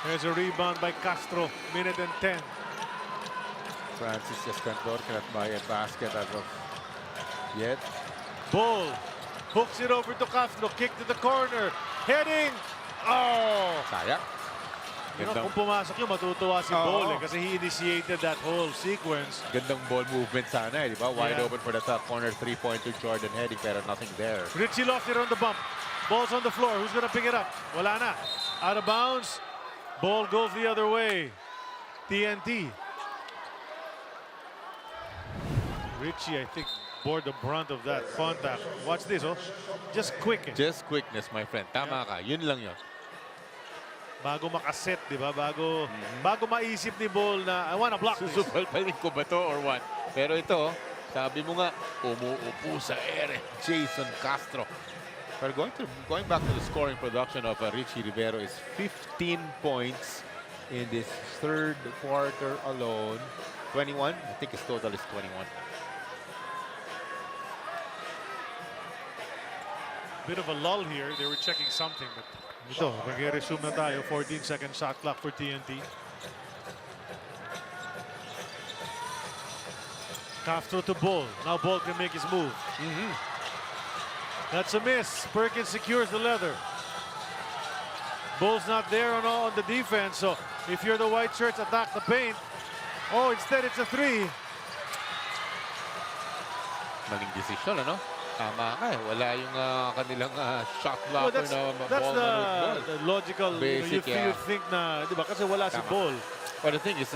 There's a rebound by Castro. Minute and 10. Francis Escandor cannot buy a basket as of yet. Ball hooks it over to Castro. Kick to the corner. Heading. Oh! Sayang. Kung pumasok yun, matutuwa si Ball kasi he initiated that whole sequence. Gandang ball movement sana eh, di ba? Wide open for the top corner, 3-pointer Jordan Heading, pero nothing there. Richie lost it on the bump. Ball's on the floor. Who's gonna pick it up? Wala na. Out of bounds. Ball goes the other way. TNT. Richie, I think, bore the brunt of that contact. Watch this, Just quick. Just quickness, my friend. Tama ka. Yun lang yun. Bago makaset, di ba? Bago maisip ni Ball na, I wanna block this. Susupalpalin ko ba to or what? Pero ito, sabi mo nga, umuupo sa ere. Jason Castro. But going back to the scoring production of Richie Rivero is 15 points in this third quarter alone. 21, I think his total is 21. Bit of a lull here. They were checking something, but ito, mag-resume na tayo. 14-second shot clock for TNT. Castro to Ball. Now Ball can make his move. That's a miss. Perkins secures the leather. Ball's not there on the defense, so if you're the white shirts, attack the paint. Oh, instead it's a 3. Maling desisyon, ano? Tama ka eh. Wala yung kanilang shot blocker That's na the logical. Basic, you think na, di ba? Kasi wala si Ball. But the thing is,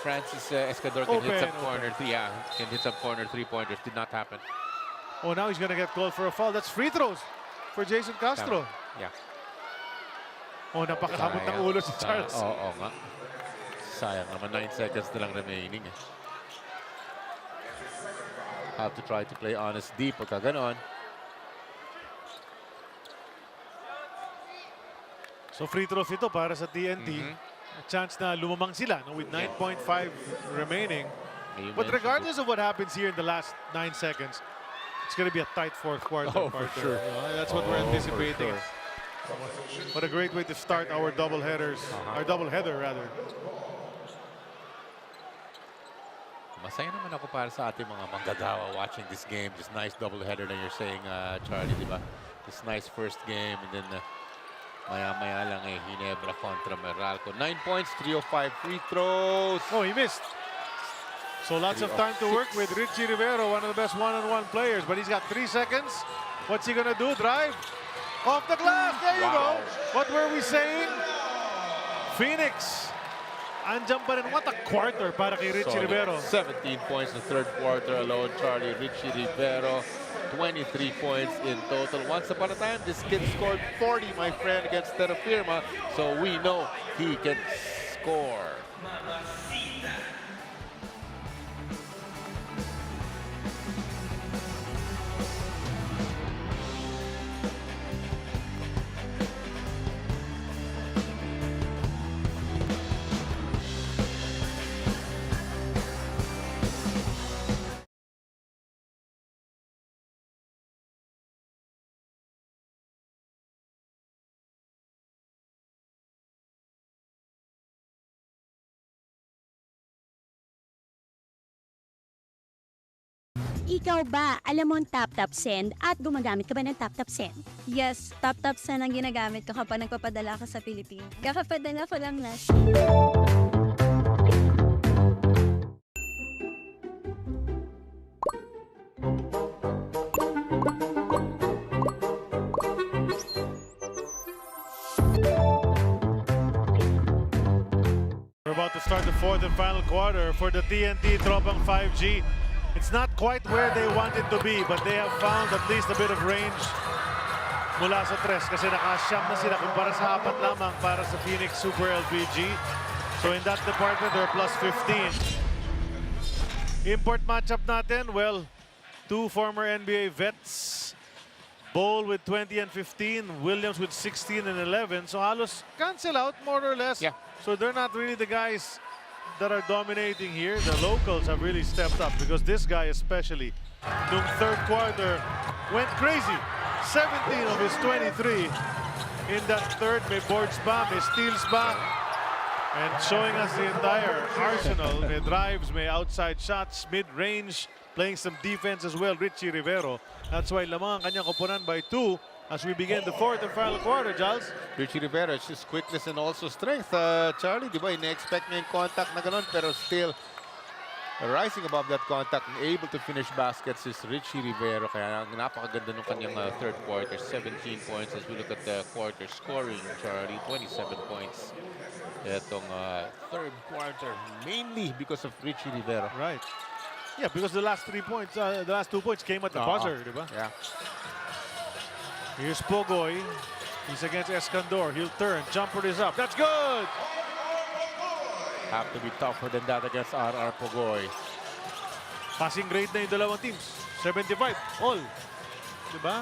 Francis Escador can hit some corner three. Yeah, can hit some corner three-pointers. Did not happen. Oh, now he's going to get called for a foul. That's free throws for Jason Castro. Yeah. Oh, napakahamot ng ulo si Charles. Oo nga. Sayang naman, 9 seconds na lang remaining. Have to try to play honest deep pagka ganon. So free throws ito para sa TNT. A chance na lumamang sila with 9.5 remaining. But regardless of what happens here in the last 9 seconds, it's going to be a tight fourth quarter. For sure. That's what we're anticipating. What a great way to start our doubleheaders. Our doubleheader, rather. Masaya naman ako para sa ating mga manggagawa watching this game. This nice doubleheader that you're saying, Charlie, di ba? This nice first game, and then maya-maya lang Ginebra kontra Meralco. 9 points, 3 of 5 free throws. Oh, he missed. So lots of time to work with Richie Rivero, one of the best one-on-one players. But he's got 3 seconds. What's he gonna do? Drive off the glass. There you go. What were we saying? Phoenix. Andyan pa rin. What a quarter para kay Richie Rivero. 17 points in the third quarter alone, Charlie. Richie Rivero, 23 points in total. Once upon a time, this kid scored 40, my friend, against Terra Firma. So we know he can score. Ikaw ba, alam mo ang tap-tap send at gumagamit ka ba ng tap-tap send? Yes, tap-tap send ang ginagamit ko kapag nagpapadala ka sa Pilipinas. Kakapadala ko lang last. We're about to start the fourth and final quarter for the TNT Tropang 5G. It's not quite where they wanted to be, but they have found at least a bit of range mula sa tres kasi nakasyam na sila kumpara sa apat lamang para sa Phoenix Super LPG. So in that department, they're plus 15. Import matchup natin, well, 2 former NBA vets. Bowl with 20 and 15, Williams with 16 and 11. So halos cancel out more or less. Yeah. So they're not really the guys that are dominating here. The locals have really stepped up because this guy especially, nung third quarter, went crazy. 17 of his 23 in that third. May boards pa, may steals pa. And showing us the entire arsenal. May drives, may outside shots, mid-range, playing some defense as well, Richie Rivero. That's why lamang ang kanyang koponan by 2 as we begin the fourth and final quarter, Giles. Richie Rivera, it's just quickness and also strength. Charlie, di ba, ina-expect niya yung contact na ganun, pero still rising above that contact and able to finish baskets is Richie Rivera. Kaya napakaganda nung kanyang third quarter. 17 points as we look at the quarter scoring, Charlie. 27 points. Etong third quarter, mainly because of Richie Rivera. Right. Yeah, because the last 2 points came at the buzzer, di ba? Yeah. Here's Pogoy. He's against Escandor. He'll turn. Jumper is up. That's good! Have to be tougher than that against RR Pogoy. Passing grade na yung dalawang teams. 75 all. Diba?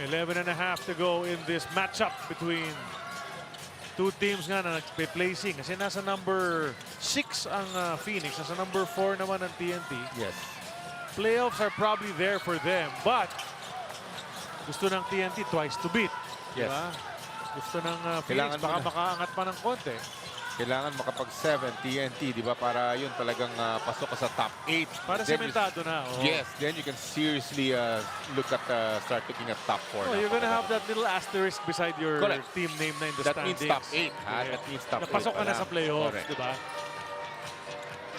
11 and a half to go in this matchup between two teams nga na nagpe-placing. Kasi nasa number 6 ang Phoenix. Nasa number 4 naman ang TNT. Yes. Playoffs are probably there for them. But gusto ng TNT twice to beat. Yes. Diba? Gusto ng Phoenix baka makaangat pa ng konti. Kailangan makapag-7 TNT, di ba? Para yun talagang pasok ka sa top 8. Para sementado na. Oh. Yes, then you can seriously start looking at top 4. Oh, you're gonna have that little asterisk beside your team name na in the that standings. Means top 8. Yeah. That means top 8. Napasok ka na sa playoffs, di ba?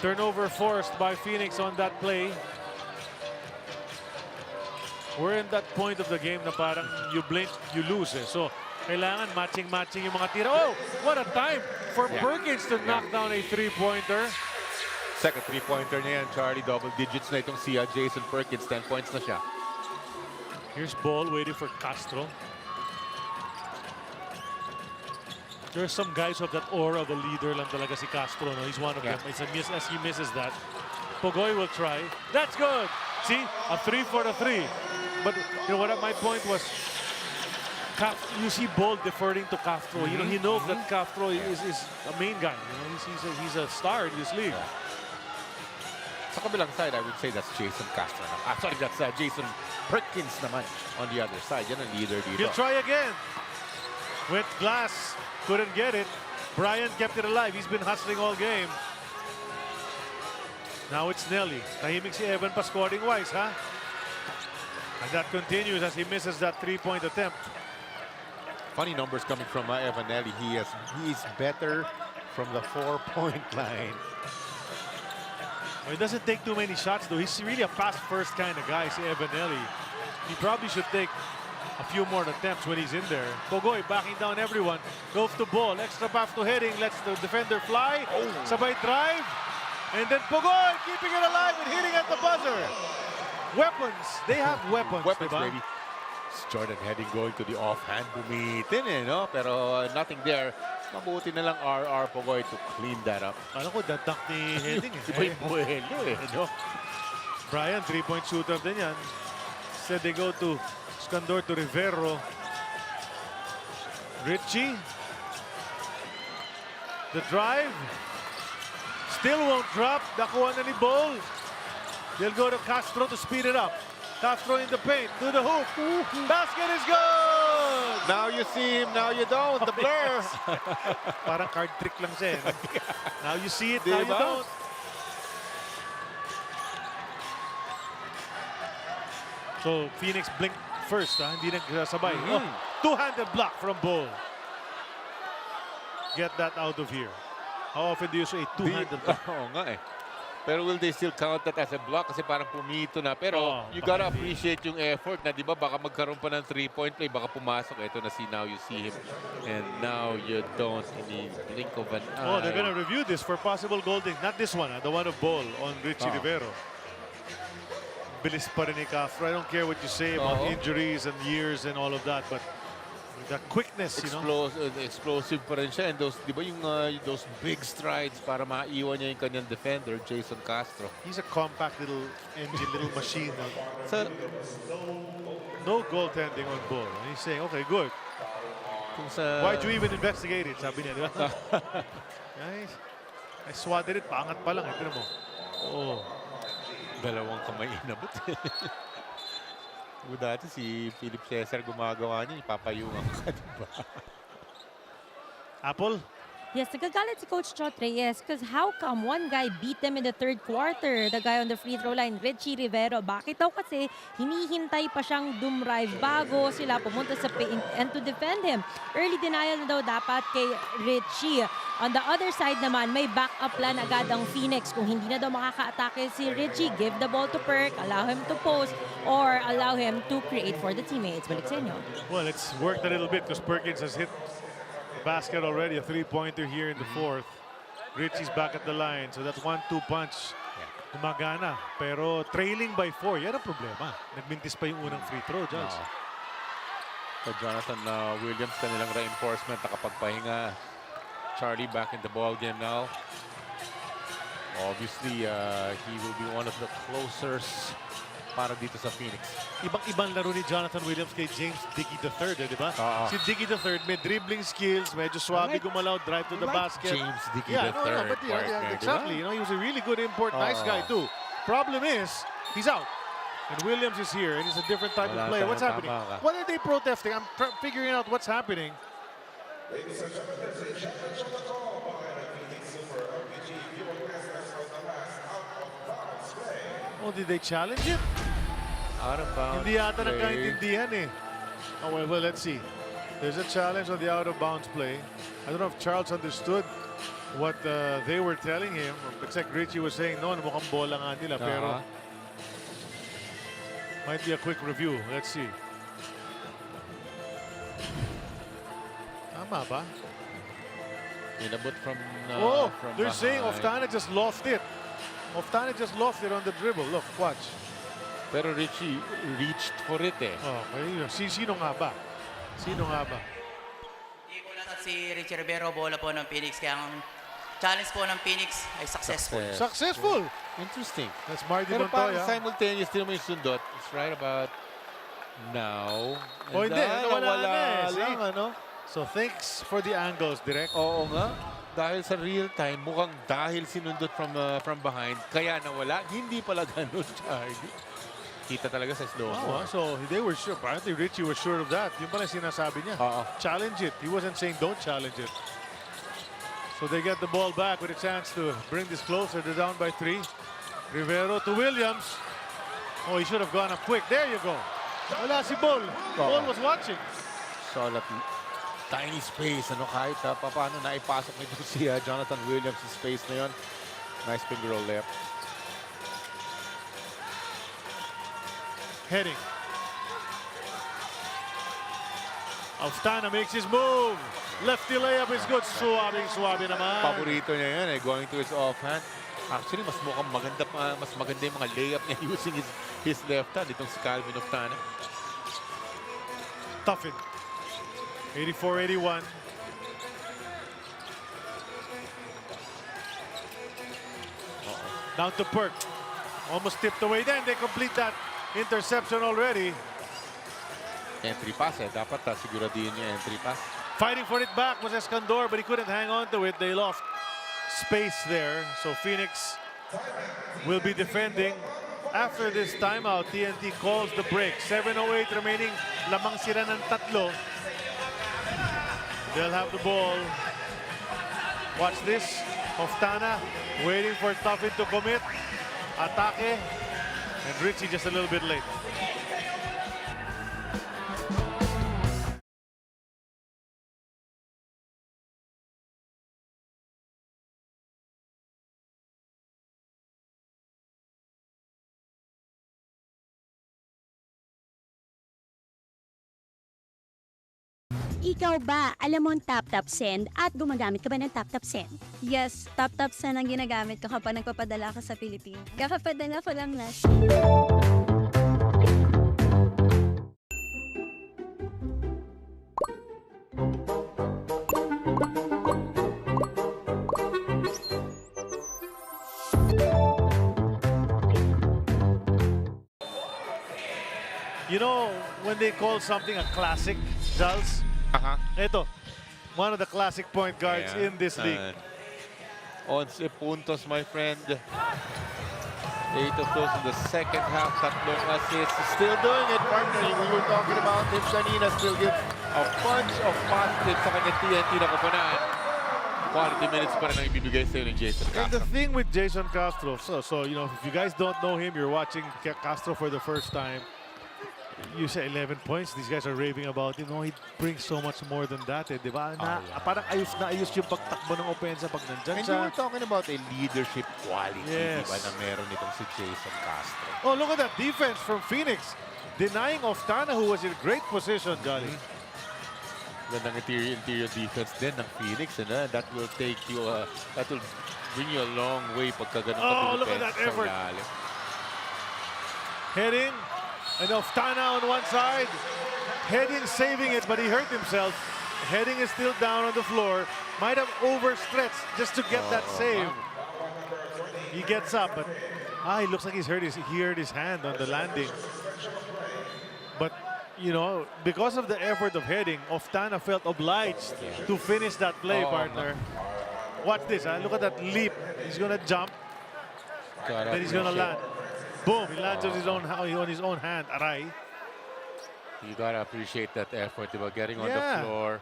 Turnover forced by Phoenix on that play. We're in that point of the game na parang you blink, you lose. So Kailangan matching-matching yung mga tira. Oh, what a time for Perkins to knock down a three-pointer. Second three-pointer niya yan, Charlie. Double digits na itong si Jason Perkins. 10 points na siya. Here's ball waiting for Castro. There's some guys of that aura of a leader lang talaga si Castro. No? He's one of them. It's a miss as he misses that. Pogoy will try. That's good. See, a 3 for the 3. But you know what? My point was, you see Ball deferring to Castro. You know, he knows that Castro is a main guy. You know, he's a star in this league. Sa kabilang side, I would say that's Jason Castro. Sorry, that's Jason Perkins naman on the other side. Yan ang leader dito. He'll try again. With Glass, couldn't get it. Brian kept it alive. He's been hustling all game. Now it's Nelly. Tahimik si Evan pa scoring wise, huh? And that continues as he misses that three-point attempt. Funny numbers coming from Evan Nelly. He's better from the 4-point line. Well, he doesn't take too many shots, though. He's really a pass-first kind of guy, si Evan Nelly. He probably should take a few more attempts when he's in there. Pogoy backing down everyone. Goes to ball. Extra pass to heading. Lets the defender fly. Sabay drive. And then Pogoy keeping it alive and hitting at the buzzer. Weapons. They have weapons. Weapons, diba? baby. Jordan heading going to the offhand. Bumitin no? Pero nothing there. Mabuti na lang RR Pogoy to clean that up. Alam ko, dadak ni heading. Iba yung buhelo no? Brian, three-point shooter din yan. Said they go to Scandor to Rivero. Richie. The drive. Still won't drop. Nakuha na ni Ball. They'll go to Castro to speed it up. Castro in the paint, to the hoop. Basket is good! Now you see him, now you don't. The blur. Parang card trick lang siya. Now you see it, Diba? now you don't. So Phoenix blinked first, hindi nagsasabay. Two-handed block from Ball. Get that out of here. How often do you say two-handed block? Oo nga eh. Pero will they still count that as a block? Kasi parang pumito na. Pero you gotta appreciate yung effort na, di ba? Baka magkaroon pa ng three-point play. Baka pumasok. Ito na now you see him. And now you don't in the blink of an eye. Oh, they're gonna review this for possible golding. Not this one, the one of Ball on Richie Rivero. Bilis pa rin ni Castro. I don't care what you say about injuries and years and all of that, but the quickness, you know. Explosive pa rin siya. And those, di ba yung those big strides para maiwan niya yung kanyang defender, Jason Castro. He's a compact little engine, little machine. So, no goaltending on Ball. And he's saying, okay, good. Why'd you even investigate it? Sabi niya, di ba? I swatted it. Pangat pa lang. Ito mo. Oh. Dalawang kamay inabot. Dati si Philip Cesar gumagawa niya, ipapayungan ka, diba? Apple? Yes, nagagalit si Coach Chot Reyes because how come one guy beat them in the third quarter? The guy on the free throw line, Richie Rivero. Bakit daw kasi hinihintay pa siyang dumrive bago sila pumunta sa paint and to defend him. Early denial na daw dapat kay Richie. On the other side naman, may backup plan agad ang Phoenix. Kung hindi na daw makaka-atake si Richie, give the ball to Perk, allow him to post, or allow him to create for the teammates. Balik sa inyo. Well, it's worked a little bit because Perkins has hit basket already, a three-pointer here in the fourth. Richie's back at the line, so that's 1-2 punch. Gumagana, pero trailing by 4, yan ang problema. Nagmintis pa yung unang free throw, Judge. So Jonathan Williams, kanilang reinforcement, nakapagpahinga. Charlie back in the ball game now. Obviously, he will be one of the closers para dito sa Phoenix. Ibang-ibang laro ni Jonathan Williams kay James Dickey III, di ba? Si Dickey III, may dribbling skills, medyo swabe gumalaw, drive to the basket. James Dickey III. Exactly. You know, he was a really good import, nice guy too. Problem is, he's out. And Williams is here, and he's a different type of player. What's happening? What are they protesting? I'm figuring out what's happening. Oh, did they challenge it? Out of bounds. Hindi yata nagkaintindihan eh. Oh, well, let's see. There's a challenge on the out of bounds play. I don't know if Charles understood what they were telling him. It's like Richie was saying, no, mukhang bola nga nila. Pero might be a quick review. Let's see. Tama ba? Inabot from they're saying behind. Oftana just lost it. Oftana just lost it on the dribble. Look, watch. Pero Richie reached for it eh. Okay, sino nga ba? Sino nga ba? Si Richie Rivero, bola po ng Phoenix. Kaya ang challenge po ng Phoenix ay successful. Successful! Interesting. That's Marty Pero parang Montoya. simultaneous din naman yung sundot. It's right about now. Oh, hindi. Nawala na eh. lang, See? ano? So, thanks for the angles, direct. Oo nga. Dahil sa real time, mukhang dahil sinundot from behind, kaya nawala. Hindi pala ganun, Charlie. Kita talaga sa slow mo. So, they were sure. Apparently, Richie was sure of that. Yung pala sinasabi niya. Challenge it. He wasn't saying don't challenge it. So, they get the ball back with a chance to bring this closer. They're down by 3. Rivero to Williams. Oh, he should have gone up quick. There you go. Wala si Bol. Bol was watching. So, tiny space, ano, kahit paano naipasok nito si Jonathan Williams sa space na yun. Nice finger roll left. Heading. Oftana makes his move. Lefty layup is good. Suwabe naman. Paborito niya yan eh, going to his offhand. Actually, mas mukhang mas maganda yung mga layup niya using his left hand. Itong si Calvin Oftana. Toughen. 84-81. Down to Perk. Almost tipped away. Then they complete that interception already. Entry pass eh. Dapat siguradin yung entry pass. Fighting for it back was Escandor, but he couldn't hang on to it. They lost space there. So Phoenix will be defending. After this timeout, TNT calls the break. 7:08 remaining. Lamang sila ng 3. They'll have the ball. Watch this. Oftana waiting for Tuffin to commit. Atake. And Richie just a little bit late. Ikaw ba, alam mo ang tap-tap send at gumagamit ka ba ng tap-tap send? Yes, tap-tap send ang ginagamit ko kapag nagpapadala ka sa Pilipinas. Kakapadala ko lang last. You know, when they call something a classic, Charles, ito, one of the classic point guards in this league. 11 puntos, my friend. 8 of those in the second half. Tatlong assists. Still doing it, partner. We were talking about him kanina. Still gives a bunch of positives sa kanya TNT na kapanaan. Quality minutes pa rin ang ibibigay sa'yo ni Jason Castro. And the thing with Jason Castro, so you know, if you guys don't know him, you're watching Castro for the first time. You say 11 points, these guys are raving about him. No, he brings so much more than that, eh, di ba? Parang ayos na ayos yung pagtakbo ng opensa pag nandyan And siya. you were talking about a leadership quality, Yes. di ba, na meron itong si Jason Castro. Oh, look at that defense from Phoenix. Denying Oftana, who was in great position, Johnny. Gandang interior defense din ng Phoenix, and that will take you, that will bring you a long way pagka ganun Oh, look at that effort. Heading. And Oftana on one side. Heading saving it, but he hurt himself. Heading is still down on the floor. Might have overstretched just to get that save. He gets up, but he looks like he hurt his hand on the landing. But, you know, because of the effort of Heading, Oftana felt obliged to finish that play, partner. Watch this, look at that leap. He's gonna jump, then he's gonna land. Boom, he lands on his own hand, aray. You gotta appreciate that effort, diba? Getting on the floor.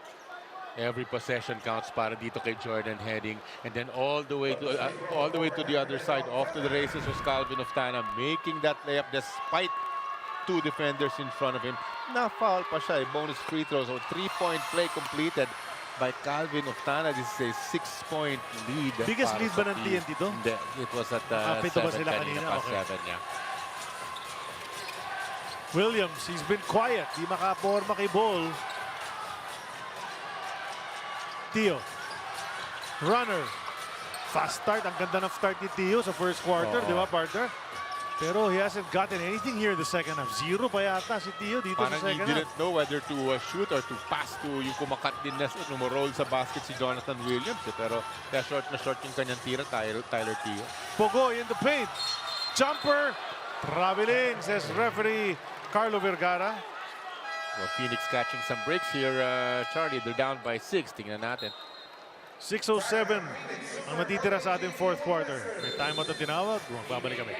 Every possession counts para dito kay Jordan Heading. And then all the way to the other side, off to the races was Calvin Oftana, making that layup despite 2 defenders in front of him. Na-foul pa siya, bonus free throw. So 3-point play completed by Calvin Oftana. This is a 6-point lead. Biggest lead ba ng TNT to? Hindi. It was at 7 kanina pa, 7 niya. Williams, he's been quiet. Di makaporma kay Ball. Tio. Runner. Fast start. Ang ganda ng start ni Tio sa first quarter, di ba, partner? Pero he hasn't gotten anything here in the second half. 0 pa yata si Tio dito Parang sa second he didn't know whether to shoot or to pass to yung kumakat din na roll sa basket si Jonathan Williams. Pero kaya short na short yung kanyang tira, Tyler Tio. Pogoy in the paint. Jumper. Traveling, says referee Carlo Vergara. Well, Phoenix catching some breaks here, Charlie. They're down by 6. Tingnan natin. 6:07 ang matitira sa ating fourth quarter. May timeout na tinawag. Babalik kami.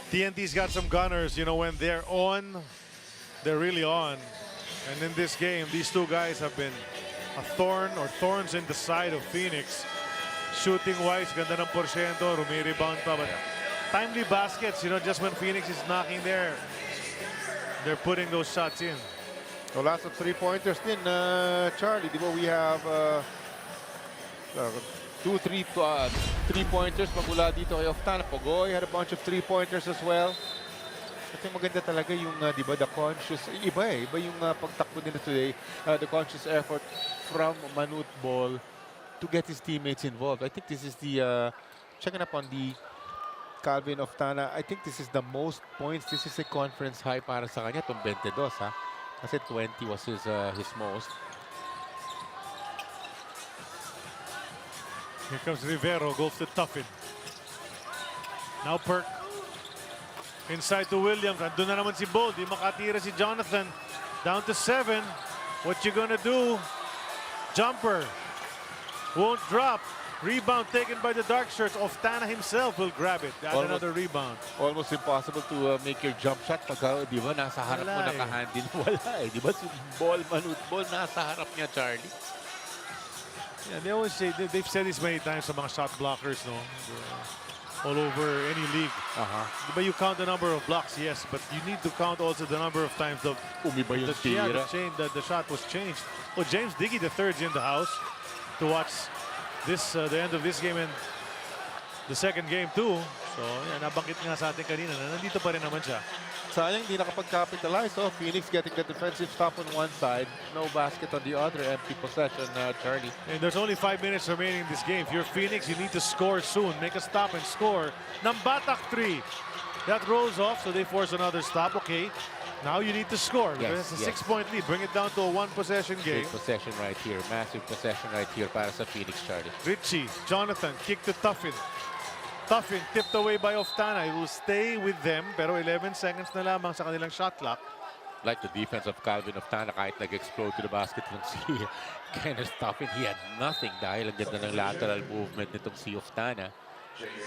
TNT's got some gunners, you know, when they're on, they're really on. And in this game, these two guys have been a thorn or thorns in the side of Phoenix. Shooting-wise, ganda ng porsyento, rumi-rebound pa. But timely baskets, you know, just when Phoenix is knocking there, they're putting those shots in. So lots of three-pointers din, Charlie. Di ba we have three-pointers magmula dito kay Oftana. Pogoy had a bunch of three-pointers as well. Kasi maganda talaga yung, di ba, the conscious, iba yung pagtakbo nila today, the conscious effort from Manute Ball to get his teammates involved. I think this is the, checking up on the Calvin Oftana, I think this is the most points. This is a conference high para sa kanya, itong 22, ha? Kasi 20 was his most. Here comes Rivero, goes to Tuffin. Now Perk. Inside to Williams. Andun na naman si Bold. Di makatira si Jonathan. Down to 7. What you gonna do? Jumper. Won't drop. Rebound taken by the dark shirts. Oftana himself will grab it. Got another rebound. Almost impossible to make your jump shot pagka, di ba, nasa harap mo nakahandin. Wala eh. Di ba si Manute Ball nasa harap niya, Charlie? Yeah, they always say, they've said this many times sa mga shot blockers, no? All over any league. But you count the number of blocks, yes, but you need to count also the number of times the shot was changed. Oh, James Diggy the third's in the house to watch this the end of this game and the second game too. So, yeah, nabanggit nga sa atin kanina na nandito pa rin naman siya. Sayang hindi nakapag-capitalize. So, Phoenix getting the defensive stop on one side, no basket on the other, empty possession, Charlie. And there's only 5 minutes remaining in this game. If you're Phoenix, you need to score soon. Make a stop and score. Nambatak 3. That rolls off, so they force another stop. Okay, now you need to score. Because it's a 6-point lead. Bring it down to a one-possession game. Big possession right here. Massive possession right here para sa Phoenix, Charlie. Richie, Jonathan, kick to Tuffin. Tuffin tipped away by Oftana. He will stay with them, pero 11 seconds na lamang sa kanilang shot clock. Like the defense of Calvin Oftana, kahit nag-explode to the basket ng si Kenneth Tuffin, he had nothing dahil ang ganda ng lateral movement nitong si Oftana.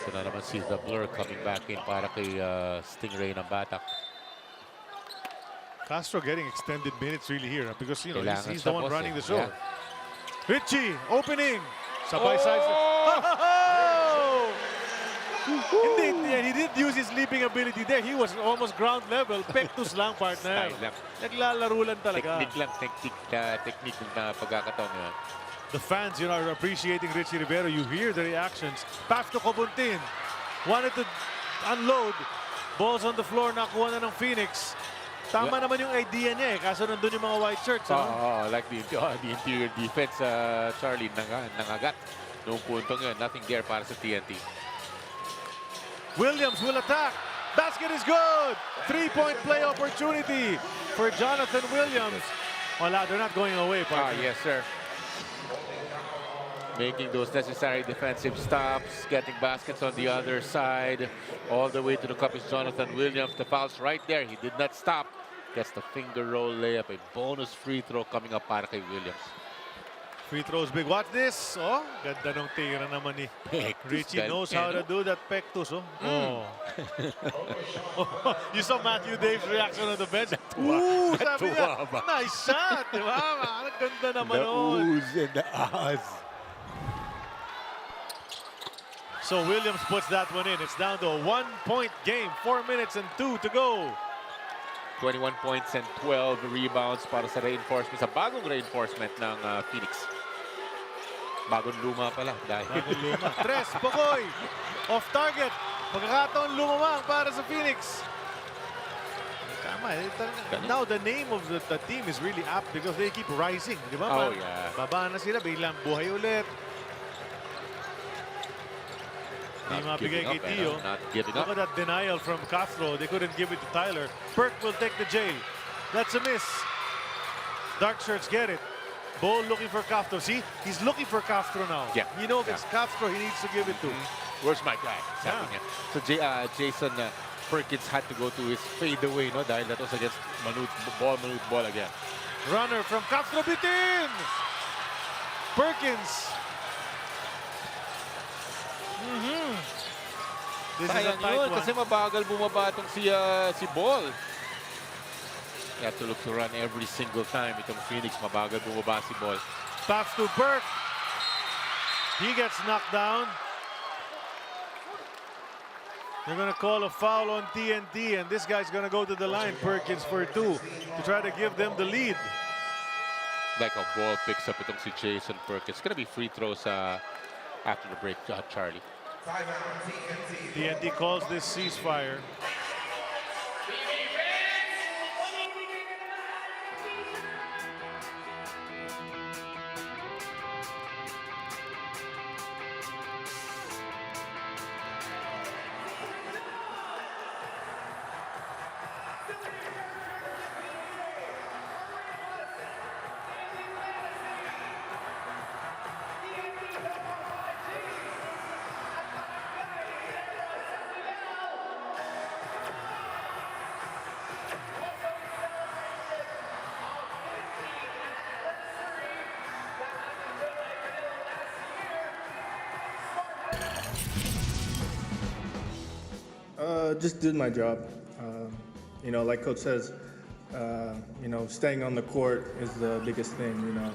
So na naman si The Blur coming back in para kay Stingray ng Batak. Castro getting extended minutes really here because, you know, he's the one running the show. Yeah. Richie, opening. Sabay sides. Hindi, he didn't use his leaping ability there. He was almost ground level. Pectus lang, partner. Naglalaro lang talaga. Technique na pagkakataon niya. The fans, you know, are appreciating Richie Rivero. You hear the reactions. Pass to Cobuntin. Wanted to unload. Balls on the floor, nakuha na ng Phoenix. Tama naman yung idea niya eh. Kaso nandun yung mga white shirts. Like the interior defense, Charlie, nangagat. Noong puntong yun, nothing there para sa TNT. Williams will attack. Basket is good. 3-point play opportunity for Jonathan Williams. Wala, they're not going away, partner. Yes, sir. Making those necessary defensive stops, getting baskets on the other side. All the way to the cup is Jonathan Williams. The foul's right there. He did not stop. Gets the finger roll layup. A bonus free throw coming up para kay Williams. Free throws big. Watch this. Oh, ganda ng tira naman ni Richie. Knows how to do that pectus. Oh. Oh. You saw Matthew Dave's reaction on the bench. Ooh, sabi niya, nice shot. Diba? Ang ganda naman The nun. oohs and the ahs. So Williams puts that one in. It's down to a 1-point game. 4 minutes and 2 to go. 21 points and 12 rebounds para sa reinforcement, sa bagong reinforcement ng Phoenix. Bagong luma pala. Bagong luma. Tres, Bogoy. Off target. Pagkakataon lumamang para sa Phoenix. Tama. Now the name of the team is really apt because they keep rising. Di ba? Oh, yeah. Baba na sila. Biglang buhay ulit. Hindi mabigay kay Tio. Look at that denial from Castro. They couldn't give it to Tyler. Perk will take the J. That's a miss. Dark shirts get it. Ball looking for Castro. See? He's looking for Castro now. Yeah. You know, if it's Castro, he needs to give it to. Where's my guy? Sabi niya. So Jason Perkins had to go to his fadeaway, no? Dahil that was against Manute Ball again. Runner from Castro bitin! Perkins. This is a Sayang tight yun, one. kasi mabagal bumaba itong si Ball. You have to look to run every single time. Itong Phoenix, mabagal bumaba si Ball. Pass to Burke. He gets knocked down. They're going to call a foul on TNT, and this guy's going to go to the line, Perkins, for 2 to try to give them the lead. Like a ball picks up itong si Jason Perkins. It's going to be free throws after the break, Charlie. TNT calls this ceasefire. Just did my job. You know, like Coach says, you know, staying on the court is the biggest thing. You know,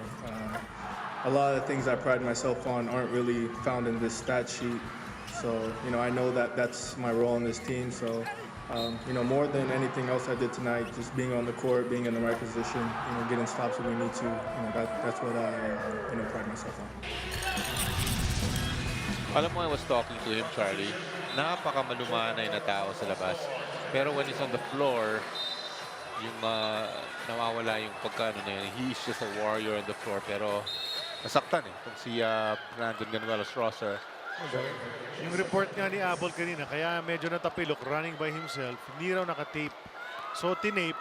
a lot of the things I pride myself on aren't really found in this stat sheet. So, you know, I know that that's my role in this team. So, you know, more than anything else I did tonight, just being on the court, being in the right position, you know, getting stops when we need to. You know, that's what I, you know, pride myself on. Alam mo, I was talking to him, Charlie. Napaka-malumanay na tao sa labas. Pero when he's on the floor, yung nawawala yung pagkano na yun. He's just a warrior on the floor. Pero nasaktan eh. Kung si Brandon Ganuelos-Rosser. Yung report nga ni Abel kanina, kaya medyo natapilok, running by himself. Hindi raw nakatape. So tinape,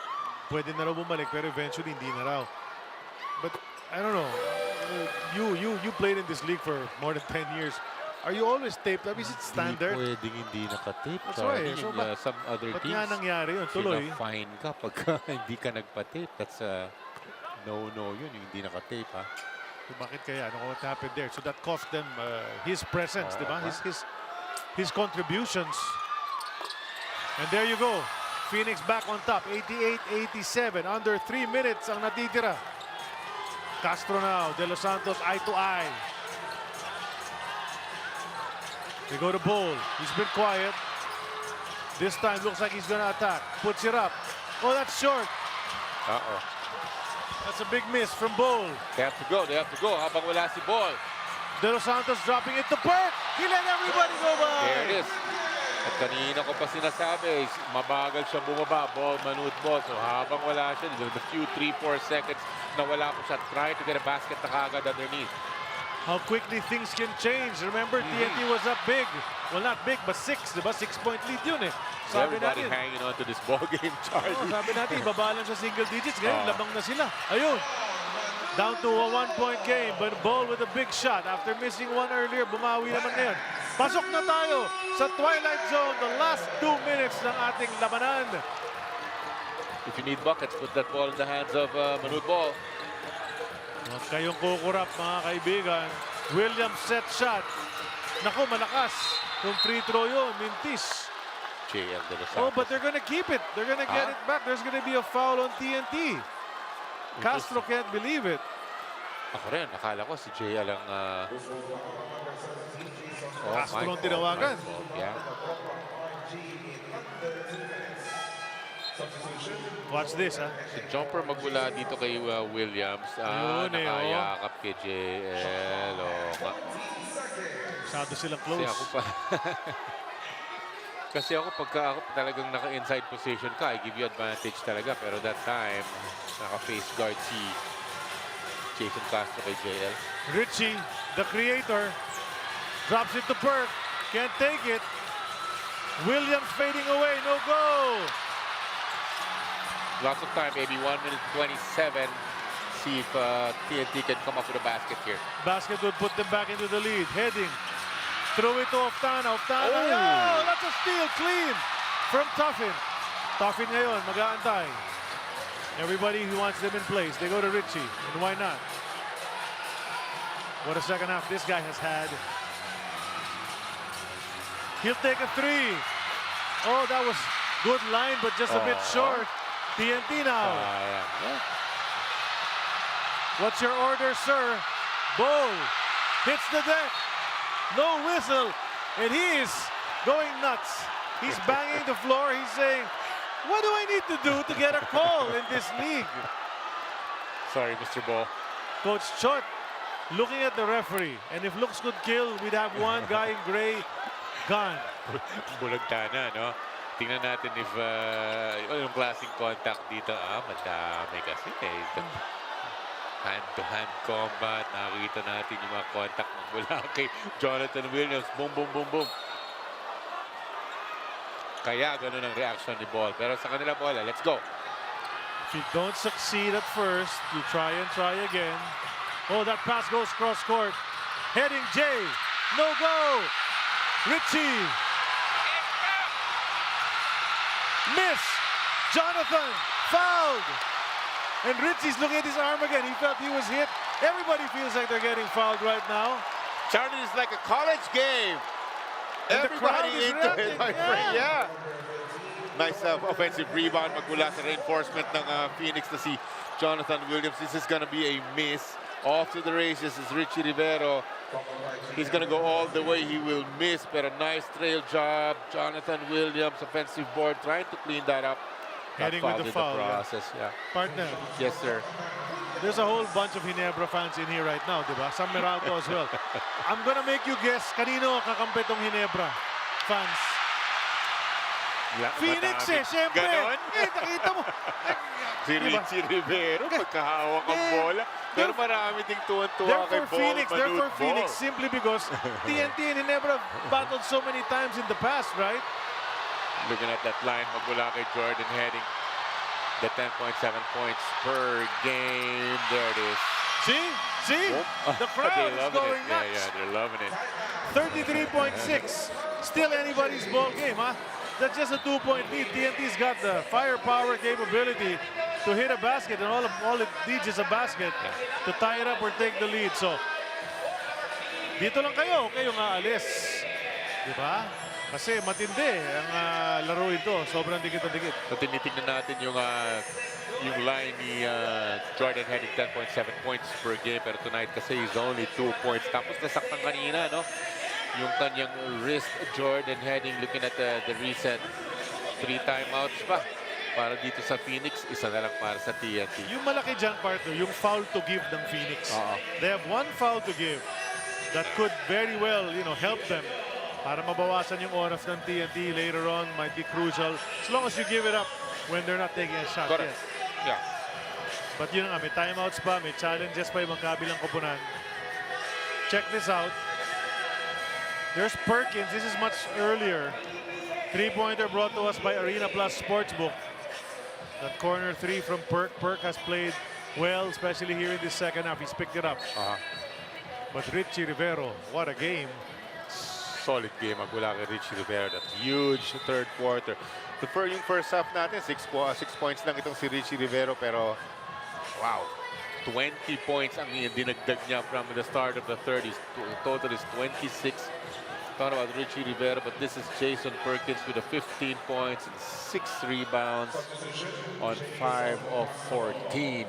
pwede na raw bumalik, pero eventually hindi na raw. But I don't know. You played in this league for more than 10 years. Are you always taped up? Is it standard? Hindi pwedeng hindi nakatape. That's why. So, some other ba't teams, nga nangyari yun? Tuloy. fine ka pagka hindi ka nagpa-tape. That's a no-no yun, yung hindi nakatape, ha? So, bakit kaya? Ano what happened there? So that cost them his presence, di ba? His contributions. And there you go. Phoenix back on top. 88-87. Under 3 minutes ang natitira. Castro now. De Los Santos eye to eye. They go to Ball. He's been quiet. This time looks like he's gonna attack. Puts it up. Oh, that's short. Uh-oh. That's a big miss from Ball. They have to go. They have to go habang wala si Ball. De Los Santos dropping it to Perk. He let everybody go by. There it is. At kanina ko pa sinasabi, mabagal siya bumaba. Ball, Manute Ball. So habang wala siya, the few 3-4 seconds na wala po siya, try to get a basket na kagad underneath. How quickly things can change. Remember, TNT was up big. Well, not big, but 6. Diba? 6-point lead yun eh. Sabi Everybody natin, hanging on to this ball game, Charlie. sabi natin, ibaba lang sa single digits. Ngayon, labang na sila. Ayun. Down to a 1-point game, but Ball with a big shot. After missing one earlier, bumawi naman ngayon. Pasok na tayo sa Twilight Zone. The last 2 minutes ng ating labanan. If you need buckets, put that ball in the hands of Manute Ball. Huwag kayong kukurap, mga kaibigan. Williams set shot. Naku, malakas. Kung free throw yun, mintis. Oh, but they're gonna keep it. They're gonna get it back. There's gonna be a foul on TNT. Castro can't believe it. Ako rin, nakala ko si JL ang... Castro ang tinawagan. Yeah. Watch this, ha? Si jumper magmula dito kay Williams. Nakayakap kay JL. Masyado silang close. Kasi ako, pagka ako talagang naka-inside position ka, I give you advantage talaga. Pero that time, naka-face guard si Jason Castro kay JL. Richie, the creator, drops it to Perk. Can't take it. Williams fading away. No go. Lots of time, maybe 1 minute 27. See if TNT can come up with a basket here. Basket would put them back into the lead. Heading. Throw it to Oftana. Oftana. Oh! That's a steal. Clean from Tuffin. Tuffin ngayon, mag-aantay. Everybody who wants them in place, they go to Richie. And why not? What a second half this guy has had. He'll take a three. Oh, that was good line, but just a bit short. TNT now. What's your order, sir? Bo hits the deck. No whistle. And he is going nuts. He's banging the floor. He's saying, what do I need to do to get a call in this league? Sorry, Mr. Ball. Coach Chot looking at the referee. And if looks could kill, we'd have one guy in gray gone. Bulagtana, no? Tingnan natin if yung klaseng contact dito. Madami kasi. Hand-to-hand combat. Nakikita natin yung mga contact mula kay Jonathan Williams. Boom, boom, boom, boom. Kaya ganun ang reaction ni Ball. Pero sa kanila, bola, let's go. If you don't succeed at first, you try and try again. Oh, that pass goes cross-court. Heading Jay. No go. Richie. Miss. Jonathan fouled. And Richie's looking at his arm again. He felt he was hit. Everybody feels like they're getting fouled right now. Charlie is like a college game. And everybody into it, my friend. Yeah. Nice offensive rebound magmula sa reinforcement ng Phoenix na si Jonathan Williams. This is gonna be a miss. Off to the races is Richie Rivero. He's gonna go all the way. He will miss, but a nice trail job. Jonathan Williams, offensive board, trying to clean that up. Heading with the foul. Process, yeah. Partner. Yes, sir. There's a whole bunch of Ginebra fans in here right now, di ba? Some Meralco as well. I'm gonna make you guess kanino kakampi tong Ginebra fans. Phoenix siyempre. Ganon? Nakita mo. Si Richie Rivero, pagkahawak ang bola. Pero marami ding tuwan-tuwa kay Ball. They're for Phoenix simply because TNT and Ginebra battled so many times in the past, right? Looking at that line, magmula kay Jordan Heading. The 10.7 points per game. There it is. See? The crowd is going nuts. Yeah, they're loving it. 33.6. Still anybody's ball game, huh? That's just a 2-point lead. TNT's got the firepower capability to hit a basket, and all it needs is a basket to tie it up or take the lead. So, dito lang kayo nga alis. Di ba? Kasi matindi ang laro ito. Sobrang dikit-dikit. So, tinitignan natin yung line ni Jordan Heading, 10.7 points per game. Pero tonight kasi he's only 2 points. Tapos nasaktan kanina, no? Yung kanyang wrist, Jordan Heading, looking at the recent 3 timeouts pa. Para dito sa Phoenix, isa na lang para sa TNT. Yung malaki dyan, partner, yung foul to give ng Phoenix. They have 1 foul to give that could very well, help them para mabawasan yung oras ng TNT later on. Might be crucial. As long as you give it up when they're not taking a shot. Correct. Yes. Yeah. But yun nga, may timeouts pa, may challenges pa yung magkabilang koponan. Check this out. There's Perkins. This is much earlier. 3-pointer brought to us by Arena Plus Sportsbook. That corner 3 from Perk. Perk has played well, especially here in the second half. He's picked it up. But Richie Rivero, what a game. Solid game magmula kay Richie Rivero. That huge third quarter. Yung first half natin, 6 points lang itong si Richie Rivero. Pero, wow. 20 points ang dinagdag niya from the start of the third. His total is 26. Talking about Richie Rivera, but this is Jason Perkins with a 15 points and 6 rebounds on 5 of 14.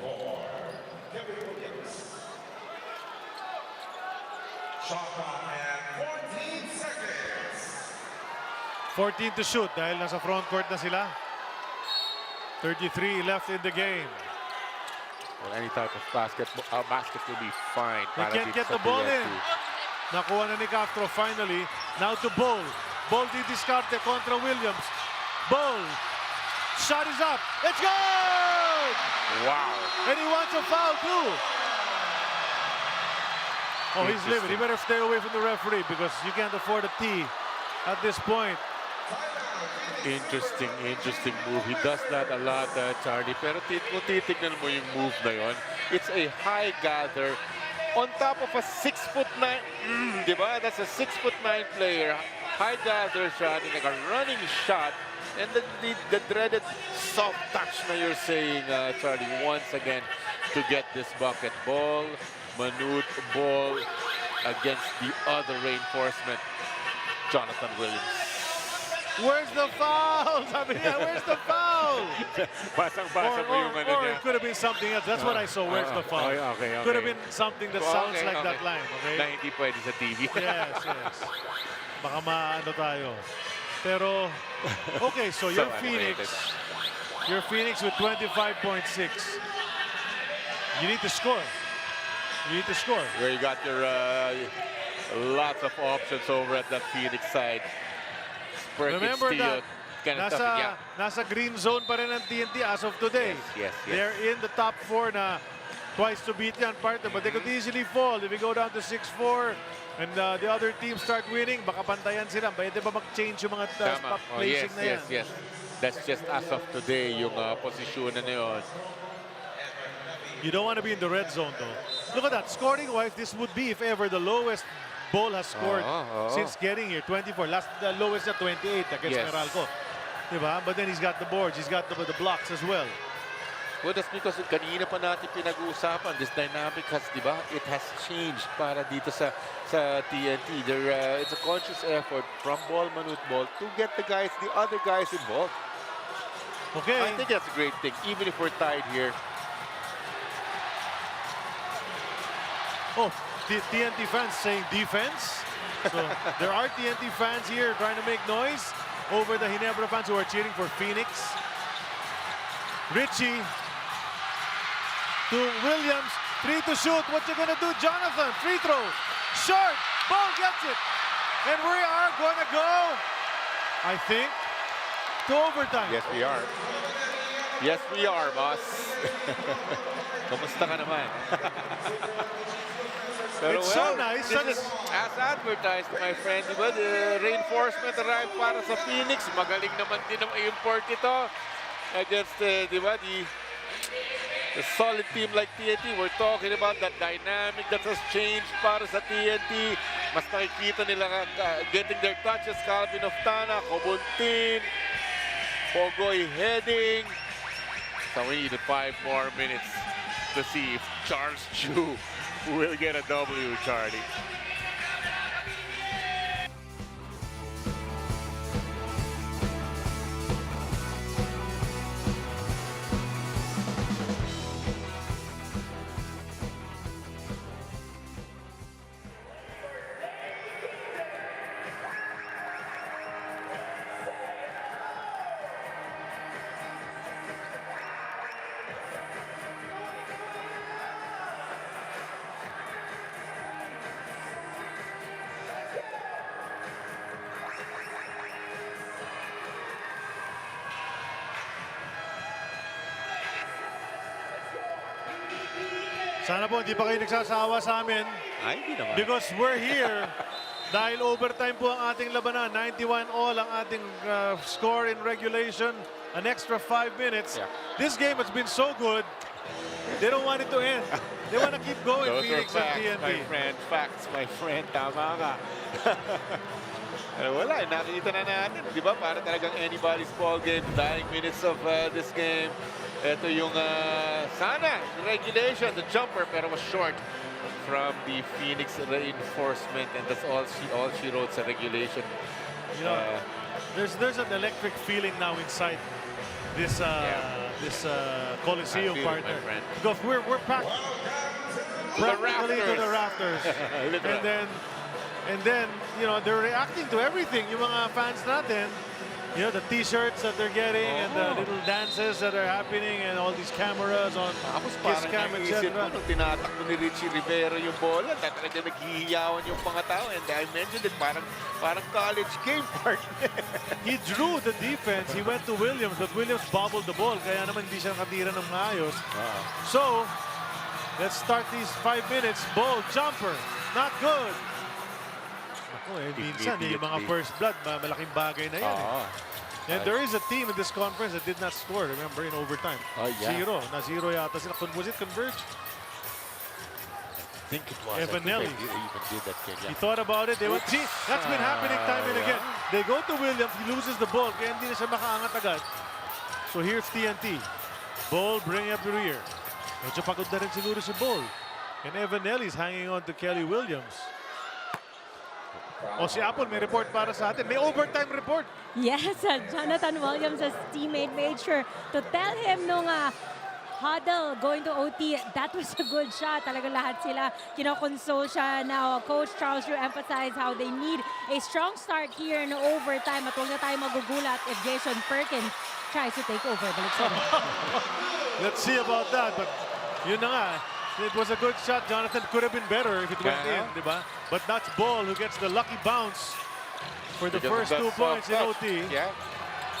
Shot clock at 14 seconds. 14 to shoot dahil nasa front court na sila. 33 left in the game. Well, any type of basket will be fine. They can't get the ball in. Nakuha na ni Castro finally. Now to Bol. Bol di diskarte kontra Williams. Bol. Shot is up. It's good! Wow. And he wants a foul too. Oh, he's livid. He better stay away from the referee because you can't afford a tee at this point. Interesting move. He does that a lot, Charlie. Pero kung titignan mo yung move na yon, it's a high gather on top of a 6'9", diba? That's a 6'9" player. High gather shot, like a running shot, and the dreaded soft touch na you're saying, Charlie, once again to get this bucket. Ball, Manute, ball against the other reinforcement, Jonathan Williams. Where's the foul? Sabi niya, where's the foul? Basang-basa mo yung ano or niya. it could have been something else. That's what I saw. Where's the foul? Okay. Could have been something that sounds like that line. Okay? Na hindi pwede sa TV. Yes. Baka maano tayo. Pero, okay, so you're Phoenix. You're Phoenix with 25.6. You need to score. Where you got your lots of options over at that Phoenix side. Remember that nasa green zone pa rin ang TNT as of today. Yes. They're in the top 4 na twice to beat yan, partner. But they could easily fall if we go down to 6-4 and the other teams start winning. Baka pantayan sila. Pwede ba mag-change yung mga spot placing na yan? Yes. That's just as of today yung posisyon na yun. You don't want to be in the red zone though. Look at that. Scoring-wise, this would be if ever the lowest Bol has scored since getting here. 24. The lowest at 28 against Meralco. Diba? But then he's got the boards. He's got the blocks as well. Well, that's because kanina pa natin pinag-uusapan. This dynamic has, diba? It has changed para dito sa TNT. It's a conscious effort from Ball, Manute Ball to get the other guys involved. Okay. I think that's a great thing, even if we're tied here. Oh, TNT fans saying defense. So there are TNT fans here trying to make noise over the Ginebra fans who are cheering for Phoenix. Richie to Williams. 3 to shoot. What you gonna do, Jonathan? Free throw. Short. Ball gets it. And we are gonna go, I think, to overtime. Yes, we are. Yes, we are, boss. Kamusta ka naman? Pero It's so nice. This is as advertised, my friend. Diba? The reinforcement arrived para sa Phoenix. Magaling naman din ang import ito against diba, the solid team like TNT. We're talking about that dynamic that has changed para sa TNT. Mas nakikita nila getting their touches. Calvin Oftana, Kobuntin, Pogoy heading. So we need 5 more minutes to see if Charles Chu will get a W, Charlie. Sana po hindi pa kayo nagsasawa sa amin. Ay, hindi naman. Because we're here dahil overtime po ang ating labanan. 91 all ang ating score in regulation. An extra 5 minutes. Yeah. This game has been so good. They don't want it to end. They want to keep going, Those Phoenix are and facts, TNT. my friend. Facts, my friend. Tama ka. Wala, nakita na natin. Di ba? Para talagang anybody's ball game. Dying minutes of this game. Ito yung sana regulation, the jumper, pero was short from the Phoenix reinforcement, and that's all she wrote sa regulation. You know, there's an electric feeling now inside this Coliseum, partner, because we're packed practically to the rafters. and then you know, they're reacting to everything. Yung mga fans natin, you know, the t-shirts that they're getting and the little dances that are happening and all these cameras on kiss cam, etc. Nung tinatakbo ni Richie Rivero yung bola, talaga naghihiyawan yung mga tao, and I mentioned it, parang college game, partner. He drew the defense. He went to Williams, but Williams bobbled the ball, kaya naman hindi siya nakatira ng maayos. So, let's start these 5 minutes. Ball, jumper, not good. Minsan, yung mga first blood, malaking bagay na yan. And there is a team in this conference that did not score, remember, in overtime. Zero. Na-zero yata sila. Was it Converge? I think it was. Evanelli. Even did that game, He thought about it. They went, see, that's been happening time and again. They go to Williams, he loses the ball, kaya hindi na siya makaangat agad. So here's TNT. Ball, bring up the rear. Medyo pagod na rin siguro si Ball. And Evanelli's hanging on to Kelly Williams. O si Apple, may report para sa atin. May overtime report. Yes, Jonathan Williams' teammate made sure to tell him nung huddle going to OT, that was a good shot. Talagang lahat sila kinokonsole siya. Now, Coach Charles Drew emphasized how they need a strong start here in overtime. At huwag na tayo magugulat if Jason Perkins tries to take over. Let's see about that. But yun na nga. It was a good shot, Jonathan. Could have been better if it went in, di ba? But that's Ball who gets the lucky bounce for the first 2 points in OT.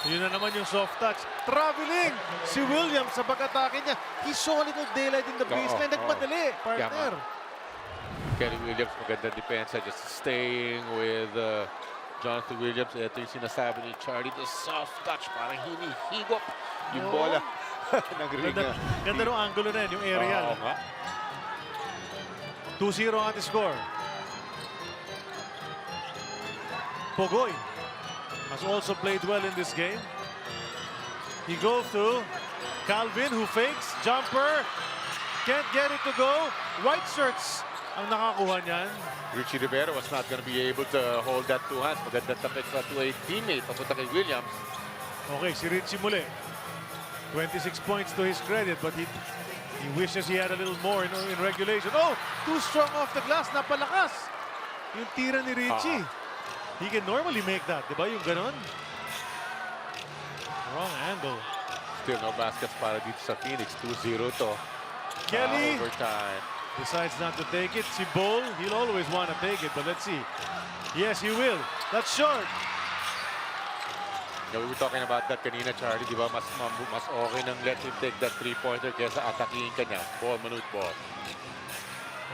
Yun na naman yung soft touch. Traveling si Williams sa pag-atake niya. He saw a little daylight in the baseline. Nagmadali, partner. Kelly Williams, magandang depensa. Just staying with Jonathan Williams. Ito yung sinasabi ni Charlie. The soft touch, parang hinihigop yung bola. Ganda nung angulo na yun, yung aerial. 2-0 ang ating score. Pogoy has also played well in this game. He goes to Calvin, who fakes. Jumper. Can't get it to go. White shirts ang nakakuha niyan. Richie Rivero was not going to be able to hold that 2 hands. Magandang tapik to a teammate. Papunta kay Williams. Okay, si Richie muli. 26 points to his credit, but he wishes he had a little more in regulation. Oh, too strong off the glass. Napalakas yung tira ni Richie. He can normally make that, di ba? Yung ganon. Wrong angle. Still no baskets para dito sa Phoenix. 2-0 to. Kelly overtime. decides not to take it. Si Bol, he'll always want to take it, but let's see. Yes, he will. That's short. Yeah, we were talking about that kanina, Charlie. Di ba? Mas okay nang let him take that 3-pointer kesa atakihin ka niya. Ball, manute ball.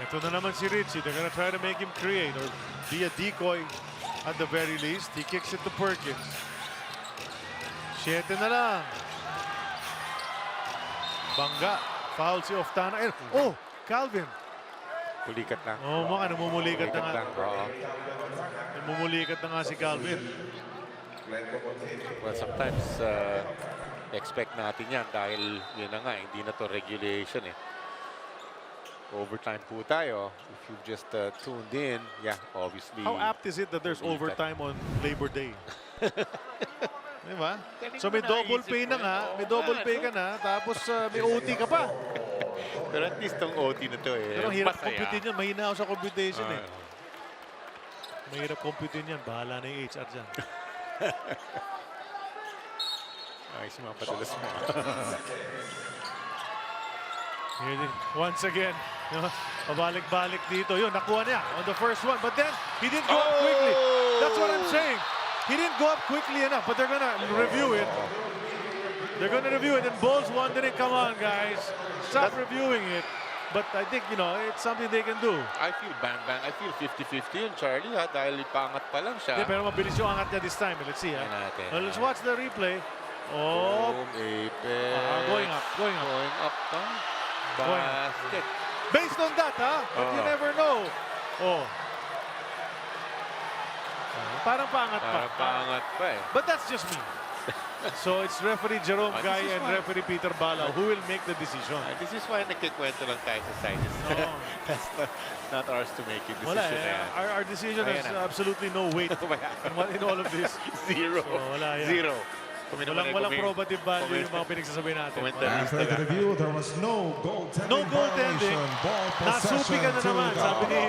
Ito na naman si Richie. They're gonna try to make him create or be a decoy at the very least. He kicks it to Perkins. 7 na lang. Bangga. Foul si Oftana. Oh, Calvin. Pulikat lang. Oh, mga namumulikat na nga. Oo. Namumulikat na nga si Calvin. Well, sometimes expect natin yan dahil yun na nga, hindi na to regulation eh. Overtime po tayo. If you've just tuned in, yeah, obviously. How apt is it that there's overtime on Labor Day? Diba? So may double pay na nga, may double pay ka na, tapos may OT ka pa. Pero at least tong OT na to eh. Pero hirap computin yan, mahina ako sa computation eh. Mahirap computin yan, bahala na yung HR dyan. Ay, si mga padalas mo. Once again, pabalik-balik dito. Yun, nakuha niya on the first one. But then, he didn't go up quickly. That's what I'm saying. He didn't go up quickly enough, but they're gonna review it. They're gonna review it, and Ball's wondering, come on, guys. Stop reviewing it. But I think, you know, it's something they can do. I feel bang-bang. I feel 50-50 yun, Charlie, ha? Dahil ipangat pa lang siya. Yeah, pero mabilis yung angat niya this time. Let's see, ha? Well, let's watch the replay. Oh. Going up. Going up, ha? Basket. Based on that, ha? But you never know. Oh. Parang paangat pa. Parang paangat pa eh. But that's just me. So it's referee Jerome This Guy is and why- referee Peter Bala who will make the decision. This is why nagkikwento lang tayo sa science. That's not ours to make it. Wala Decision eh. na yan. Our decision Ayan has na. absolutely no weight in all of this. Zero. So, wala yan. Zero. Kung Walang probative value yung mga pinagsasabi natin. After the review, there was no goaltending No goaltending. violation. Ball Nasupi ka na possession naman. to Sabi ni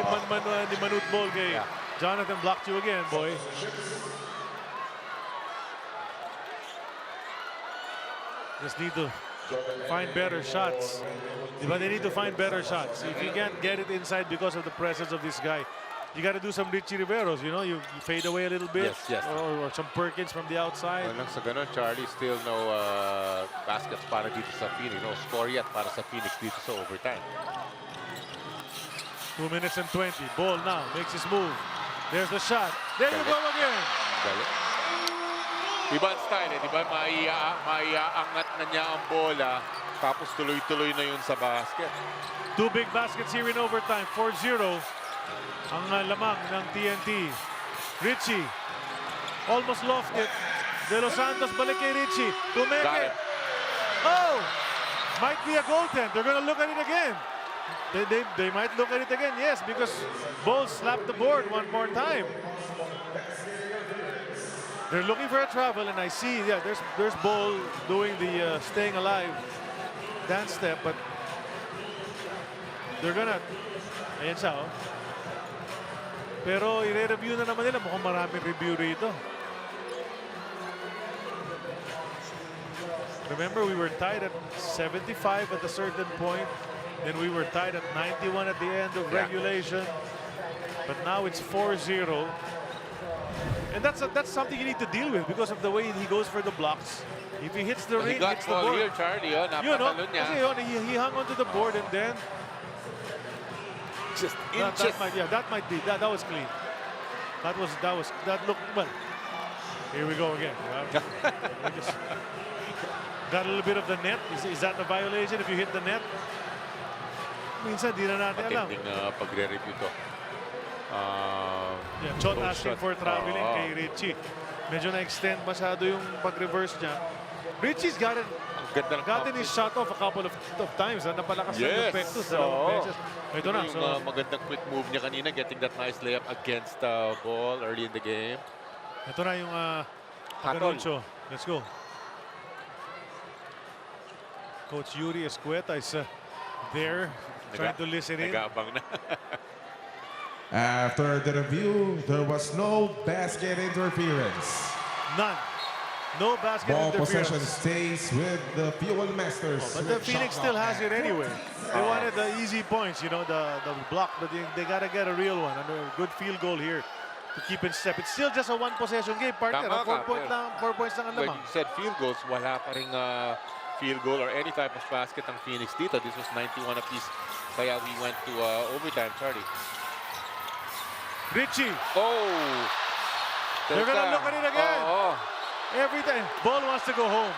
the Manut Ball kay Jonathan, blocked you again, boy. Just need to find better shots. But they need to find better shots. If you can't get it inside because of the presence of this guy, you got to do some Richie Riveros, you know, you fade away a little bit. Yes. Or some Perkins from the outside. Walang sa ganun, Charlie, still no baskets para dito sa Phoenix. No score yet para sa Phoenix dito sa overtime. 2 minutes and 20. Ball now, makes his move. There's the shot. There you go again. Galing. Ibang style eh, di ba? Maiaangat na niya ang bola, tapos tuloy-tuloy na yun sa basket. 2 big baskets here in overtime. 4-0 ang lamang ng TNT. Richie almost lost it. De Los Santos balik kay Richie. Tumeke. Oh! Might be a goaltend. They're gonna look at it again. They might look at it again, yes, because Ball slapped the board one more time. They're looking for a travel, and I see, yeah, there's Ball doing the staying alive dance step, but they're gonna, ayan siya, oh. Pero i-review na naman nila, mukhang maraming review rito. Remember, we were tied at 75 at a certain point. Then we were tied at 91 at the end of regulation. But now it's 4-0. And that's something you need to deal with because of the way he goes for the blocks. If he hits the ring, He got hits the ball board. here, Charlie. Oh, You know, napatalon niya. kasi yun, he hung onto the board and then just that might be that was clean. That looked well. Here we go again. We just got a little bit of the net. Is that the violation if you hit the net? Minsan di na natin alam. Matinding pagre-review to. Chot asking for traveling kay Richie. Medyo na-extend masyado yung pag-reverse niya. Richie's gotten his shot off a couple of times. Napalakas ng Pectus. Ito na. Yung magandang quick move niya kanina, getting that nice layup against the ball early in the game. Ito na yung Patol. Let's go. Coach Yuri Escueta is there trying to listen in. Nag-aabang na. After the review, there was no basket interference. None. No basket Ball interference. possession stays with the Fuel Masters. But the Phoenix still has it anyway. They wanted the easy points, you know, the block, but they got to get a real one. And a good field goal here to keep in step. It's still just a one-possession game, partner. Tama 4 points lang ang When lamang. you said field goals, wala pa ring field goal or any type of basket ang Phoenix dito. This was 91 apiece. Kaya we went to overtime, Charlie. Richie. Oh! They're gonna look at it again. Every time. Ball wants to go home.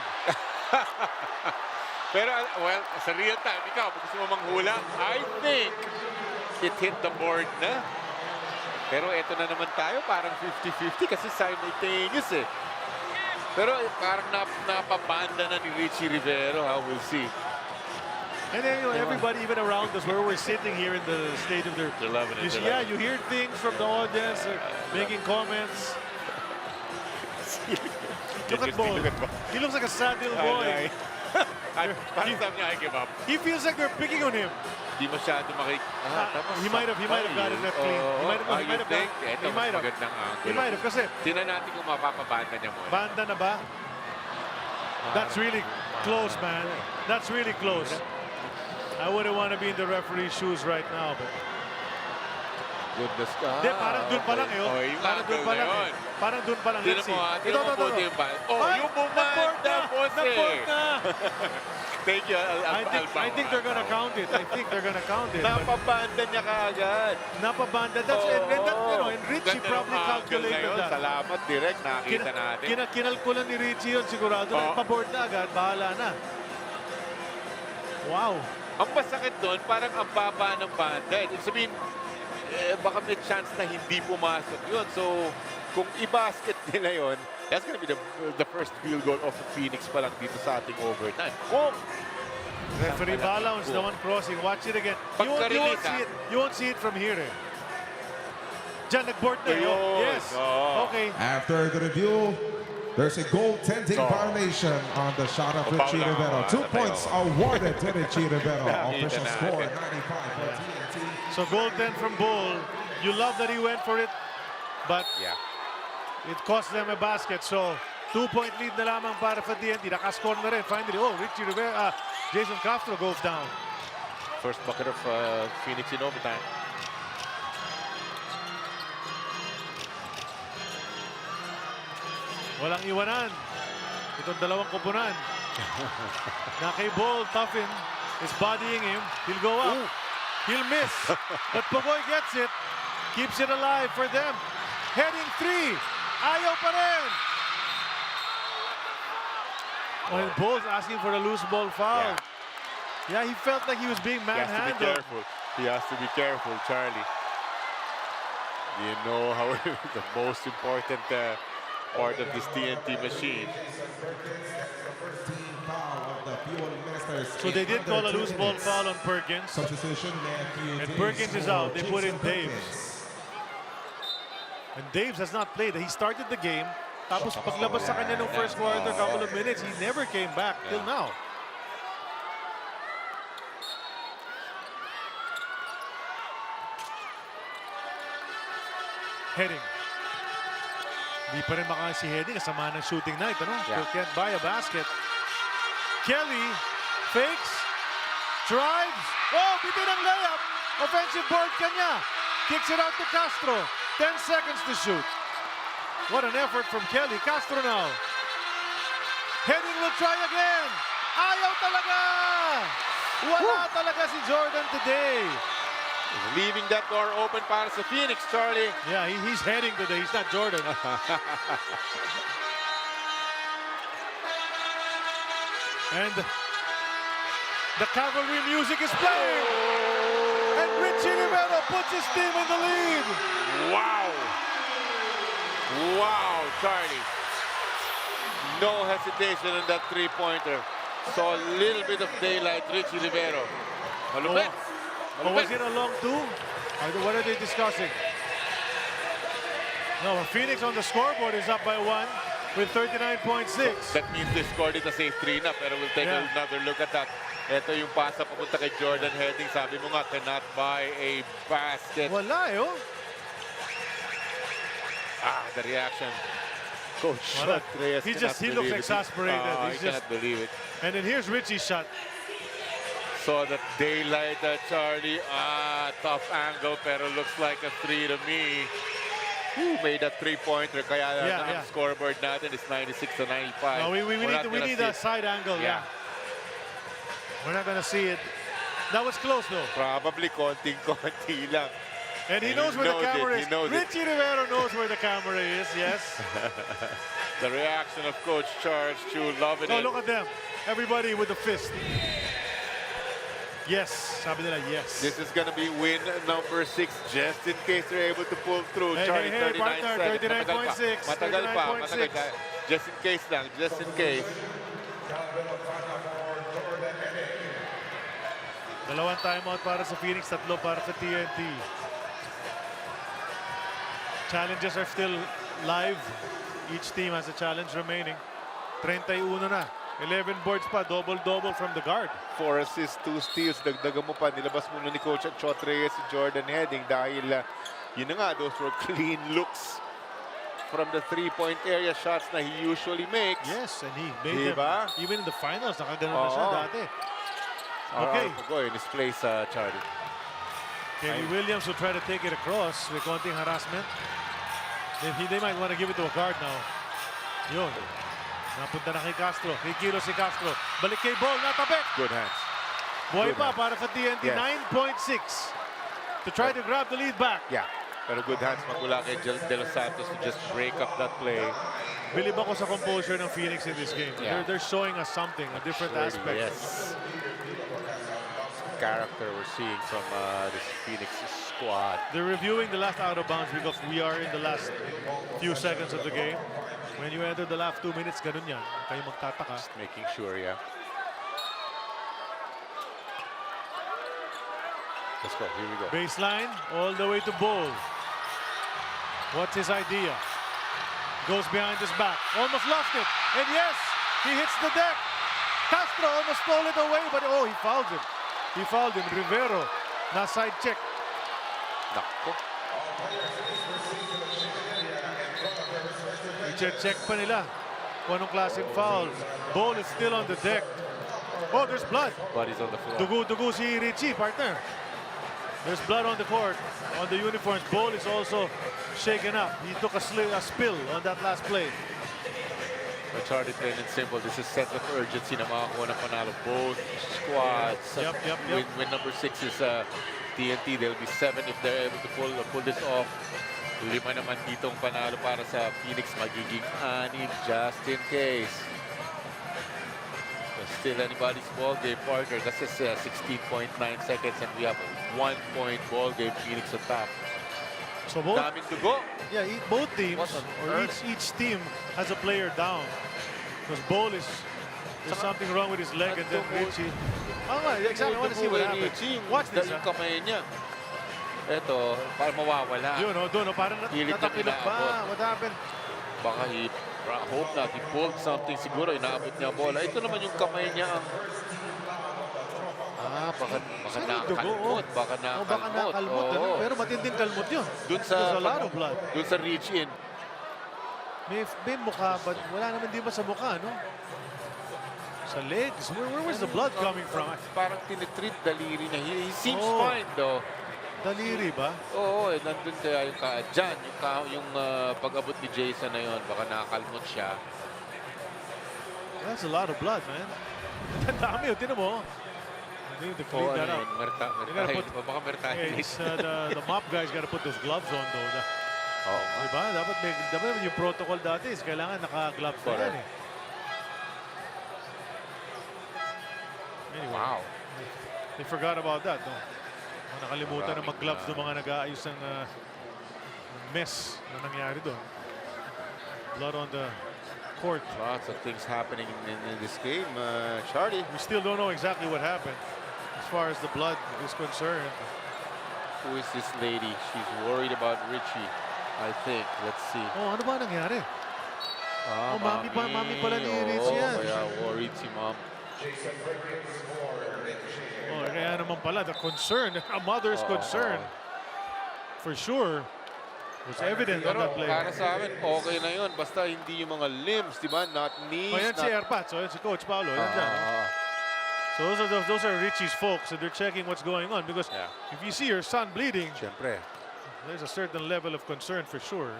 Pero, well, sa real time, ikaw, kung gusto mo manghula, I think it hit the board na. Pero eto na naman tayo, parang 50-50 kasi simultaneous eh. Pero parang napabanda na ni Richie Rivero. We'll see. And then, you know, everybody, even around us, where we're sitting here in the state of their... They're loving it. You hear things from the audience, making comments. Look at Ball. He looks like a sad little boy. Parang sabi niya, I give up. He feels like they're picking on him. Di masyado He might have gotten that clean. He might have kasi tinan natin kung mapapabanda niya mo. Banda na ba? That's really close, man. That's really close. I wouldn't want to be in the referee's shoes right now, but goodness ka. Hindi, parang dun pa lang eh. Parang dun pa lang eh. Parang dun pa lang. Let's see. Ito. Yung bumanda po Thank you. I think they're gonna count it. Napabanda niya kaagad. Napabanda. And Richie probably calculated that. Salamat, direct. Nakita natin. Kinalkulan ni Richie yun sigurado. Nagpa-board na agad. Bahala na. Wow. Ang masakit doon, parang ang baba ng banda. Ibig sabihin, baka may chance na hindi pumasok yun. So, kung i-basket nila yun, That's going to be the first field goal of Phoenix pa lang dito sa ating overtime. Oh! Referee Balance, the one crossing. Watch it again. You won't see it from here. Eh. Diyan, nag-board na yun. Yes. Okay. After the review, there's a goaltending violation on the shot of Richie Rivero. 2 points awarded to Richie Rivero. Official score 95 for TNT. So goaltend from Bull. You love that he went for it, but it cost them a basket. So 2-point lead na lamang para sa TNT. Nakascore na rin. Finally, Richie Rivera, Jason Castro goes down. First bucket of Phoenix in overtime. Walang iwanan. Itong dalawang kupunan. Na kay Ball, Tuffin is bodying him. He'll go up. He'll miss. But Pogoy gets it. Keeps it alive for them. Heading 3. Ayaw pa rin. Well, Ball's asking for a loose ball foul. Yeah, he felt like he was being manhandled. He has to be careful, Charlie. You know how the most important part of this TNT machine. So they did call a loose ball foul on Perkins. And Perkins is out. They put in Daves. And Daves has not played. He started the game. Tapos paglabas sa kanya ng first quarter, couple of minutes, he never came back till now. Heading. Hindi pa rin makakaya si Heading. Kasama ng shooting night. Ano? Still can't buy a basket. Kelly fakes. Drives. Oh, bitin ang layup. Offensive board kanya. Kicks it out to Castro. 10 seconds to shoot. What an effort from Kelly. Castro now. Heading will try again. Ayaw talaga. Wala talaga si Jordan today. Leaving that door open para sa Phoenix, Charlie. Yeah, he's heading today. He's not Jordan. And the cavalry music is playing. And Richie Rivero puts his team in the lead. Wow. Wow, Charlie. No hesitation in that three-pointer. Saw a little bit of daylight, Richie Rivero. Malupit. Oh, was it a long two? What are they discussing? No, Phoenix on the scoreboard is up by 1 with 39.6. That means they scored it as a 3 na, pero we'll take another look at that. Ito yung pasa papunta kay Jordan Heading. Sabi mo nga, cannot buy a basket. Wala eh, oh. The reaction. Coach Reyes he looks exasperated. He cannot believe it. And then here's Richie's shot. Saw that daylight, Charlie. Tough angle, pero looks like a 3 to me. Who made a three-pointer? Kaya ang scoreboard natin is 96 to 95. No, we need a side angle. Yeah. We're not gonna see it. That was close though. Probably konting-konti lang. And he knows where the camera is. Richie Rivero knows where the camera is, yes. The reaction of Coach Charles Chu, loving it. Oh, look at them. Everybody with the fist. Yes, sabi nila, yes. This is gonna be win number 6, just in case they're able to pull through. Charlie, 39 partner, seconds. 39.6. Matagal pa. Just in case lang, just in case. Dalawang timeout para sa Phoenix, tatlo para sa TNT. Challenges are still live. Each team has a challenge remaining. 31 na. 11 boards pa, double-double from the guard. 4 assists, 2 steals. Dagdagan mo pa, nilabas muna ni Coach at Chot Reyes si Jordan Heading dahil yun na nga, those were clean looks from the three-point area shots na he usually makes. Yes, and he made them, even in the finals, nakaganon na siya dati. Okay. Pogoy in his place, Charlie. Kenny Williams will try to take it across with konting harassment. They might want to give it to a guard now. Yun. Napunta na kay Castro. Kikilo si Castro. Balik kay Ball. Natapik. Good hands. Buhay pa para sa TNT. 9.6 to try to grab the lead back. Yeah. Pero good hands magmula kay De Los Santos to just break up that play. Bilib ako sa composure ng Phoenix in this game. Yeah. They're showing us something, a different aspect. Yes. Character we're seeing from this Phoenix squad. They're reviewing the last out of bounds because we are in the last few seconds of the game. When you enter the last 2 minutes, ganun yan. Kayo magtataka. Just making sure, yeah. Let's go. Here we go. Baseline, all the way to Bowl. What's his idea? Goes behind his back. Almost lost it. And yes, he hits the deck. Castro almost stole it away, but oh, he fouled him. He fouled him. Rivero, na side check. Nako. I-check pa nila kung anong klaseng foul. Bowl is still on the deck. Oh, there's blood. Body's on the floor. Dugo si Richie, partner. There's blood on the court, on the uniforms. Bowl is also shaken up. He took a spill on that last play. But Charlie, plain and simple, this is sense of urgency na makakuha ng panalo. Both squads. Yep. Win number 6 is TNT. They'll be 7 if they're able to pull this off. 5 naman ditong panalo para sa Phoenix. Magiging 6 just in case. Still anybody's ball game, partner. This is 16.9 seconds and we have a 1-point ball game. Phoenix on top. So both, daming dugo. Yeah, both teams, or each team has a player down. Because Bowl there's something wrong with his leg, and then Richie. Oh, exactly. I want to see what happens. Watch this. Yung kamay niya. Ito, para mawawala. Yun, doon, parang natapilok ba? What happened? Baka hope na, he pulled something siguro, inaabot niya ang bola. Ito naman yung kamay niya ang... baka nakalmot. Baka nakalmot. Pero matinding kalmot yun. There's a lot of blood. Dun sa reach in. May mukha, but wala naman di ba sa mukha, no? Sa legs. Where was the blood coming from? Parang tinitreat daliri na. He seems fine, though. Daliri ba? Oo, nandun kaya yung dyan, yung pag-abot ni Jason na yun, baka nakakalmot siya. That's a lot of blood, man. Ang dami, tinan mo. They need to clean that up. Baka mertahin. The mop guys gotta put those gloves on, though. Diba? Dapat yung protocol dati is kailangan naka-gloves na yan, eh. Anyway, wow. They forgot about that, no? Nakalimutan na mag-gloves ng mga nag-aayos ng mess na nangyari doon. Blood on the court. Lots of things happening in this game, Charlie. We still don't know exactly what happened as far as the blood is concerned. Who is this lady? She's worried about Richie, I think. Let's see. Oh, ano ba nangyari? Mami pala ni Richie yan. Kaya worried si Mom. Oh, kaya naman pala, the concern, a mother's concern, for sure, was evident on that play. Para sa akin, okay na yun. Basta hindi yung mga limbs, di ba? Not knees. Yan si Erpat, so yan si Coach Paulo. So those are Richie's folks, and they're checking what's going on. Because if you see your son bleeding, there's a certain level of concern for sure.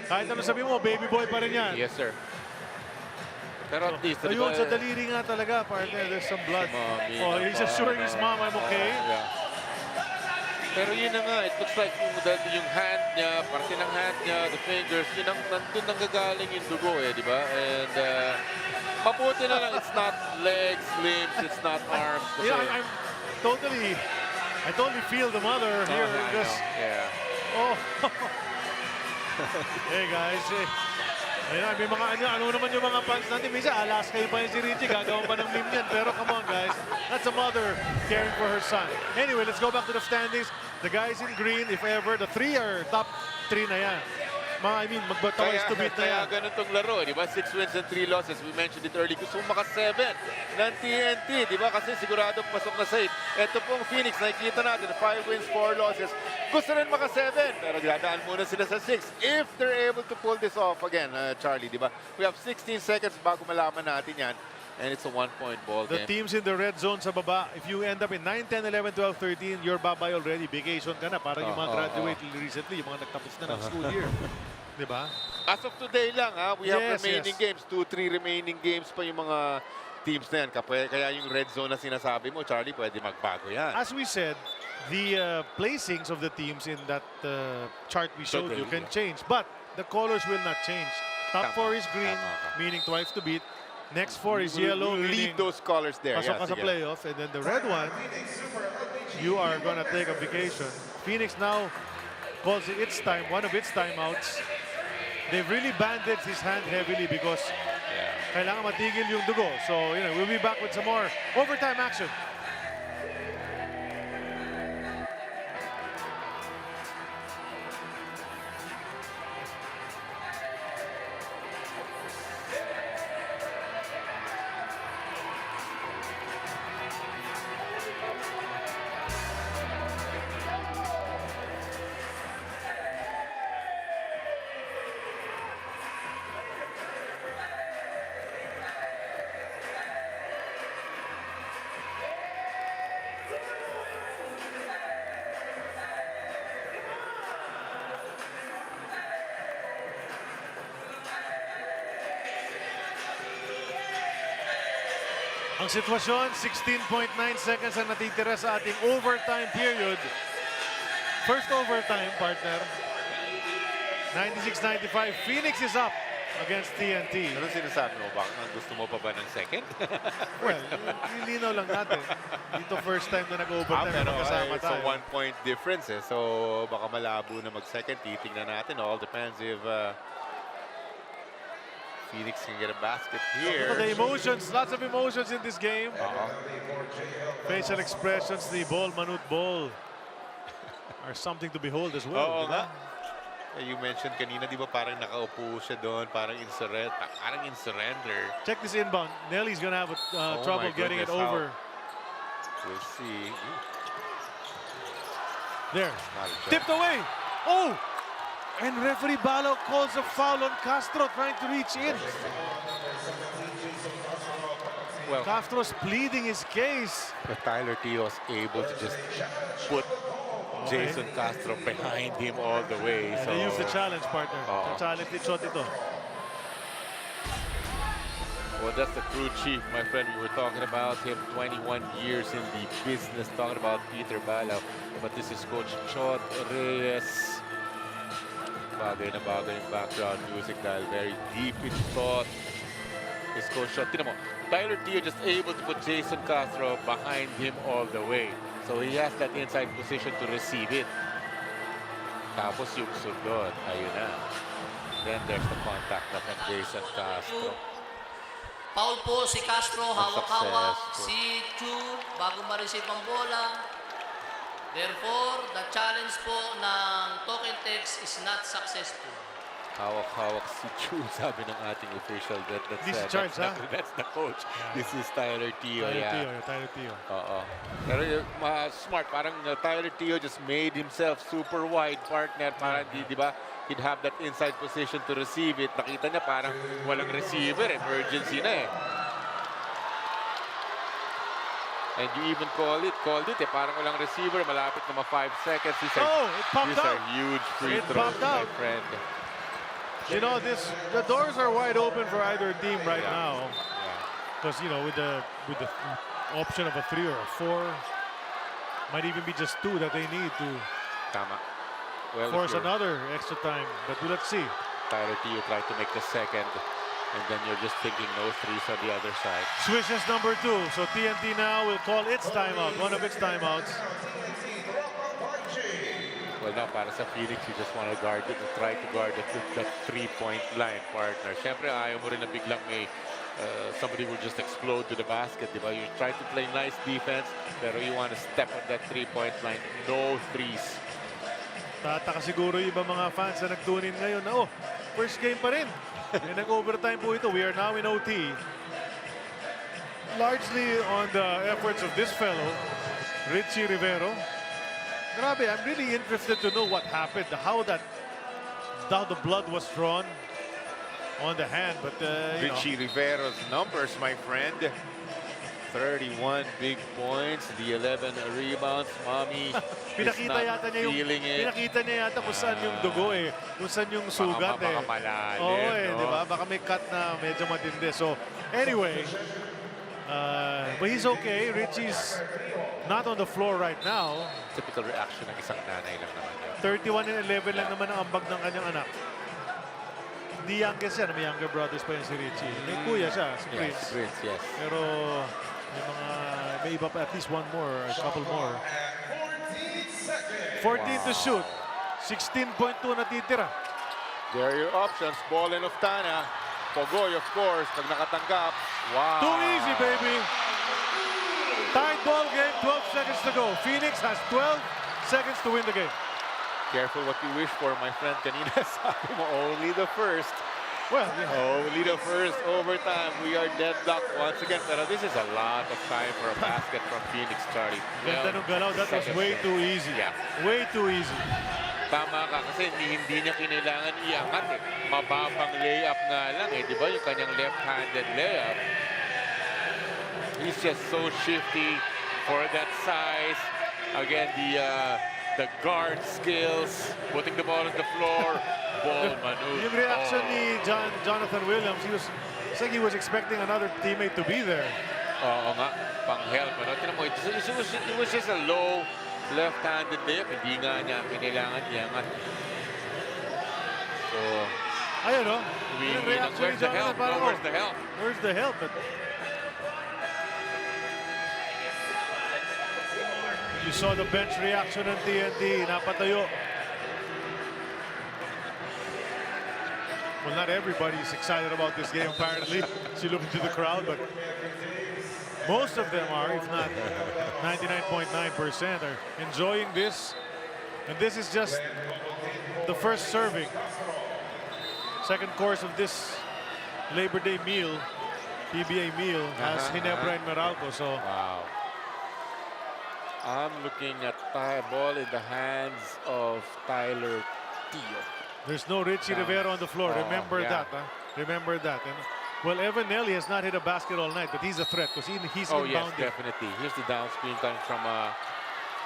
Kahit ano sabi mo, baby boy pa rin yan. Yes, sir. Pero at least, ayun, sa daliri nga talaga, partner, there's some blood. Oh, he's assuring his mom, I'm okay. Pero yun na nga, it looks like yung hand niya, parte ng hand niya, the fingers, yun ang nandun nanggagaling yung dugo eh, di ba? And mabuti na lang, it's not legs, limbs, it's not arms. Yeah, I totally feel the mother here. Oh, hey guys, ayan, may mga ano naman yung mga fans natin. Minsan, Alaska yung pa yung si Richie. Gagawin pa ng meme yan. Pero come on, guys. That's a mother caring for her son. Anyway, let's go back to the standings. The guys in green, if ever, the 3 are top 3 na yan. Magbatawis to beat na yan. Kaya ganun tong laro, di ba? 6 wins and 3 losses. We mentioned it early. Gusto maka 7 ng TNT, di ba? Kasi sigurado pasok na sa 8. Ito pong Phoenix, nakikita natin, 5 wins, 4 losses. Gusto rin maka 7, pero dadaan muna sila sa 6. If they're able to pull this off again, Charlie, di ba? We have 16 seconds bago malaman natin yan. And it's a 1-point ball game. The teams in the red zone sa baba, if you end up in 9, 10, 11, 12, 13, you're babay already. Vacation ka na. Parang yung mga graduate recently, yung mga nagtapos na ng school year. Diba? As of today lang, we have remaining games. 2-3 remaining games pa yung mga teams na yan. Kaya yung red zone na sinasabi mo, Charlie, pwede magbago yan. As we said, the placings of the teams in that chart we showed you can change. But the colors will not change. Top 4 is green, meaning twice to beat. Next 4 is yellow, leave those colors there. Pasok ka sa playoff. And then the red one, you are gonna take a vacation. Phoenix now calls it its time, one of its timeouts. they've really bandaged his hand heavily because kailangan matigil yung dugo. So, you know, we'll be back with some more overtime action. Ang sitwasyon, 16.9 seconds ang natitira sa ating overtime period. First overtime, partner. 96-95. Phoenix is up against TNT. Ano sinasabi mo? Bakit gusto mo pa ba ng second? Well, nilinaw lang natin. Dito first time na nag-overtime na kasama it's tayo. a 1-point difference So baka malabo na mag-second. Titingnan natin. All depends if Phoenix can get a basket here. The emotions, lots of emotions in this game. Facial expressions ni Ball, Manut Ball are something to behold as well. Oo nga. You mentioned kanina, di ba parang nakaupo siya doon, parang in surrender. Check this inbound. Nelly's gonna have trouble getting it over. We'll see. There. Tipped away. Oh! And referee Balo calls a foul on Castro trying to reach in. Well, Castro's pleading his case. But Tyler Teo was able to just put Jason Castro behind him all the way. And So they use the challenge, partner. The challenge ni shot ito. Well, that's the crew chief, my friend. We were talking about him, 21 years in the business, talking about Peter Balaw. But this is Coach Chot Reyes. Bagay na bagay yung background music dahil very deep in thought. His Coach Chot. Tinan mo, Tyler Teo just able to put Jason Castro behind him all the way. So he has that inside position to receive it. Tapos yung sunod, ayun na. Then there's the contact na from Jason Castro. Foul po si Castro, hawak-hawak. Si Chu, bago ma-receive ang bola. Therefore, the challenge po ng token text is not successful. Hawak-hawak si Chu, sabi ng ating official. This is Charles, ha? That's the coach. This is Tyler Teo. Tyler Teo. Pero smart, parang Tyler Teo just made himself super wide partner. Parang di ba? He'd have that inside position to receive it. Nakita niya parang walang receiver. Emergency na eh. And you even called it parang walang receiver, malapit na 5 seconds. These are huge free throws, my friend. You know, the doors are wide open for either team right now. Because you know, with the option of a 3 or a 4, might even be just 2 that they need to force another extra time. But let's see. Tyler Teo tried to make the second. And then you're just thinking no threes on the other side. Swishes number 2. So TNT now will call its timeout, one of its timeouts. Well, now para sa Phoenix, you just want to guard it, try to guard it with that 3-point line, partner. Siyempre, ayaw mo rin na biglang may somebody will just explode to the basket, di ba? You try to play nice defense, pero you want to step on that 3-point line. No threes. Tataka siguro yung iba mga fans na nagtunin ngayon na, first game pa rin. Nag-overtime po ito. We are now in OT. Largely on the efforts of this fellow, Richie Rivero. Grabe, I'm really interested to know what happened, how the blood was drawn on the hand. But Richie Rivero's numbers, my friend. 31 big points, the 11 rebounds. Mommy pinakita yata niya feeling it. Pinakita niya yata kung saan yung dugo kung saan yung sugat baka malalim, no? di ba? Baka may cut na medyo matindi. So anyway, but he's okay. Richie's not on the floor right now. Typical reaction ng isang nanay lang naman yun. 31 and 11 lang naman ang ambag ng kanyang anak. Hindi youngest siya, may younger brothers pa yun si Richie. May kuya siya, si Prince. Prince, yes. Pero may iba pa, at least one more, a couple more. 14 to shoot. 16.2 natitira. There are your options. Ball and Oftana. Pogoy, of course, pag nakatanggap. Wow. Too easy, baby. Tied ball game, 12 seconds to go. Phoenix has 12 seconds to win the game. Careful what you wish for, my friend. Kanina sabi mo, only the first. Well, yeah. Only the first overtime. We are deadlocked once again. Pero this is a lot of time for a basket from Phoenix, Charlie. Ganda ng galaw. That was way too easy. Yeah. Way too easy. Tama ka kasi hindi niya kinailangan iangat eh. Mababang layup nga lang eh. Di ba yung kanyang left-handed layup? He's just so shifty for that size. Again, the guard skills, putting the ball on the floor, ball maneuver. Yung reaction ni Jonathan Williams, it's like he was expecting another teammate to be there. Oo nga, pang-help. Ano? Tinan mo, it was just a low left-handed layup. Hindi nga niya kinailangan iangat. So, ayun o. Where's the help? Where's the help? Where's the help? But you saw the bench reaction ng TNT. Napatayo. Well, not everybody is excited about this game, apparently. As you look into the crowd, but most of them are, if not 99.9%, are enjoying this. And this is just the first serving. Second course of this Labor Day meal, PBA meal, has Ginebra and Meralco. So, wow. I'm looking at ball in the hands of Tyler Tio. There's no Richie Rivera on the floor. Remember that, huh? Remember that. And, well, Evan Nelly has not hit a basket all night, but he's a threat because he's inbounding. Yes, definitely. Here's the down screen coming from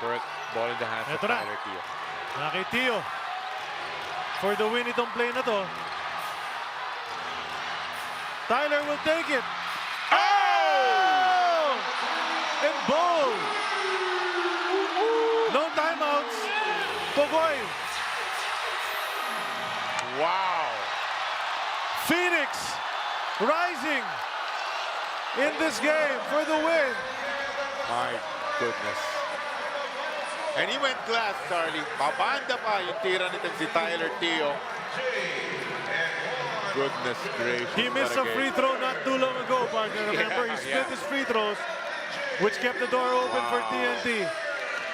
Burke. Ball in the hands of Tyler Tio. Kay Tio. For the win itong play na to. Tyler will take it. Oh! And ball. No timeouts. Pogoy. Wow. Phoenix rising in this game for the win. My goodness. And he went glass, Charlie. Babanda pa yung tira nitong si Tyler Tio. Goodness gracious. He missed a free throw not too long ago, partner. Remember, he split his free throws, which kept the door open for TNT.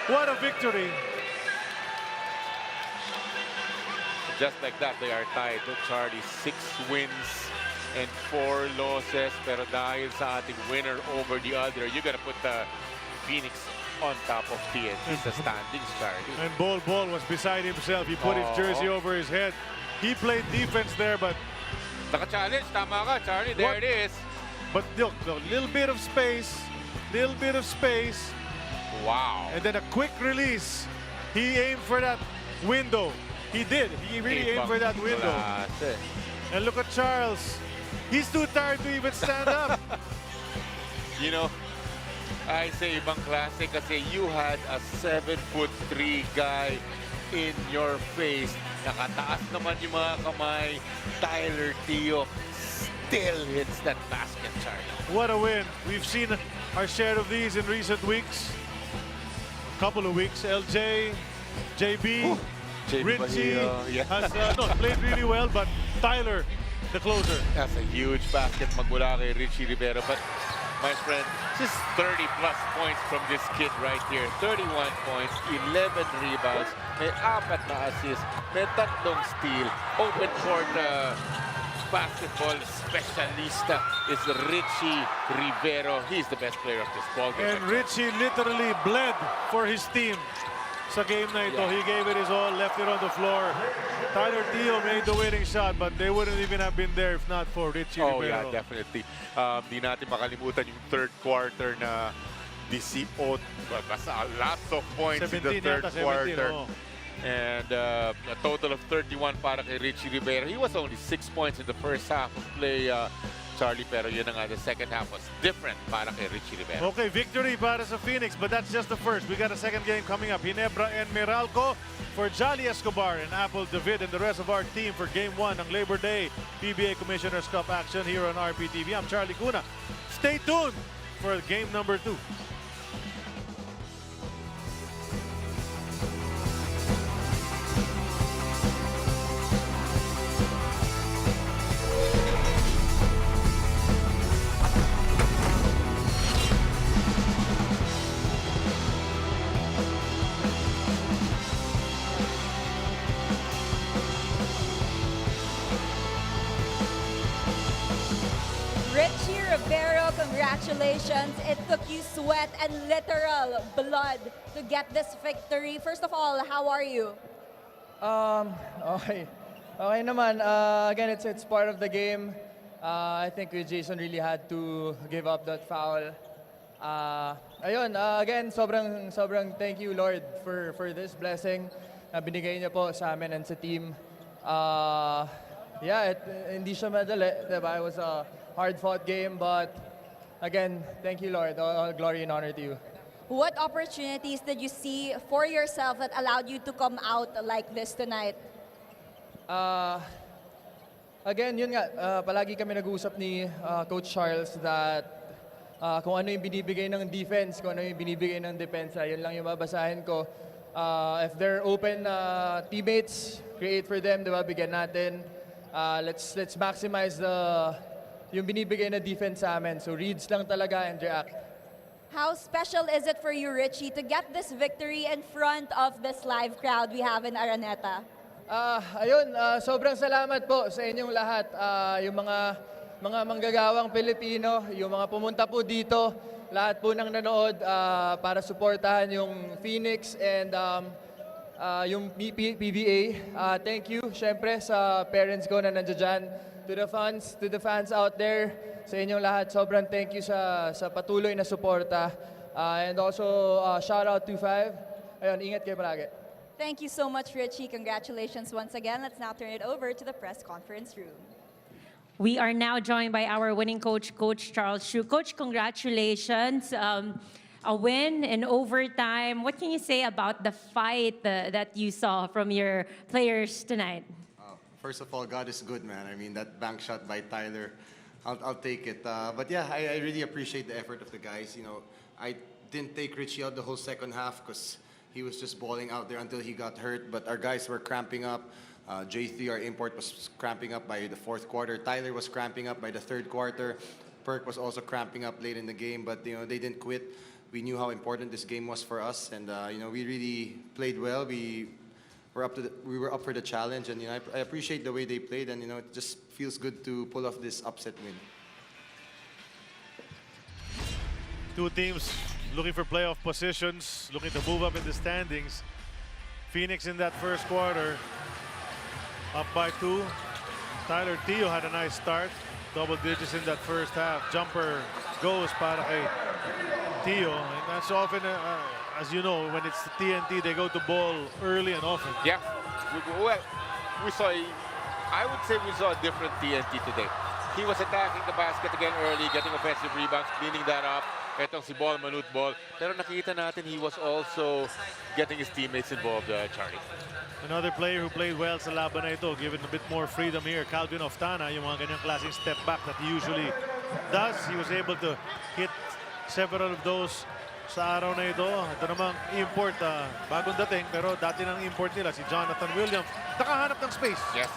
What a victory. Just like that, they are tied. Charlie, 6 wins and 4 losses. Pero dahil sa ating winner over the other, you gotta put the Phoenix on top of TNT sa standings, Charlie. And Bol was beside himself. He put his jersey over his head. He played defense there, but... Naka-challenge, tama ka, Charlie. There it is. But look, a little bit of space. Wow. And then a quick release. He aimed for that window. He did. He really aimed for that window. And look at Charles. He's too tired to even stand up. You know, I say ibang klase kasi you had a 7'3" guy in your face. Nakataas naman yung mga kamay. Tyler Tio still hits that basket, Charlie. What a win. We've seen our share of these in recent weeks. A couple of weeks. LJ, JB, Richie has played really well, but Tyler, the closer. That's a huge basket magmula kay Richie Rivera. But my friend, just 30-plus points from this kid right here. 31 points, 11 rebounds, may 4 na assists, may 3 steal. Open court basketball specialista is Richie Rivera. He's the best player of this ball game. And Richie literally bled for his team. Sa game na ito, he gave it his all, left it on the floor. Tyler Tio made the winning shot, but they wouldn't even have been there if not for Richie Rivera. Oh yeah, definitely. Di natin makalimutan yung third quarter na lots of points in the third quarter. And a total of 31 para kay Richie Rivera. He was only 6 points in the first half of play, Charlie, pero yun na nga, the second half was different para kay Richie Rivera. Okay, victory para sa Phoenix, but that's just the first. We got a second game coming up. Ginebra and Meralco for Jolly Escobar and Apple David and the rest of our team for Game 1 ng Labor Day PBA Commissioner's Cup action here on RPTV. I'm Charlie Cuna. Stay tuned for game number 2. congratulations. It took you sweat and literal blood to get this victory. First of all, how are you? Okay. Okay naman. Again, it's part of the game. I think Jason really had to give up that foul. Again, sobrang thank you, Lord, for this blessing na binigay niyo po sa amin and sa team. Hindi siya madali, diba? It was a hard-fought game, but again, thank you, Lord. All glory and honor to you. What opportunities did you see for yourself that allowed you to come out like this tonight? Again, yun nga, palagi kami nag-uusap ni Coach Charles that kung ano yung binibigay ng defense, kung ano yung binibigay ng depensa, yun lang yung babasahin ko. If they're open teammates, create for them, diba, bigyan natin. Let's maximize yung binibigay na defense sa amin. So reads lang talaga and react. How special is it for you, Richie, to get this victory in front of this live crowd we have in Araneta? Sobrang salamat po sa inyong lahat. Yung mga manggagawang Pilipino, yung mga pumunta po dito, lahat po ng nanood para suportahan yung Phoenix and yung PBA. Thank you, syempre, sa parents ko na nandiyan dyan. To the fans out there, sa inyong lahat, sobrang thank you sa patuloy na suporta. And also, shout out to 5. Ayun, ingat kayo palagi. Thank you so much, Richie. Congratulations once again. Let's now turn it over to the press conference room. We are now joined by our winning coach, Coach Charles Chu. Coach, congratulations. A win in overtime. What can you say about the fight that you saw from your players tonight? First of all, God is good, man. I mean, that bank shot by Tyler, I'll take it. But yeah, I really appreciate the effort of the guys. You know, I didn't take Richie out the whole second half because he was just balling out there until he got hurt. But our guys were cramping up. J3, our import, was cramping up by the fourth quarter. Tyler was cramping up by the third quarter. Perk was also cramping up late in the game. But, you know, they didn't quit. We knew how important this game was for us. And, you know, we really played well. We were up for the challenge. And, you know, I appreciate the way they played. And, you know, it just feels good to pull off this upset win. Two teams looking for playoff positions, looking to move up in the standings. Phoenix in that first quarter, up by 2. Tyler Tio had a nice start. Double digits in that first half. Jumper goes para kay Tio. And that's often, as you know, when it's the TNT, they go to ball early and often. Yeah. Well, I would say we saw a different TNT today. He was attacking the basket again early, getting offensive rebounds, cleaning that up. Etong si Ball, Manute Ball. Pero nakita natin he was also getting his teammates involved, Charlie. Another player who played well sa laban na ito, given a bit more freedom here, Calvin Oftana, yung mga ganyang klaseng step back that he usually does. He was able to hit several of those sa araw na ito. Ito namang import, bagong dating, pero dati ng import nila, si Jonathan Williams. Nakahanap ng space. Yes.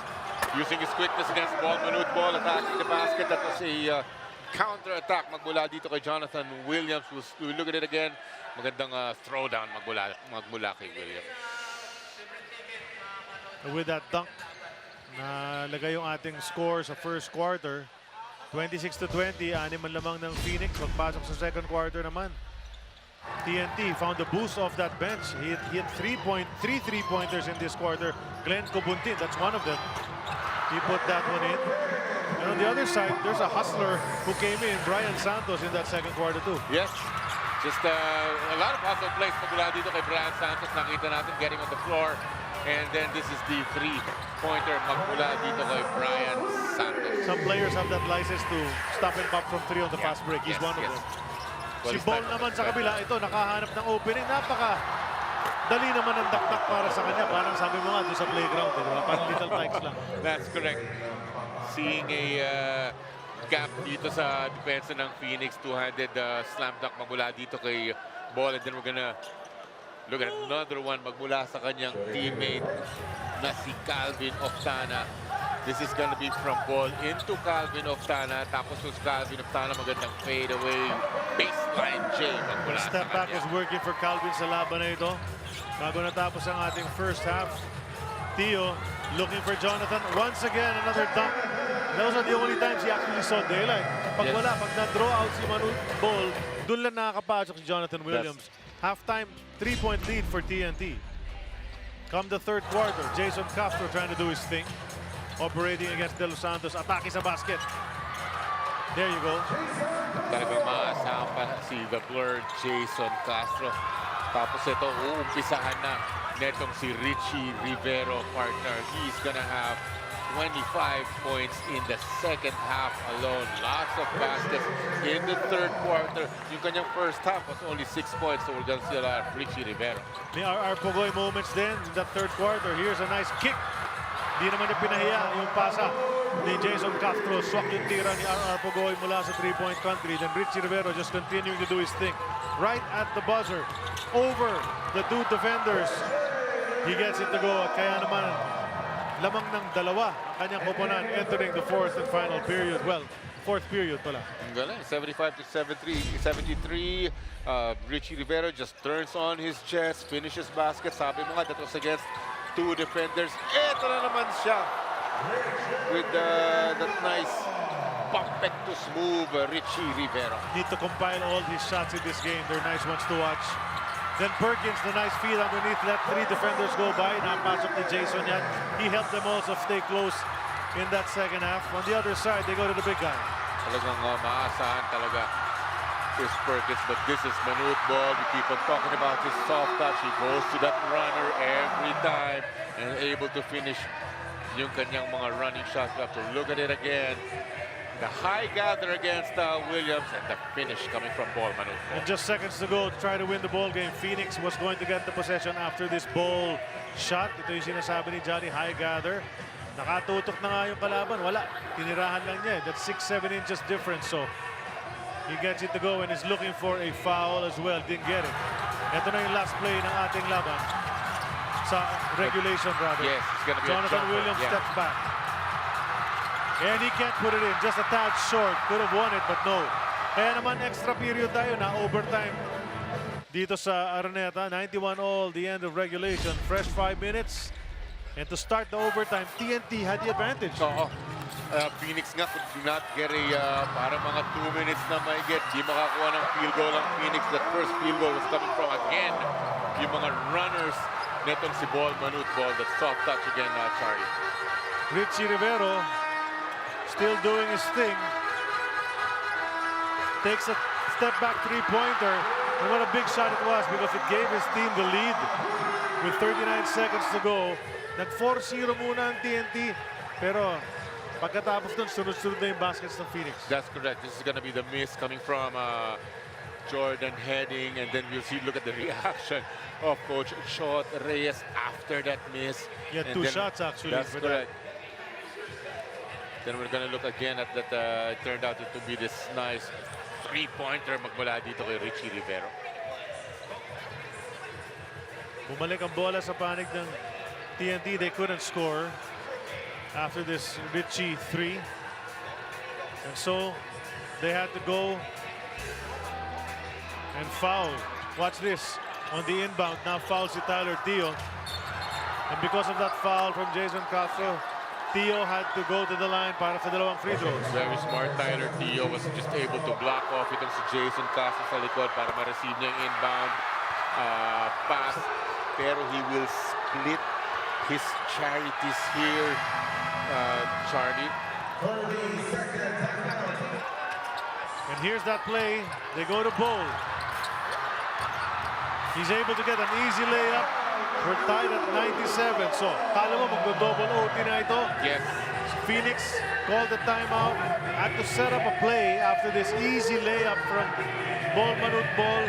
Using his quickness against Ball, Manute Ball, attacking the basket. That was a counter-attack magmula dito kay Jonathan Williams. We look at it again. Magandang throwdown magmula kay Williams. With that dunk, nalagay yung ating score sa first quarter. 26-20, 6 man lamang ng Phoenix. Pagpasok sa second quarter naman, TNT found the boost off that bench. He hit 3 3-pointers in this quarter. Glenn Cobuntin, that's one of them. He put that one in. And on the other side, there's a hustler who came in, Brian Santos, in that second quarter too. Yes. Just a lot of hustle plays magmula dito kay Brian Santos. Nakita natin getting on the floor. And then this is the 3-pointer magmula dito kay Brian Santos. Some players have that license to stop and pop from 3 on the fast break. He's one of them. Si Ball naman sa kabila, ito nakahanap ng opening. Dali naman ang dakdak para sa kanya. Parang sabi mo nga doon sa playground. Parang little tikes lang. That's correct. Seeing a gap dito sa depensa ng Phoenix. Two-handed slam dunk magmula dito kay Ball. And then we're gonna look at another one magmula sa kanyang teammate na si Calvin Oftana. This is gonna be from Ball into Calvin Oftana. Tapos yung Calvin Oftana magandang fade away. Baseline J magmula sa kanya. Step back was working for Calvin sa laban na ito. Bago natapos ang ating first half. Tio looking for Jonathan. Once again, another dunk Those are the only times he actually saw daylight. Pag Yes. wala, pag na-draw out si Manute Ball, doon lang nakakapasok si Jonathan Williams. Halftime, 3-point lead for TNT. Come the third quarter, Jason Castro trying to do his thing. Operating against De Los Santos. Atake sa basket. There you go. Talagang maasahan pa si the blurred Jason Castro. Tapos ito, uumpisahan na netong si Richie Rivero, partner. He's gonna have 25 points in the second half alone. Lots of baskets in the third quarter. Yung kanyang first half was only 6 points, so we're gonna see a lot of Richie Rivero. May RR Pugoy moments then in that third quarter. Here's a nice kick. Di naman niya pinahiya yung pasa ni Jason Castro. Swak yung tira ni RR Pugoy mula sa three-point country. Then Richie Rivero just continuing to do his thing. Right at the buzzer. Over the two defenders. He gets it to go. At kaya naman, lamang ng dalawa ang kanyang koponan entering the fourth and final period. Well, fourth period pala. Ang galing, 75 to 73. Richie Rivero just turns on his chest, finishes basket. Sabi mo nga, that was against two defenders. Eto na naman siya with that nice bumpectus move, Richie Rivero. Need to compile all his shots in this game. They're nice ones to watch. Then Perkins, the nice feed underneath, let three defenders go by. Napasok ni Jason yan. He helped them also stay close in that second half. On the other side, they go to the big guy. Talagang maasahan talaga is Perkins, but this is Manute Ball. We keep on talking about his soft touch. He goes to that runner every time and able to finish yung kanyang mga running shots. We have to look at it again. The high gather against Williams and the finish coming from Ball, Manute Ball. And just seconds to go to try to win the ball game. Phoenix was going to get the possession after this ball shot. Ito yung sinasabi ni Johnny, high gather. Nakatutok na nga yung kalaban. Wala. Tinirahan lang niya. That's 6-7 inches difference. So he gets it to go and is looking for a foul as well. Didn't get it. Ito na yung last play ng ating laban. Sa regulation, rather. Yes, it's going to be Jonathan a jumper. Williams Yeah. steps back. And he can't put it in. Just a tad short. Could have won it, but no. Kaya naman extra period tayo na overtime dito sa Araneta. 91 all, the end of regulation. Fresh 5 minutes. And to start the overtime, TNT had the advantage. Oo. Phoenix nga could not get a para mga 2 minutes na may get. Di makakuha ng field goal ang Phoenix. That first field goal was coming from again yung mga runners netong si Ball, Manute Ball. That soft touch again, Charlie. Richie Rivero still doing his thing. Takes a step back three-pointer. And what a big shot it was because it gave his team the lead with 39 seconds to go. Nag-4-0 muna ang TNT. Pero pagkatapos dun, sunod-sunod na yung baskets ng Phoenix. That's correct. This is going to be the miss coming from Jordan Heading. And then we'll see, look at the reaction of Coach Shot Reyes after that miss. He had two shots actually. That's correct. Then we're going to look again at that. It turned out to be this nice three-pointer magmula dito kay Richie Rivero. Bumalik ang bola sa panig ng TNT. They couldn't score after this Richie 3. And so they had to go and foul. Watch this. On the inbound, now fouls si Tyler Tio. And because of that foul from Jason Castro, Tio had to go to the line para sa dalawang free throws. Very smart. Tyler Tio was just able to block off itong si Jason Castro sa likod para ma-receive niya yung inbound pass. Pero he will split his charities here, Charlie. And here's that play. They go to Bowl. He's able to get an easy layup. We're tied at 97. So, kala mo magdo-double OT na ito? Yes. Phoenix called the timeout. Had to set up a play after this easy layup from Manute Ball.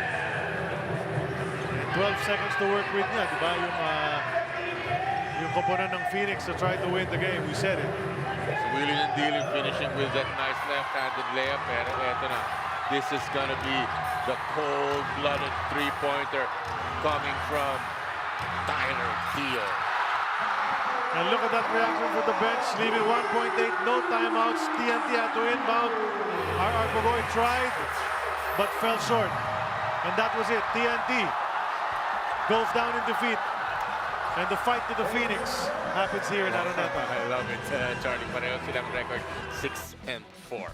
12 seconds to work with niya. Diba yung koponan ng Phoenix to try to win the game. We said it. So wheeling and dealing, finishing with that nice left-handed layup. Pero eto na. This is gonna be the cold-blooded three-pointer coming from Tyler Tio. And look at that reaction from the bench, leaving 1.8, no timeouts. TNT had to inbound. RR Pugoy tried, but fell short. And that was it. TNT goes down in defeat. And the fight to the Phoenix happens here in Araneta. I love it, Charlie. Pareho silang record 6-4.